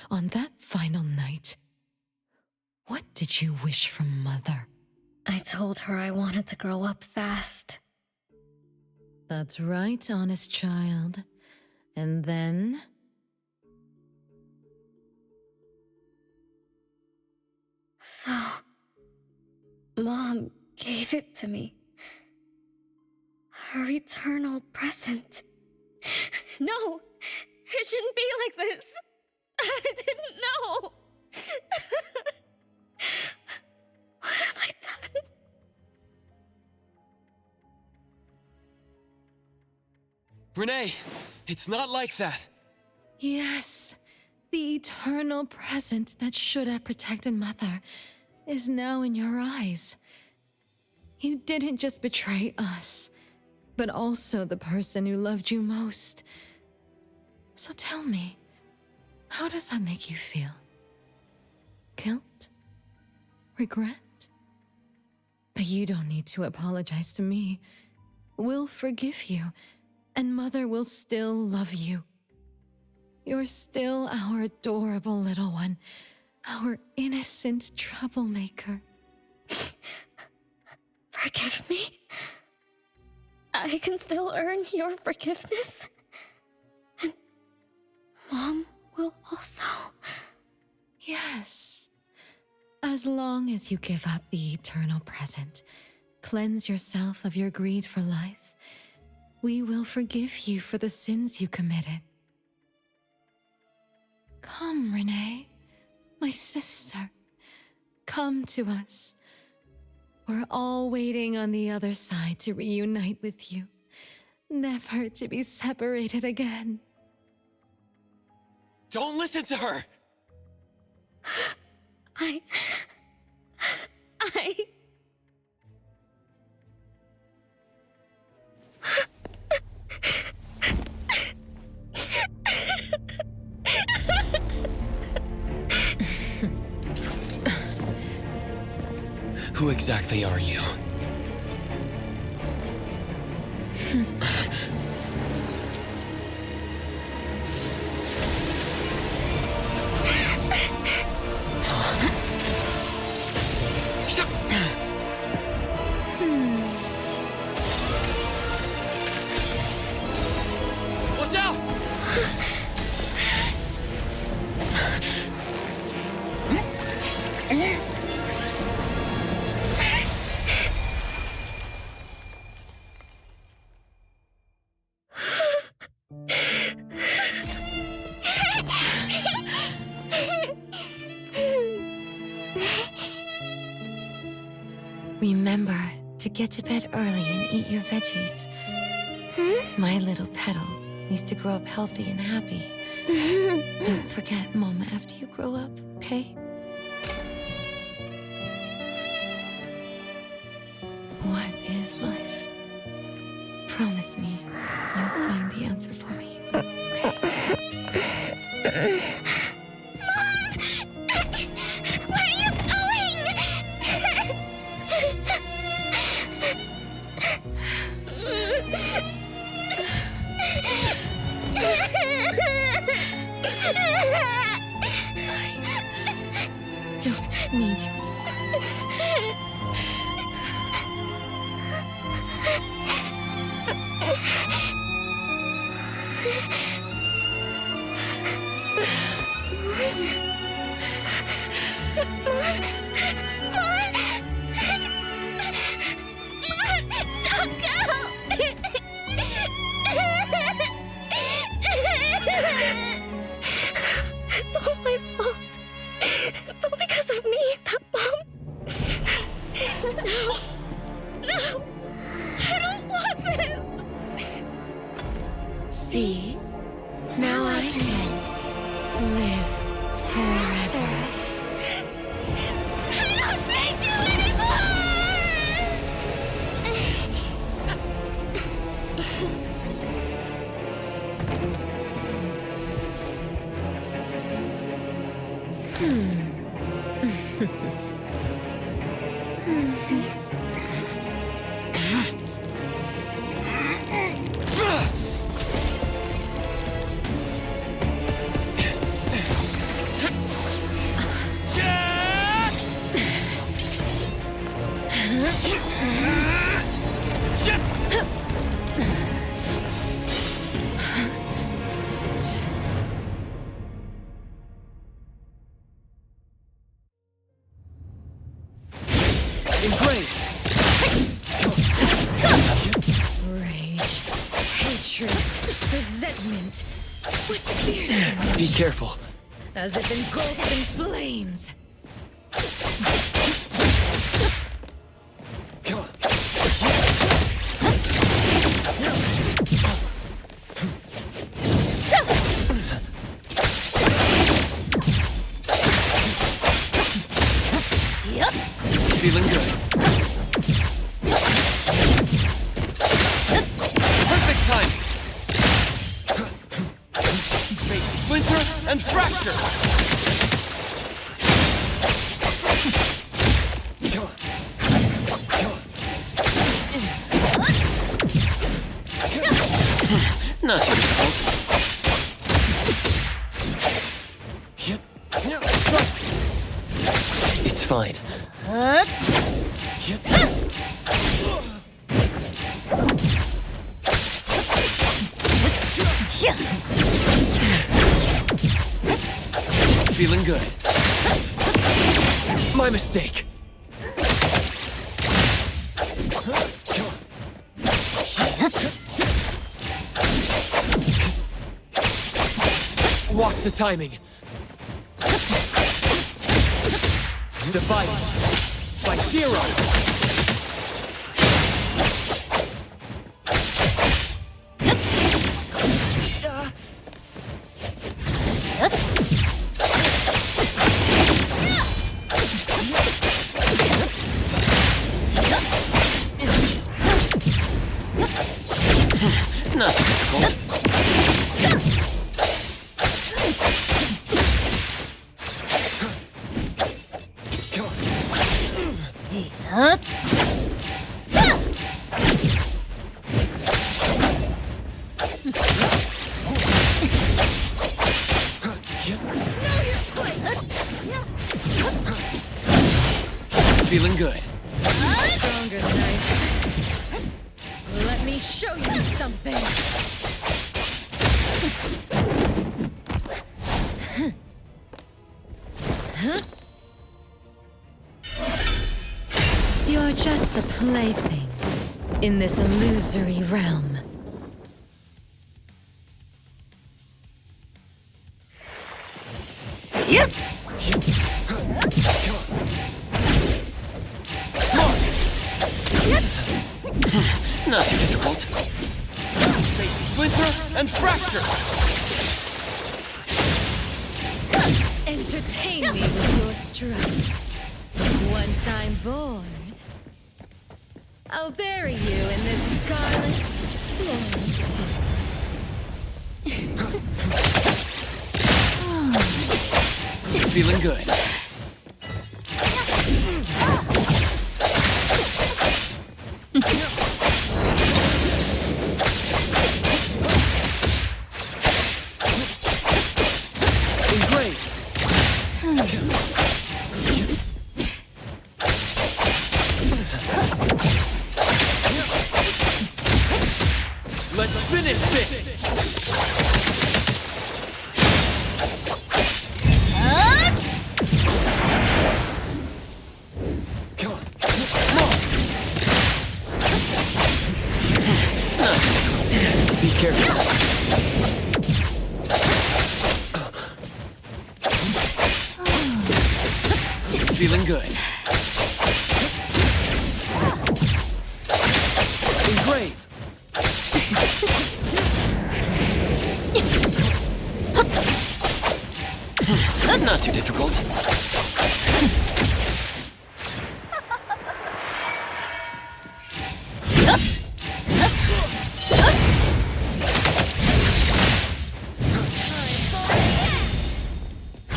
on that final night, what did you wish from Mother? I told her I wanted to grow up fast. That's right, honest child. And then? So, Mom gave it to me. Her eternal present. No, it shouldn't be like this. I didn't know. What have I done? Renee, it's not like that. Yes, the eternal present that should have protected Mother is now in your eyes. You didn't just betray us, but also the person who loved you most. So tell me, how does that make you feel? Guilt? Regret? But you don't need to apologize to me. We'll forgive you, and Mother will still love you. You're still our adorable little one, our innocent troublemaker. Forgive me? I can still earn your forgiveness? And Mom will also? Yes. As long as you give up the eternal present, cleanse yourself of your greed for life, we will forgive you for the sins you committed. Come, Renee, my sister. Come to us. We're all waiting on the other side to reunite with you, never to be separated again. Don't listen to her! I... Who exactly are you? Mom! get to bed early and eat your veggies. My little petal needs to grow up healthy and happy. Don't forget Mama after you grow up, okay? What is life? Promise me you'll find the answer for me, okay? Mom! Where are you going? Don't need you. It's all my fault. It's all because of me that Mom... No! I don't want this! See? Now I can live forever. I don't need you anymore! Rage, hatred, resentment. What's fierce? Be careful. As if engulfed in flames. Come on. Yep. Feeling good. Perfect timing. Fate splinter and fracture. Come on. Not your fault. It's fine. Feeling good. My mistake. Watch the timing. Divided by zero. Not difficult. Feeling good. Stronger knife. Let me show you something. You're just a plaything in this illusory realm. Yep. Not too difficult. Say splinter and fracture! Entertain me with your struts. Once I'm bored, I'll bury you in this Scarlet sea. Feeling good. Let's finish this! Come on. Be careful. Feeling good. Engrave. Not too difficult.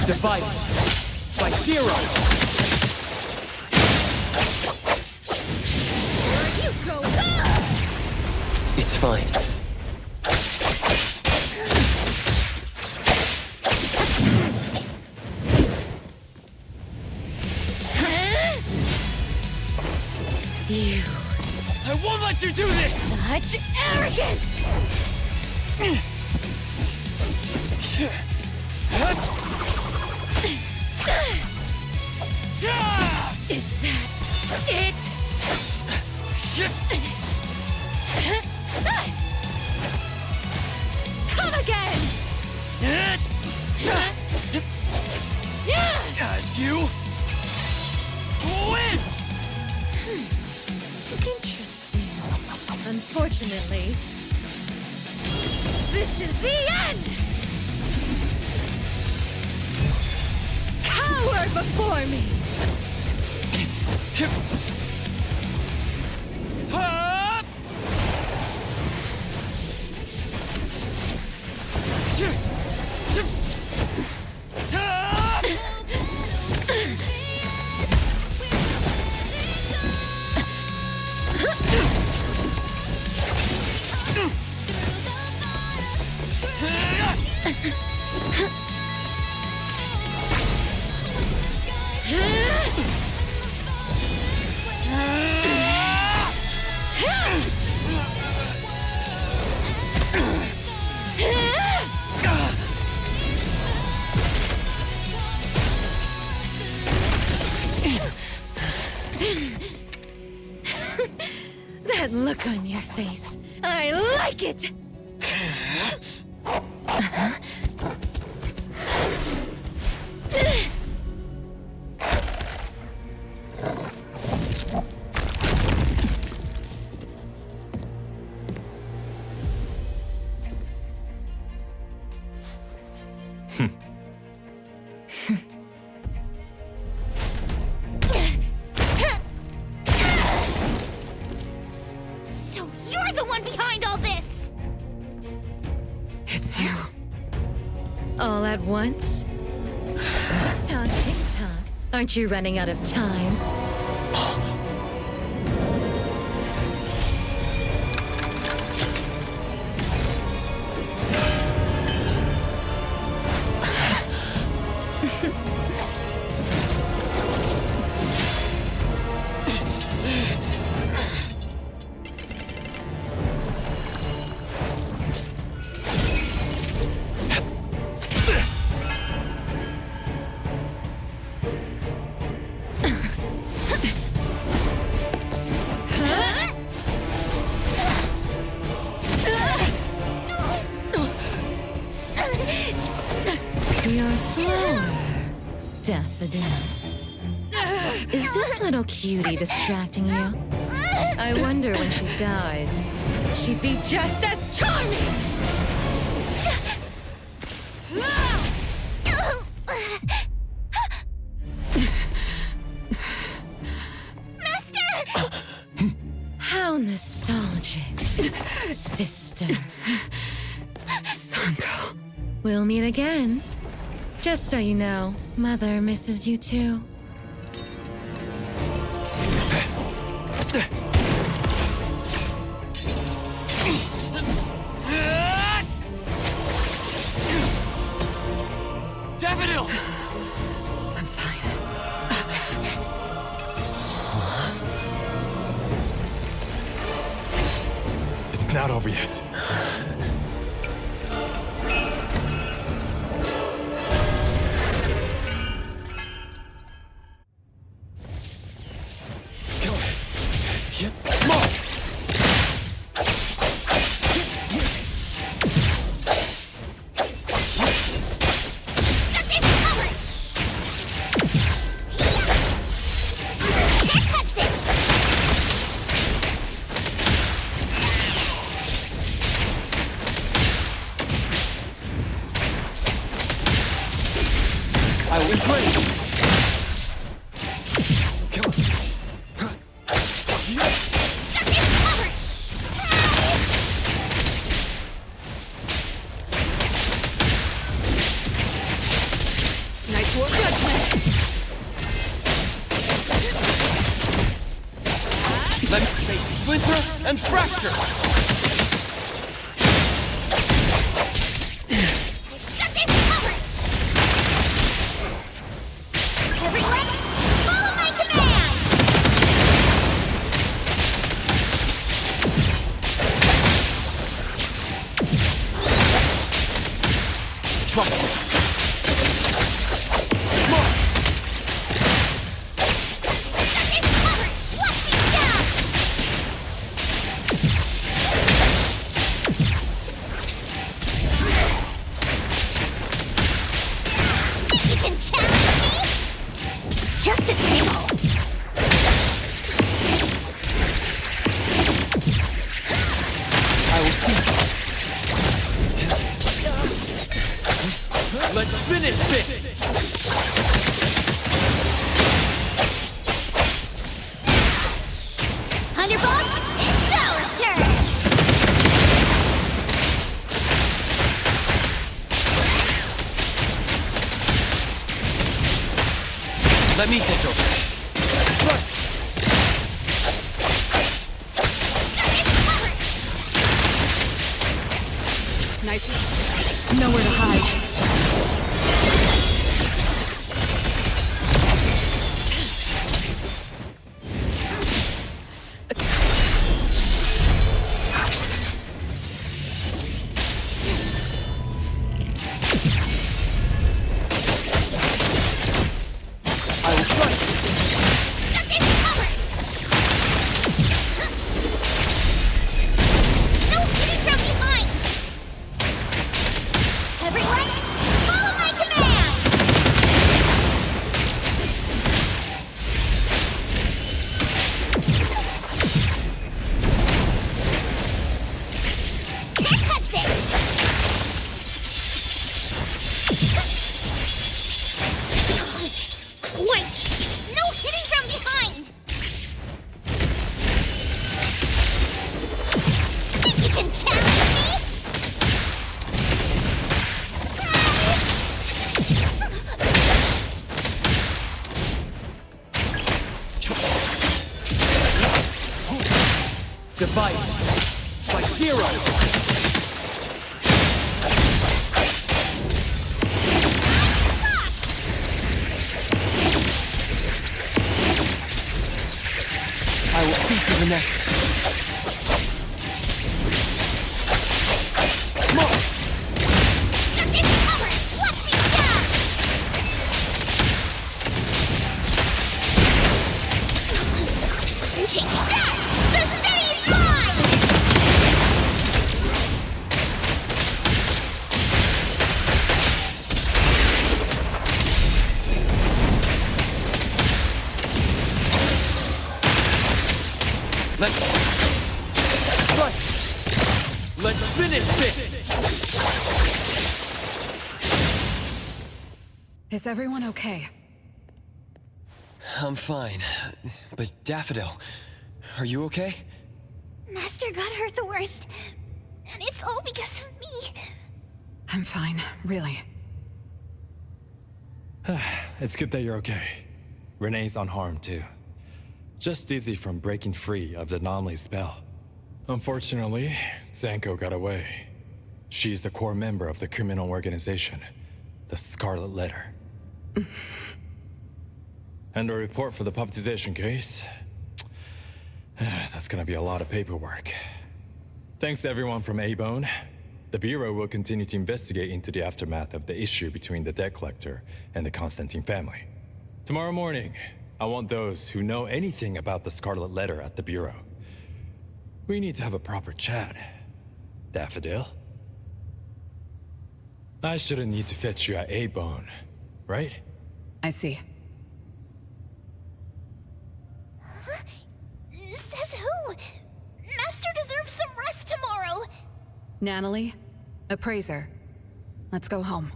Divided by 0. You go. It's fine. You. I won't let you do this! Such arrogance! Is that it? Come again! As you win! Interesting. Unfortunately, this is the end! Cower before me! Hup! That look on your face. I like it! So you're the one behind all this! It's you. All at once? Tick-tock, tick-tock. Aren't you running out of time? You're slower, Daffodil. Is this little cutie distracting you? I wonder when she dies, she'd be just as charming! How nostalgic, sister. Sanko. We'll meet again. Just so you know, Mother misses you too. Daffodil! I'm fine. It's not over yet. Nice work, Judgment. Let me create splinter and fracture! Everyone, follow my command! Trust me. You can challenge me? Just a tickle. I will see. Let's finish this! Underboss, it's our turn! Let me take over. Nice one. Nowhere to hide. Divide by 0. I will see to the next. More. Take that! The city's mine! Let's Let's finish this! Is everyone okay? I'm fine. But Daffodil, are you okay? Master got hurt the worst. And it's all because of me. I'm fine, really. It's good that you're okay. Renee's unharmed too. Just dizzy from breaking free of the anomaly spell. Unfortunately, Zanko got away. She's the core member of the criminal organization, the Scarlet Letter. And a report for the puppetization case. That's gonna be a lot of paperwork. Thanks to everyone from A-Bone. The Bureau will continue to investigate into the aftermath of the issue between the debt collector and the Constantine family. Tomorrow morning, I want those who know anything about the Scarlet Letter at the Bureau. We need to have a proper chat. Daffodil? I shouldn't need to fetch you at A-Bone, right? I see. Says who? Master deserves some rest tomorrow. Natalie, appraiser. Let's go home.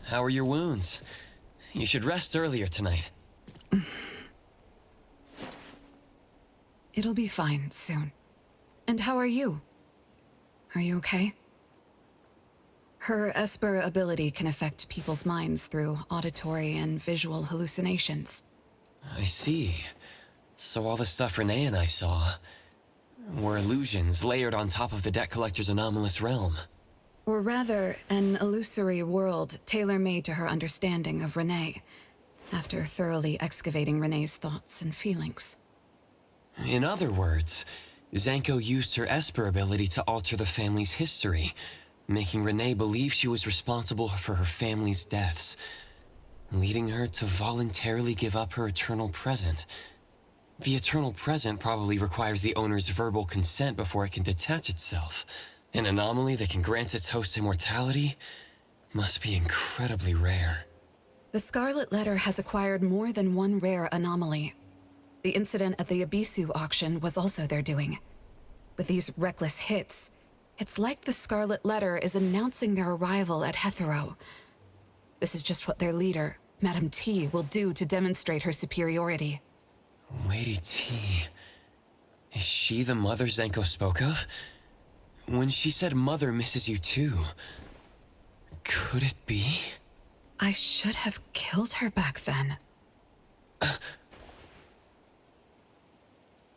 How are your wounds? You should rest earlier tonight. It'll be fine soon. And how are you? Are you okay? Her Esper ability can affect people's minds through auditory and visual hallucinations. I see. So all the stuff Renee and I saw were illusions layered on top of the debt collector's anomalous realm. Or rather, an illusory world tailor-made to her understanding of Renee, after thoroughly excavating Renee's thoughts and feelings. In other words, Zanko used her Esper ability to alter the family's history, making Renee believe she was responsible for her family's deaths, leading her to voluntarily give up her eternal present. The eternal present probably requires the owner's verbal consent before it can detach itself. An anomaly that can grant its host immortality must be incredibly rare. The Scarlet Letter has acquired more than one rare anomaly. The incident at the Abisu auction was also their doing. With these reckless hits, it's like the Scarlet Letter is announcing their arrival at Hetero. This is just what their leader, Madame T, will do to demonstrate her superiority. Lady T... Is she the mother Zanko spoke of? When she said Mother misses you too, could it be? I should have killed her back then.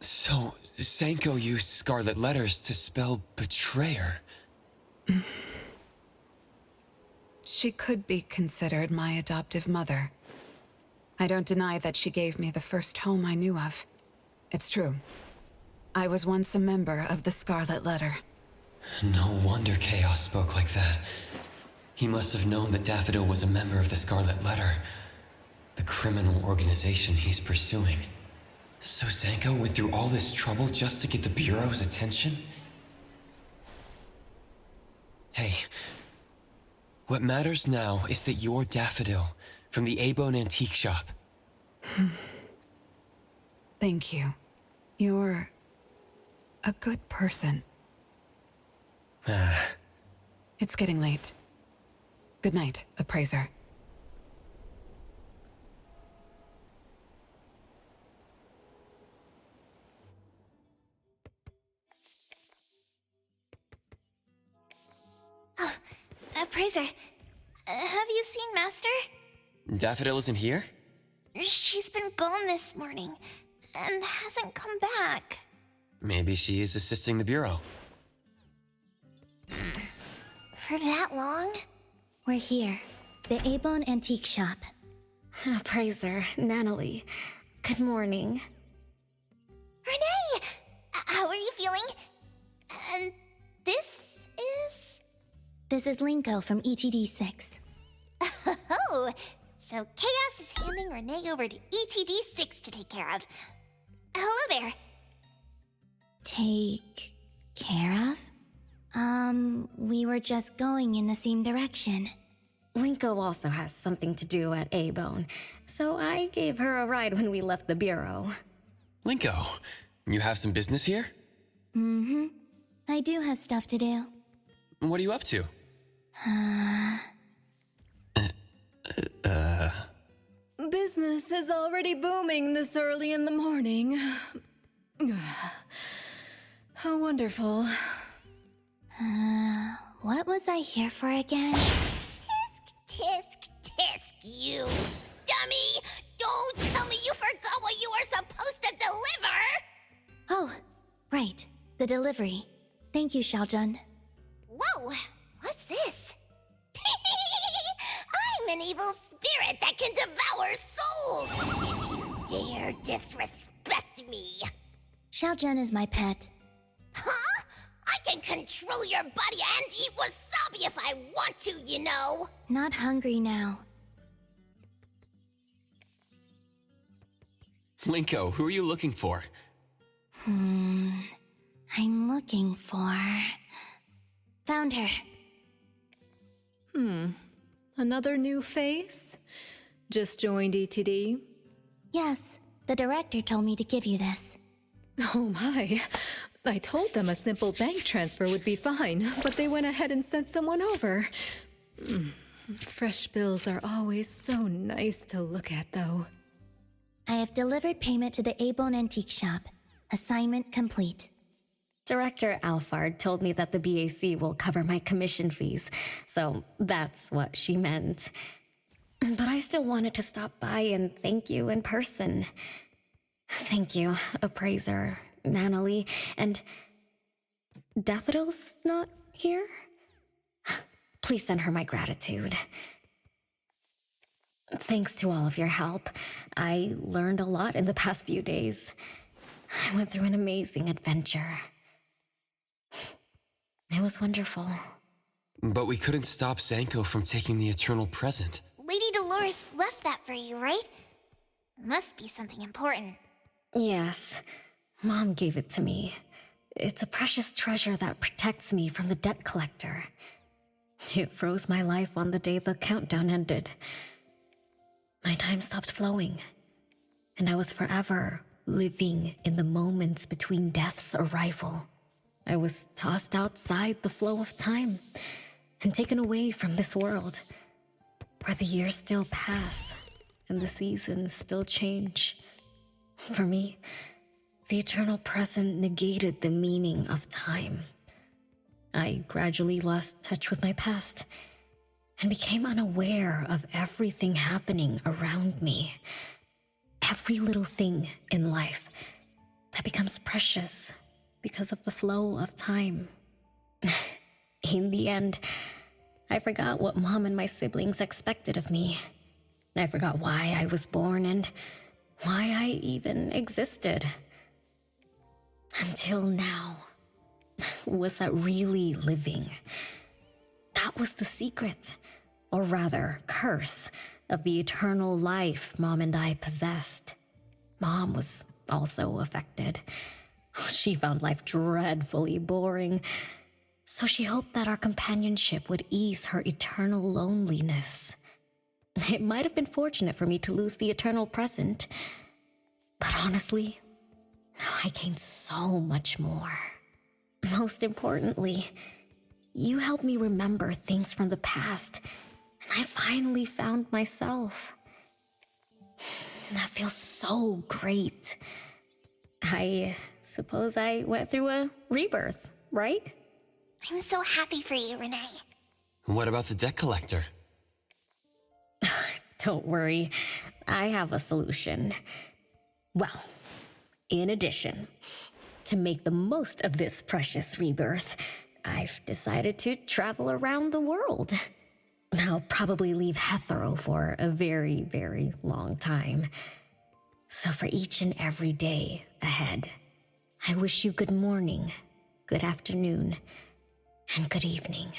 So, Zanko used Scarlet Letters to spell betrayer. She could be considered my adoptive mother. I don't deny that she gave me the first home I knew of. It's true. I was once a member of the Scarlet Letter. No wonder Chaos spoke like that. He must have known that Daffodil was a member of the Scarlet Letter, the criminal organization he's pursuing. So Zanko went through all this trouble just to get the Bureau's attention? Hey, what matters now is that you're Daffodil from the A-Bone Antique Shop. Thank you. You're a good person. It's getting late. Good night, appraiser. Oh, appraiser. Have you seen Master? Daffodil isn't here? She's been gone this morning and hasn't come back. Maybe she is assisting the Bureau. For that long? We're here. The A-Bone Antique Shop. Appraiser, Natalie. Good morning. Renee! How are you feeling? And this is? This is Linko from ETD6. Oh, so Chaos is handing Renee over to ETD6 to take care of. Hello there. Take care of? We were just going in the same direction. Linko also has something to do at A-Bone, so I gave her a ride when we left the Bureau. Linko, you have some business here? Mm-hmm. I do have stuff to do. What are you up to? Business is already booming this early in the morning. How wonderful. What was I here for again? Tisk, you dummy! Don't tell me you forgot what you were supposed to deliver! Oh, right. The delivery. Thank you, Xiaojun. Whoa! What's this? I'm an evil spirit that can devour souls! If you dare disrespect me! Xiaojun is my pet. Huh? I can control your body and eat wasabi if I want to, you know! Not hungry now. Linko, who are you looking for? I'm looking for... Found her. Another new face? Just joined ETD? Yes, the director told me to give you this. Oh my. I told them a simple bank transfer would be fine, but they went ahead and sent someone over. Fresh bills are always so nice to look at, though. I have delivered payment to the A-Bone Antique Shop. Assignment complete. Director Alfard told me that the BAC will cover my commission fees, so that's what she meant. But I still wanted to stop by and thank you in person. Thank you, Appraiser, Natalie, and... Daffodil's not here? Please send her my gratitude. Thanks to all of your help. I learned a lot in the past few days. I went through an amazing adventure. It was wonderful. But we couldn't stop Zanko from taking the Eternal Present. Lady Dolores left that for you, right? Must be something important. Yes, Mom gave it to me. It's a precious treasure that protects me from the debt collector. It froze my life on the day the countdown ended. My time stopped flowing, and I was forever living in the moments between death's arrival. I was tossed outside the flow of time and taken away from this world, where the years still pass and the seasons still change. For me, the eternal present negated the meaning of time. I gradually lost touch with my past and became unaware of everything happening around me. Every little thing in life that becomes precious because of the flow of time. In the end, I forgot what Mom and my siblings expected of me. I forgot why I was born and why I even existed. Until now. Was that really living? That was the secret, or rather, curse, of the eternal life Mom and I possessed. Mom was also affected. She found life dreadfully boring, so she hoped that our companionship would ease her eternal loneliness. It might have been fortunate for me to lose the eternal present, but honestly, I gained so much more. Most importantly, you helped me remember things from the past, and I finally found myself. And that feels so great. I suppose I went through a rebirth, right? I'm so happy for you, Renee. What about the debt collector? Don't worry. I have a solution. Well, in addition, to make the most of this precious rebirth, I've decided to travel around the world. I'll probably leave Hetero for a very, very long time. So for each and every day ahead, I wish you good morning, good afternoon, and good evening.